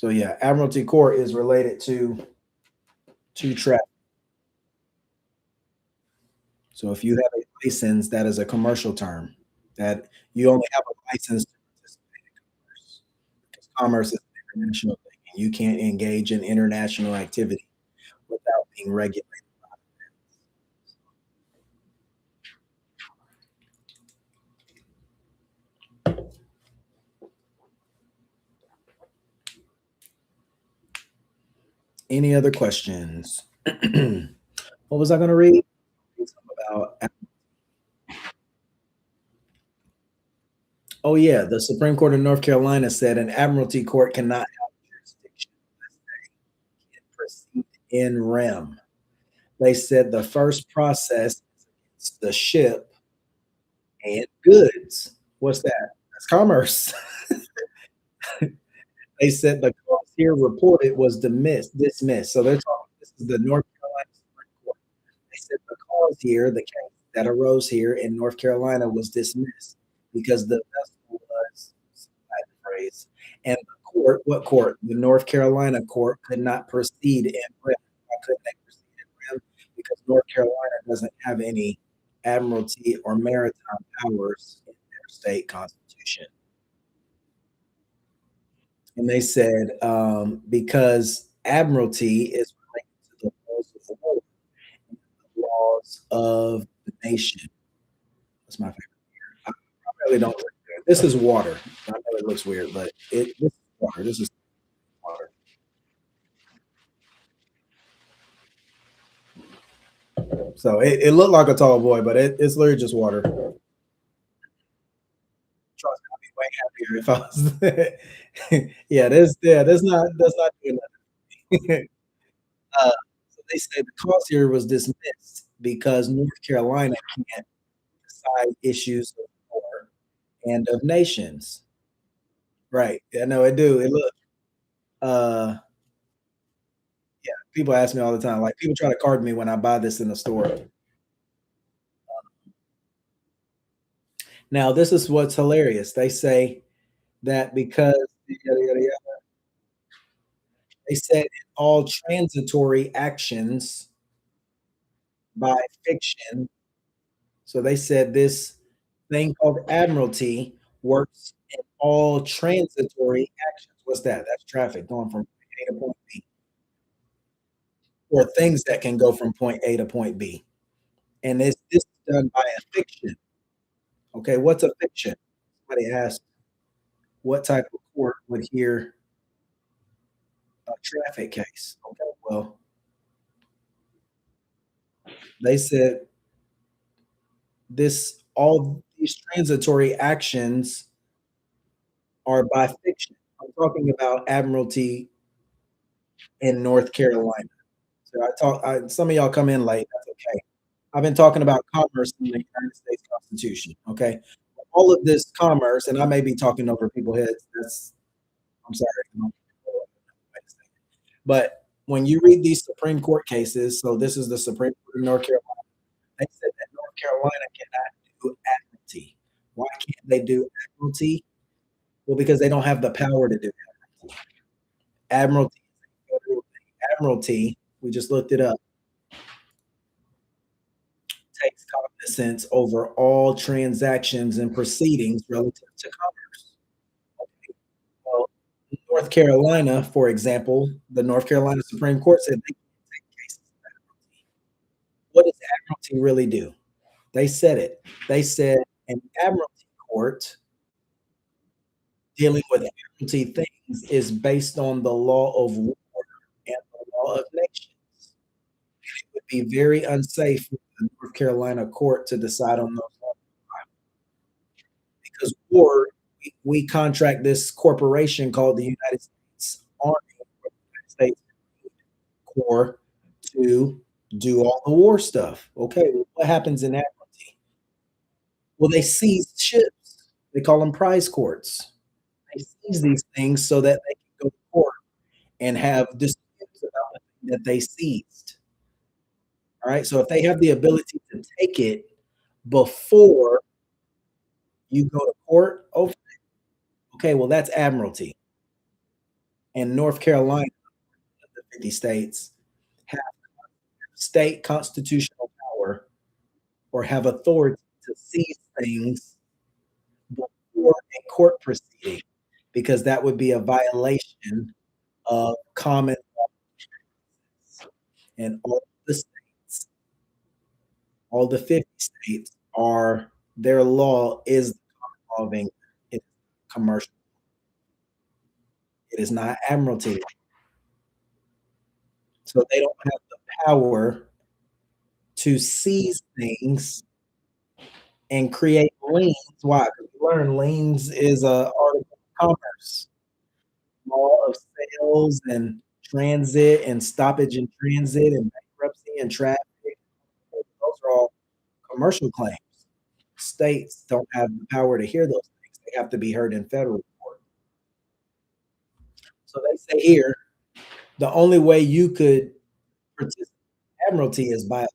So yeah, Admiralty Court is related to traffic. So if you have a license, that is a commercial term. That you only have a license to participate in commerce because commerce is an international thing, and you can't engage in international activity without being regulated. Any other questions? What was I going to read? About Oh yeah, the Supreme Court of North Carolina said an admiralty court cannot have jurisdiction unless they can proceed in rem. They said the first process is the ship and goods. What's that? That's commerce. They said the cause here reported was dismissed. So they're talking. This is the North Carolina Supreme Court. They said the cause here, the case that arose here in North Carolina, was dismissed because the vessel was phrase, and the court, what court? The North Carolina court could not proceed in rem. Why couldn't they proceed in rem? because North Carolina doesn't have any admiralty or maritime powers in their state constitution. And they said because admiralty is related to the laws of war, the laws of the nation. That's my favorite. I really don't drink beer. This is water. I know it looks weird, but this is water. This is water. So it looked like a tall boy, but it's literally just water. Trust me, I'd be way happier if I was. Yeah, that's not doing nothing. So they say the cost here was dismissed because North Carolina can't decide issues of war and of nations. Right. Yeah, no, it do. It look. Uh, yeah. People ask me all the time. Like people try to card me when I buy this in the store. Now, this is what's hilarious. They say that because yada, yada, yada, they said all transitory actions by fiction. So they said this thing called admiralty works in all transitory actions. What's that? That's traffic going from point A to point B, or things that can go from point A to point B. And this is done by a fiction. Okay, what's a fiction? Somebody asked, what type of court would hear a traffic case? Okay, well, they said this all these transitory actions are by fiction. I'm talking about admiralty in North Carolina. So some of y'all come in late. That's okay. I've been talking about commerce in the United States Constitution. Okay. All of this commerce, and I may be talking over people's heads. I'm sorry. But when you read these Supreme Court cases, so this is the Supreme Court of North Carolina, they said that North Carolina cannot do admiralty. Why can't they do admiralty? Well, because they don't have the power to do admiralty. Admiralty, admiralty, we just looked it up, takes cognizance over all transactions and proceedings relative to commerce. Okay. Well, North Carolina, for example, the North Carolina Supreme Court said they can't take cases of admiralty. What does admiralty really do? They said it. They said an admiralty court dealing with admiralty things is based on the law of war and the law of nations. It would be very unsafe for the North Carolina court to decide on those laws because war, we contract this corporation called the United States Army, or the United States Corps, to do all the war stuff. Okay, well, what happens in admiralty? Well, they seize ships. They call them prize courts. They seize these things so that they can go to court and have disputes about the thing that they seized. All right. So if they have the ability to take it before you go to court over, okay, well, that's admiralty. And North Carolina, the 50 states, have state constitutional power or have authority to seize things before a court proceeding because that would be a violation of common law. And all the 50 states are their law is the common law of England. It's commercial. It is not admiralty. So they don't have the power to seize things and create liens. Why? Because we learn liens is a article of commerce, law of sales and transit and stoppage in transit and bankruptcy and traffic. Those are all commercial claims. States don't have the power to hear those things. They have to be heard in federal court. So they say here, the only way you could participate in admiralty is by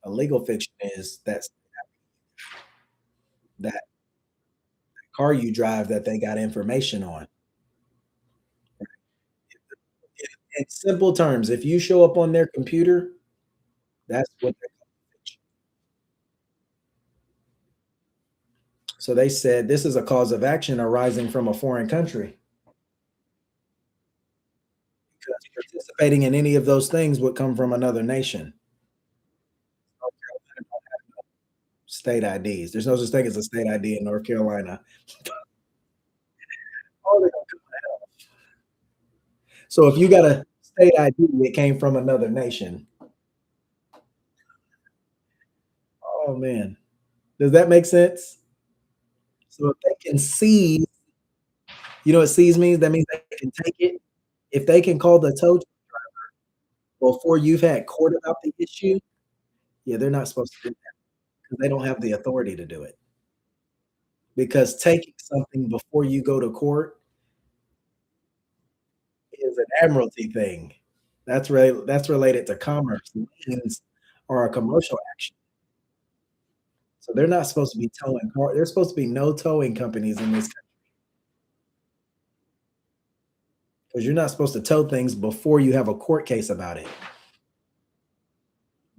a legal fiction is that car you drive that they got information on. In simple terms, if you show up on their computer That's what they call fiction. So they said this is a cause of action arising from a foreign country because participating in any of those things would come from another nation. North Carolina don't have state IDs. There's no such thing as a state ID in North Carolina. Oh, they're gonna come out. So if you got a state ID, it came from another nation. Oh man, does that make sense? So if they can seize, you know what seize means? That means they can take it. If they can call the tow truck before you've had court about the issue, yeah, they're not supposed to do that because they don't have the authority to do it. Because taking something before you go to court is an admiralty thing. That's related to commerce. Liens are a commercial action. So they're not supposed to be towing car there's supposed to be no towing companies in this country because you're not supposed to tow things before you have a court case about it.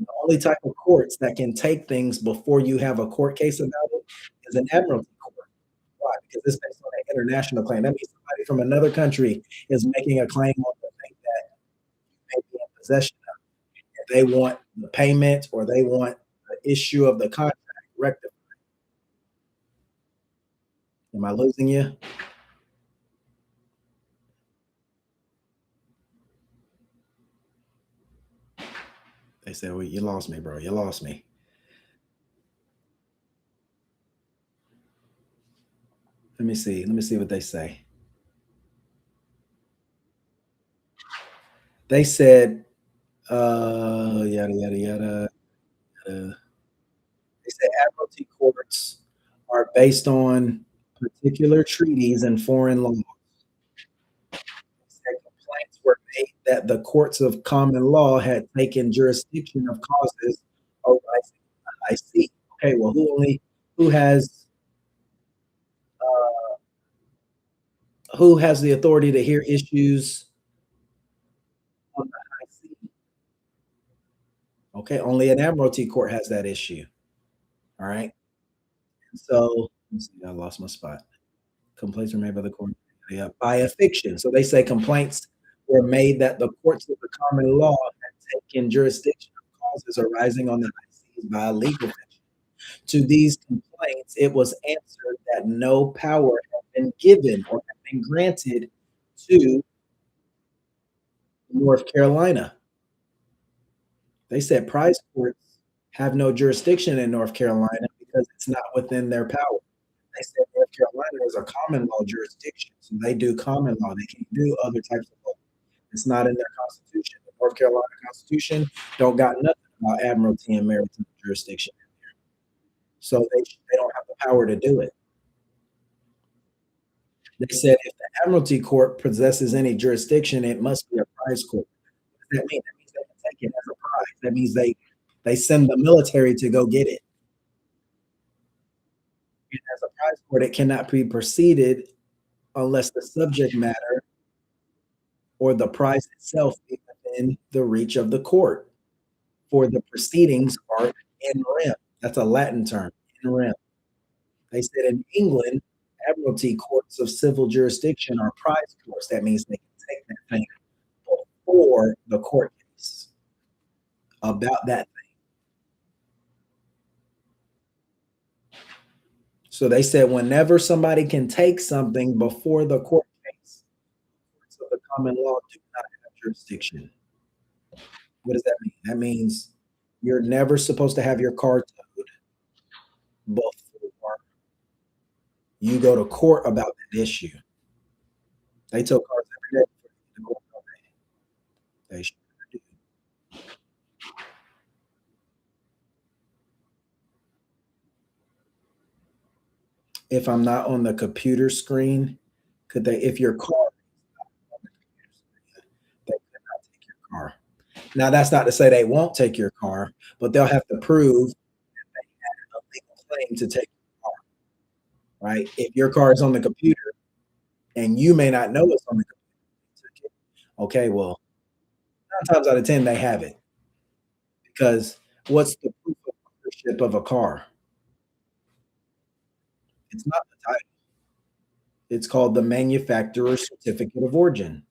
The only type of courts that can take things before you have a court case about it is an admiralty court. Why? Because it's based on an international claim. That means somebody from another country is making a claim on the thing that you may be in possession of. If they want the payment or they want the issue of the contract rectified. Am I losing you? They said, well, you lost me, bro. You lost me. Let me see. Let me see what they say. They said, yada, yada, yada. Uh, they said admiralty courts are based on particular treaties and foreign law. Said complaints were made that the courts of common law had taken jurisdiction of causes arising from the high sea. Okay, well, who has uh, who has the authority to hear issues on the high sea? Okay, only an admiralty court has that issue. All right. So let me see, I lost my spot. Complaints were made by the court, yeah, by a fiction. So they say complaints were made that the courts of the common law had taken jurisdiction of causes arising on the high seas by a legal fiction. To these complaints, it was answered that no power had been given or had been granted to North Carolina. They said prize courts have no jurisdiction in North Carolina because it's not within their power. They said North Carolina is a common law jurisdiction, so they do common law. They can't do other types of law. It's not in their constitution. The North Carolina Constitution don't got nothing about admiralty and maritime jurisdiction, so they don't have the power to do it. They said if the admiralty court possesses any jurisdiction, it must be a prize court. What does that mean? That means they can take it as a prize. That means they send the military to go get it. And as a prize court, it cannot be proceeded unless the subject matter or the prize itself be within the reach of the court. For the proceedings are in rem. That's a Latin term, in rem. They said in England, admiralty courts of civil jurisdiction are prize courts. That means they can take that thing before the court case about that thing. So they said whenever somebody can take something before the court case, courts of the common law do not have jurisdiction. What does that mean? That means you're never supposed to have your car towed before you go to court about that issue. They tow cars every day before they get to court, don't they? Sure do. If I'm not on the computer screen, could they if your car is not on the computer screen, they could not take your car. Now, that's not to say they won't take your car, but they'll have to prove that they had a legal claim to take your car, right? If your car is on the computer and you may not know it's on the computer, okay, well, 9 times out of 10, they have it because What's the proof of ownership of a car? It's not the title. It's called the manufacturer's certificate of origin.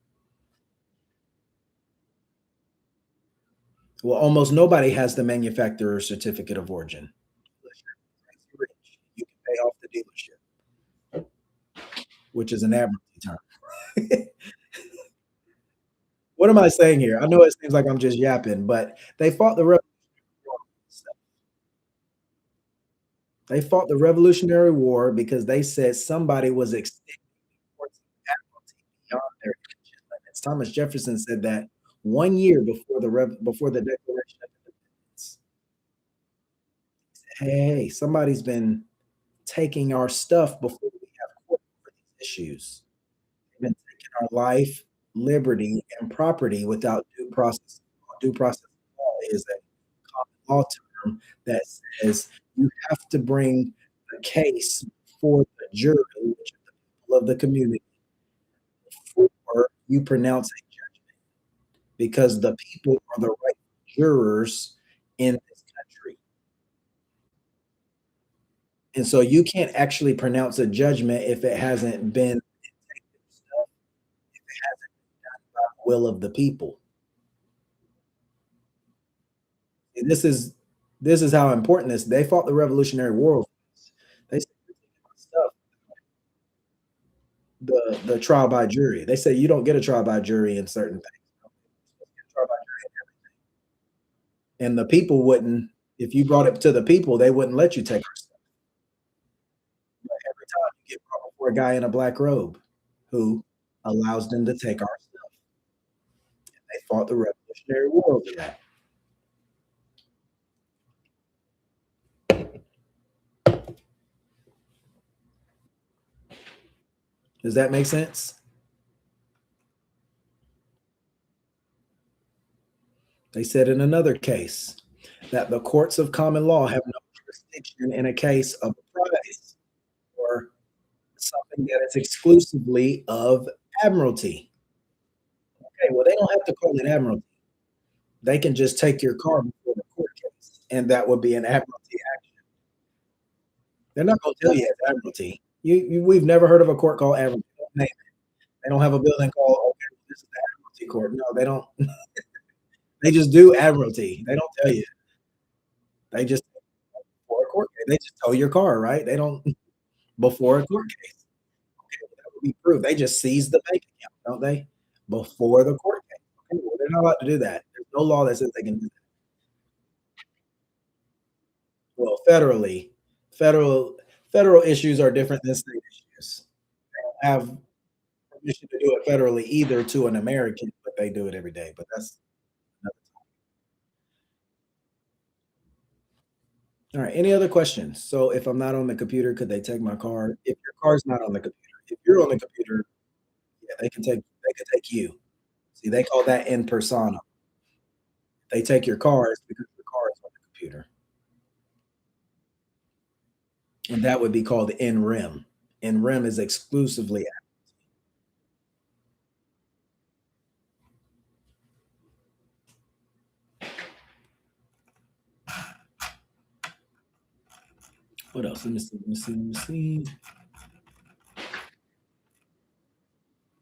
Well, almost nobody has the manufacturer's certificate of origin. Unless you're crazy rich, you can pay off the dealership, which is an admiralty term. What am I saying here? I know it seems like I'm just yapping, but they fought the Revolutionary War because they said somebody was extending towards admiralty beyond their ancient limits. Thomas Jefferson said that 1 year before the Declaration of Independence. Hey, somebody's been taking our stuff before we have court for these issues. They've been taking our life, liberty, and property without due process. Due process of law is a common law term that says you have to bring a case before the jury, which are the people of the community, before you pronounce a judgment, because the people are the right jurors in this country. And so you can't actually pronounce a judgment if it hasn't been stuff, if it hasn't been done by the will of the people. And this is how important this. They fought the Revolutionary War. They said stuff, the trial by jury. They say you don't get a trial by jury in certain things. You get a trial by jury and the people wouldn't, if you brought it to the people, they wouldn't let you take our stuff. But every time you get brought before a guy in a black robe who allows them to take our stuff. They fought the Revolutionary War over that. Does that make sense? They said in another case that the courts of common law have no jurisdiction in a case of prize or something that is exclusively of admiralty. Okay, well, they don't have to call it admiralty. They can just take your car before the court case, and that would be an admiralty action. They're not going to tell you it's admiralty. We've never heard of a court called admiralty. They don't have a building called, okay, this is the admiralty court. No, they don't. They just do admiralty. They don't tell you. They just before a court case. They just tow your car, right? They don't before a court case. Okay, well, that would be proof. They just seize the bank account, don't they? Before the court case. Okay, well, they're not allowed to do that. There's no law that says they can do that. Well, federal federal issues are different than state issues. They don't have permission to do it federally either to an American, but they do it every day. But that's another. All right. Any other questions? So if I'm not on the computer, could they take my car? If your car's not on the computer, if you're on the computer, yeah, they can take you. See, they call that in persona. They take your car, it's because your car is on the computer. And that would be called in rem. In rem is exclusively what else? Let me see.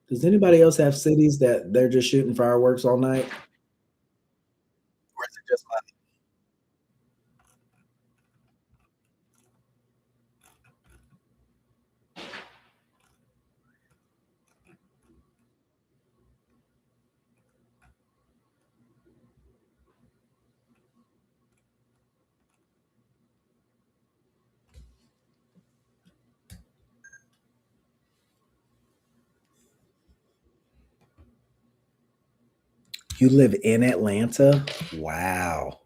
Does anybody else have cities that they're just shooting fireworks all night? Or is it just my you live in Atlanta? Wow.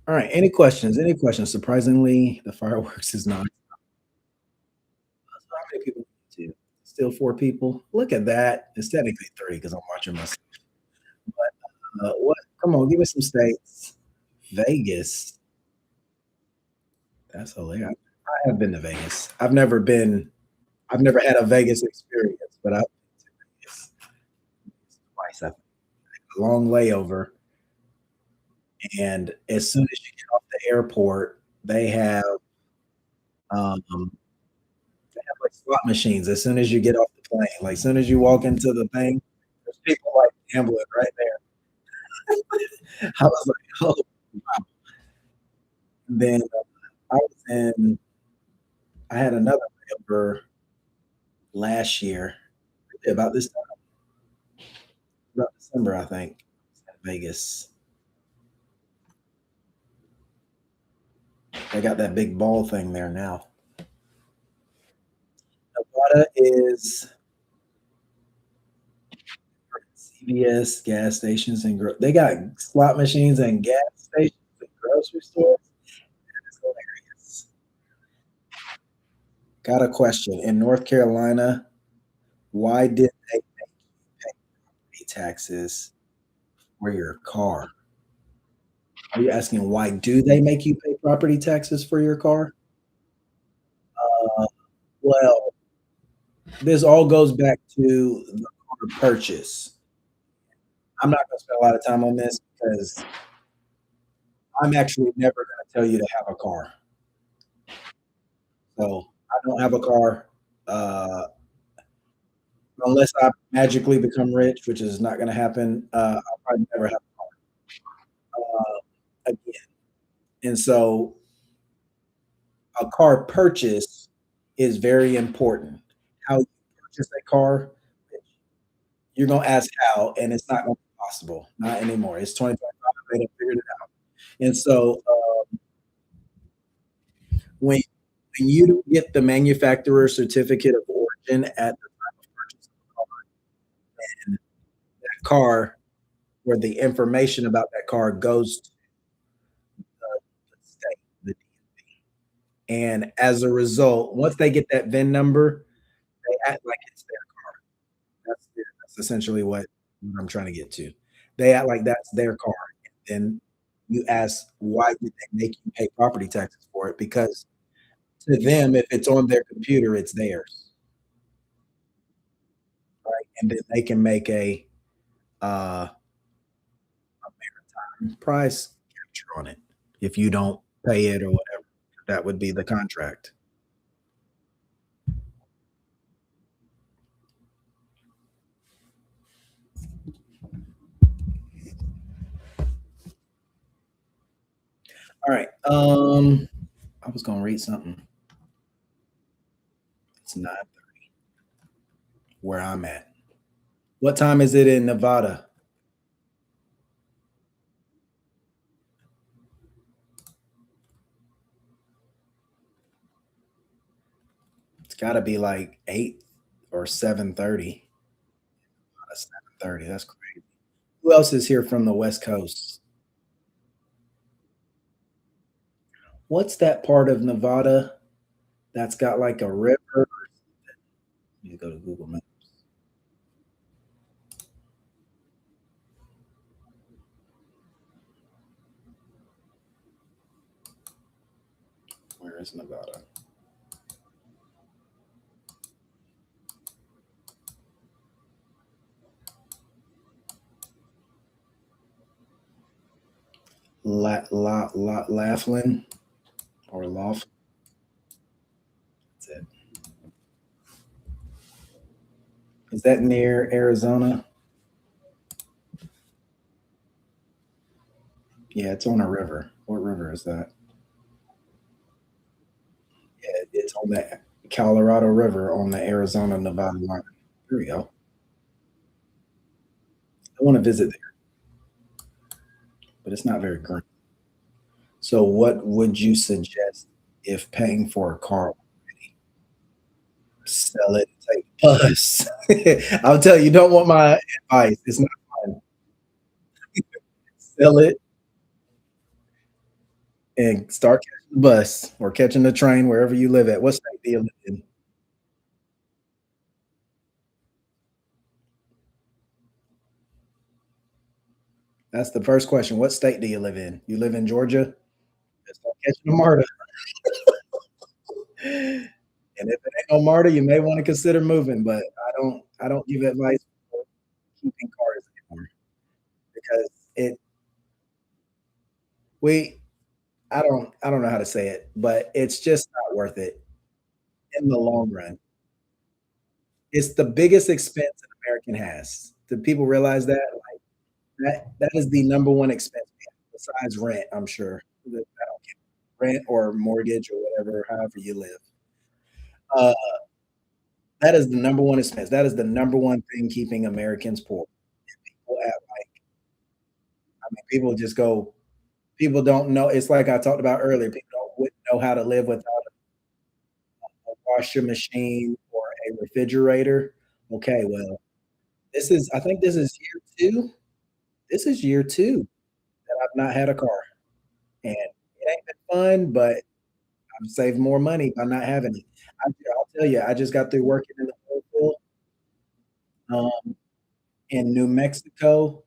All right. Any questions? Any questions? Surprisingly, the fireworks is not. How many people? Two. Still four people. Look at that. It's technically three because I'm watching myself. But what? Come on, give me some states. Vegas. That's hilarious. I have been to Vegas. I've never had a Vegas experience, but I've been to Vegas twice. I think. A long layover, and as soon as you get off the airport, um, they have like slot machines. As soon as you get off the plane, like as soon as you walk into the thing, there's people like gambling right there. I was like, oh. Then I was in. I had another layover last year, about this time, about December, I think, in Vegas. They got that big ball thing there now. Nevada is CVS gas stations and they got slot machines and gas stations and grocery stores. It's hilarious. Got a question. In North Carolina, why did they pay taxes for your car? Are you asking why do they make you pay property taxes for your car? Uh, well, this all goes back to the car purchase. I'm not going to spend a lot of time on this because I'm actually never going to tell you to have a car. So I don't have a car unless I magically become rich, which is not going to happen. I'll probably never have a car again. And so a car purchase is very important. How you purchase a car, you're going to ask how, and it's not going to be possible. Not anymore. It's 2025. They done figured it out. And so when you don't get the manufacturer certificate of origin at the time of purchase of the car, and that car where the information about that car goes to the state, the DMV. And as a result, once they get that VIN number, they act like it's their car. That's essentially what I'm trying to get to. They act like that's their car. And then you ask, why did they make you pay property taxes for it? Because to them, if it's on their computer, it's theirs, right? And then they can make uh, a maritime price capture on it if you don't pay it or whatever. That would be the contract. All right. I was gonna read something. It's 9:30 where I'm at. What time is it in Nevada? It's got to be like 8 or 7:30. 7:30. That's crazy. Who else is here from the West Coast? What's that part of Nevada that's got like a river? You go to Google Maps. Where is Nevada? Laughlin or Laugh. That's it. Is that near Arizona? Yeah, it's on a river. What river is that? Yeah, it's on the Colorado River on the Arizona Nevada line. There we go. I want to visit there, but it's not very green. So, what would you suggest if paying for a car? Sell it, take the bus. I'll tell you, you don't want my advice. It's not fun. Sell it and start catching the bus or catching the train wherever you live at. What state do you live in? That's the first question. What state do you live in? You live in Georgia? Just don't catch the MARTA. And if it ain't no MARTA, you may want to consider moving, but I don't give advice for keeping cars anymore because it we I don't know how to say it, but it's just not worth it in the long run. It's the biggest expense an American has. Do people realize that? Like, that is the number one expense we have besides rent, I'm sure. I don't care. Rent or mortgage or whatever, however you live. Uh, that is the number one expense. That is the number one thing keeping Americans poor. People act like I mean, people just go people don't know. It's like I talked about earlier. People wouldn't know how to live without a washer machine or a refrigerator. Okay, well, I think this is year 2. This is year 2 that I've not had a car, and it ain't been fun, but I've saved more money by not having it. I'll tell you, I just got through working in the oil field, um, in New Mexico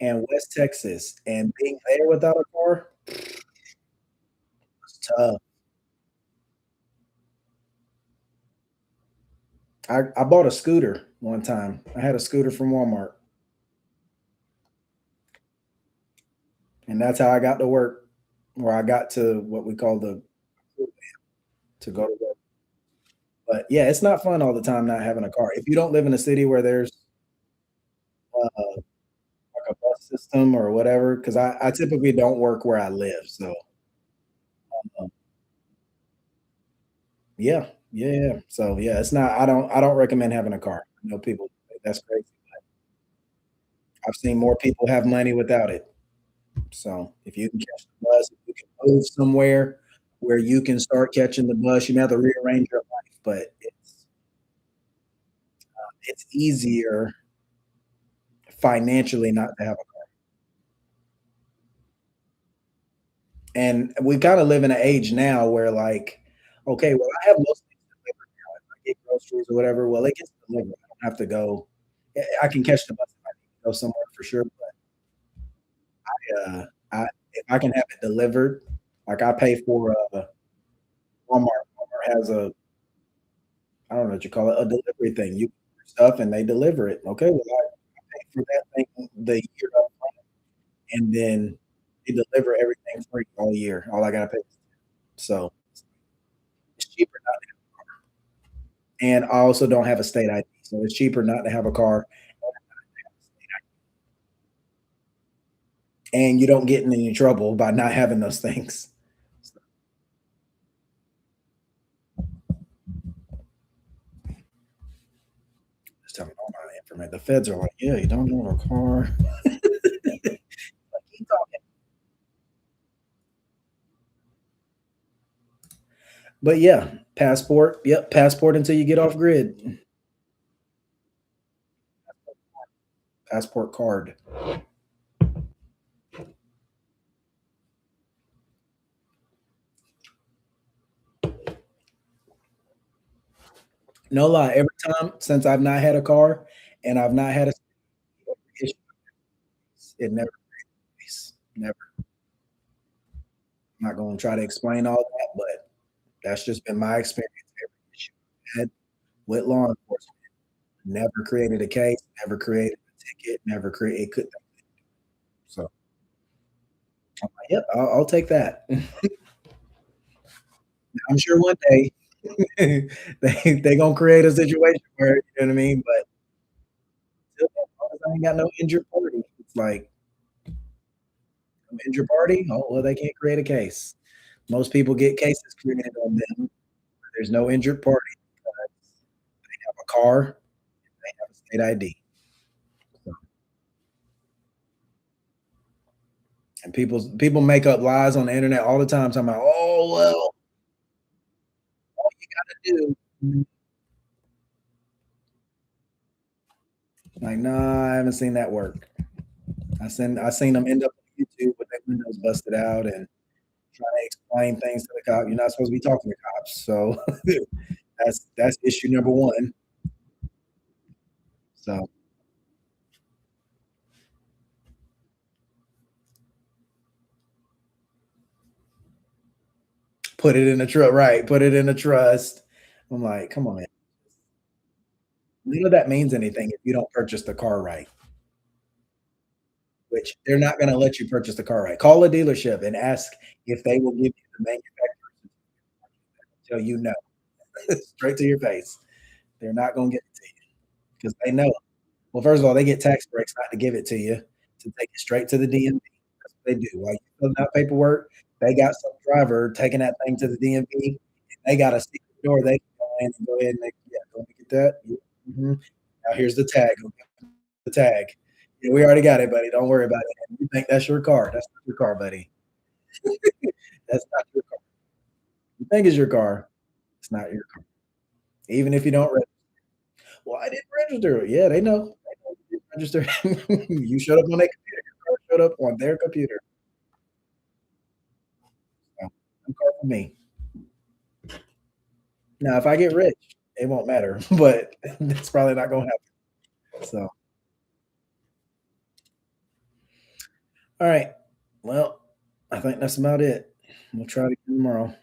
and West Texas, and being there without a car was tough. I bought a scooter one time. I had a scooter from Walmart, and that's how I got to work, where I got to what we call the to go to work. But yeah, it's not fun all the time not having a car. If you don't live in a city where there's, like a bus system or whatever, because I typically don't work where I live, so, um, yeah, yeah, yeah. So, yeah, it's not I don't recommend having a car. I know people think that's crazy. I've seen more people have money without it. So, if you can catch the bus, if you can move somewhere where you can start catching the bus, you may have to rearrange your life, but it's easier financially not to have a car. And we kinda live in an age now where, like, okay, well, I have most things delivered now. If I get groceries or whatever, well, it gets delivered. I don't have to go I can catch the bus if I need to go somewhere for sure, but, I if I can have it delivered, like, I pay for, Walmart. Walmart has a I don't know what you call it, a delivery thing. You order stuff and they deliver it. Okay, well, I pay for that thing the year up front, and then they deliver everything free all year. All I gotta pay so, it's cheaper not and I also don't have a state ID, so it's cheaper not to have a car, and you don't get in any trouble by not having those things. So, just tell me all my information. The feds are like, "Yeah, you don't own a car." Like, keep talking. But yeah, passport. Yep, passport until you get off grid. Passport card. No lie, every time since I've not had a car and I've not had a issue, it never pays. Never. I'm not gonna try to explain all that, but that's just been my experience. Every issue I've had with law enforcement never created a case, never created a ticket, never created it could so I'm like, "Yep, I'll take that." I'm sure one day they gonna create a situation where, you know what I mean? But till then, as long as I ain't got no injured party, it's like, "No injured party? Oh, well, they can't create a case." Most people get cases created on them. There's no injured party because they have a car, they have a state ID. So and people make up lies on the internet all the time talking about, "Oh, well, all you gotta do." Like, "Nah, I haven't seen that work." I seen them end up on YouTube with their windows busted out and trying to explain things to the cop. You're not supposed to be talking to cops. So that's issue number 1. So Put it in a trust, right, put it in a trust. I'm like, "Come on, man." None of that means anything if you don't purchase the car right, which they're not gonna let you purchase the car right. Call a dealership and ask if they will give you the manufacturer's until you know, straight to your face. They're not gonna give it to you because they know. Well, first of all, they get tax breaks not to give it to you, to take it straight to the DMV. That's what they do. While you filling out paperwork, they got some driver taking that thing to the DMV. They got a secret door they can go in and go ahead and they, yeah, go and get that. Yeah, mhm. Now here's the tag. Go get the tag. Yeah, we already got it, buddy. Don't worry about it. You think that's your car? That's not your car, buddy. That's not your car. You think it's your car? It's not your car. Even if you don't well, I didn't register it. Yeah, they know. They know you didn't register. You showed up on their computer. Your car showed up on their computer. So, no car for me. Now, if I get rich, it won't matter, but that's probably not gonna happen. So, all right. Well, I think that's about it. We'll try it again tomorrow.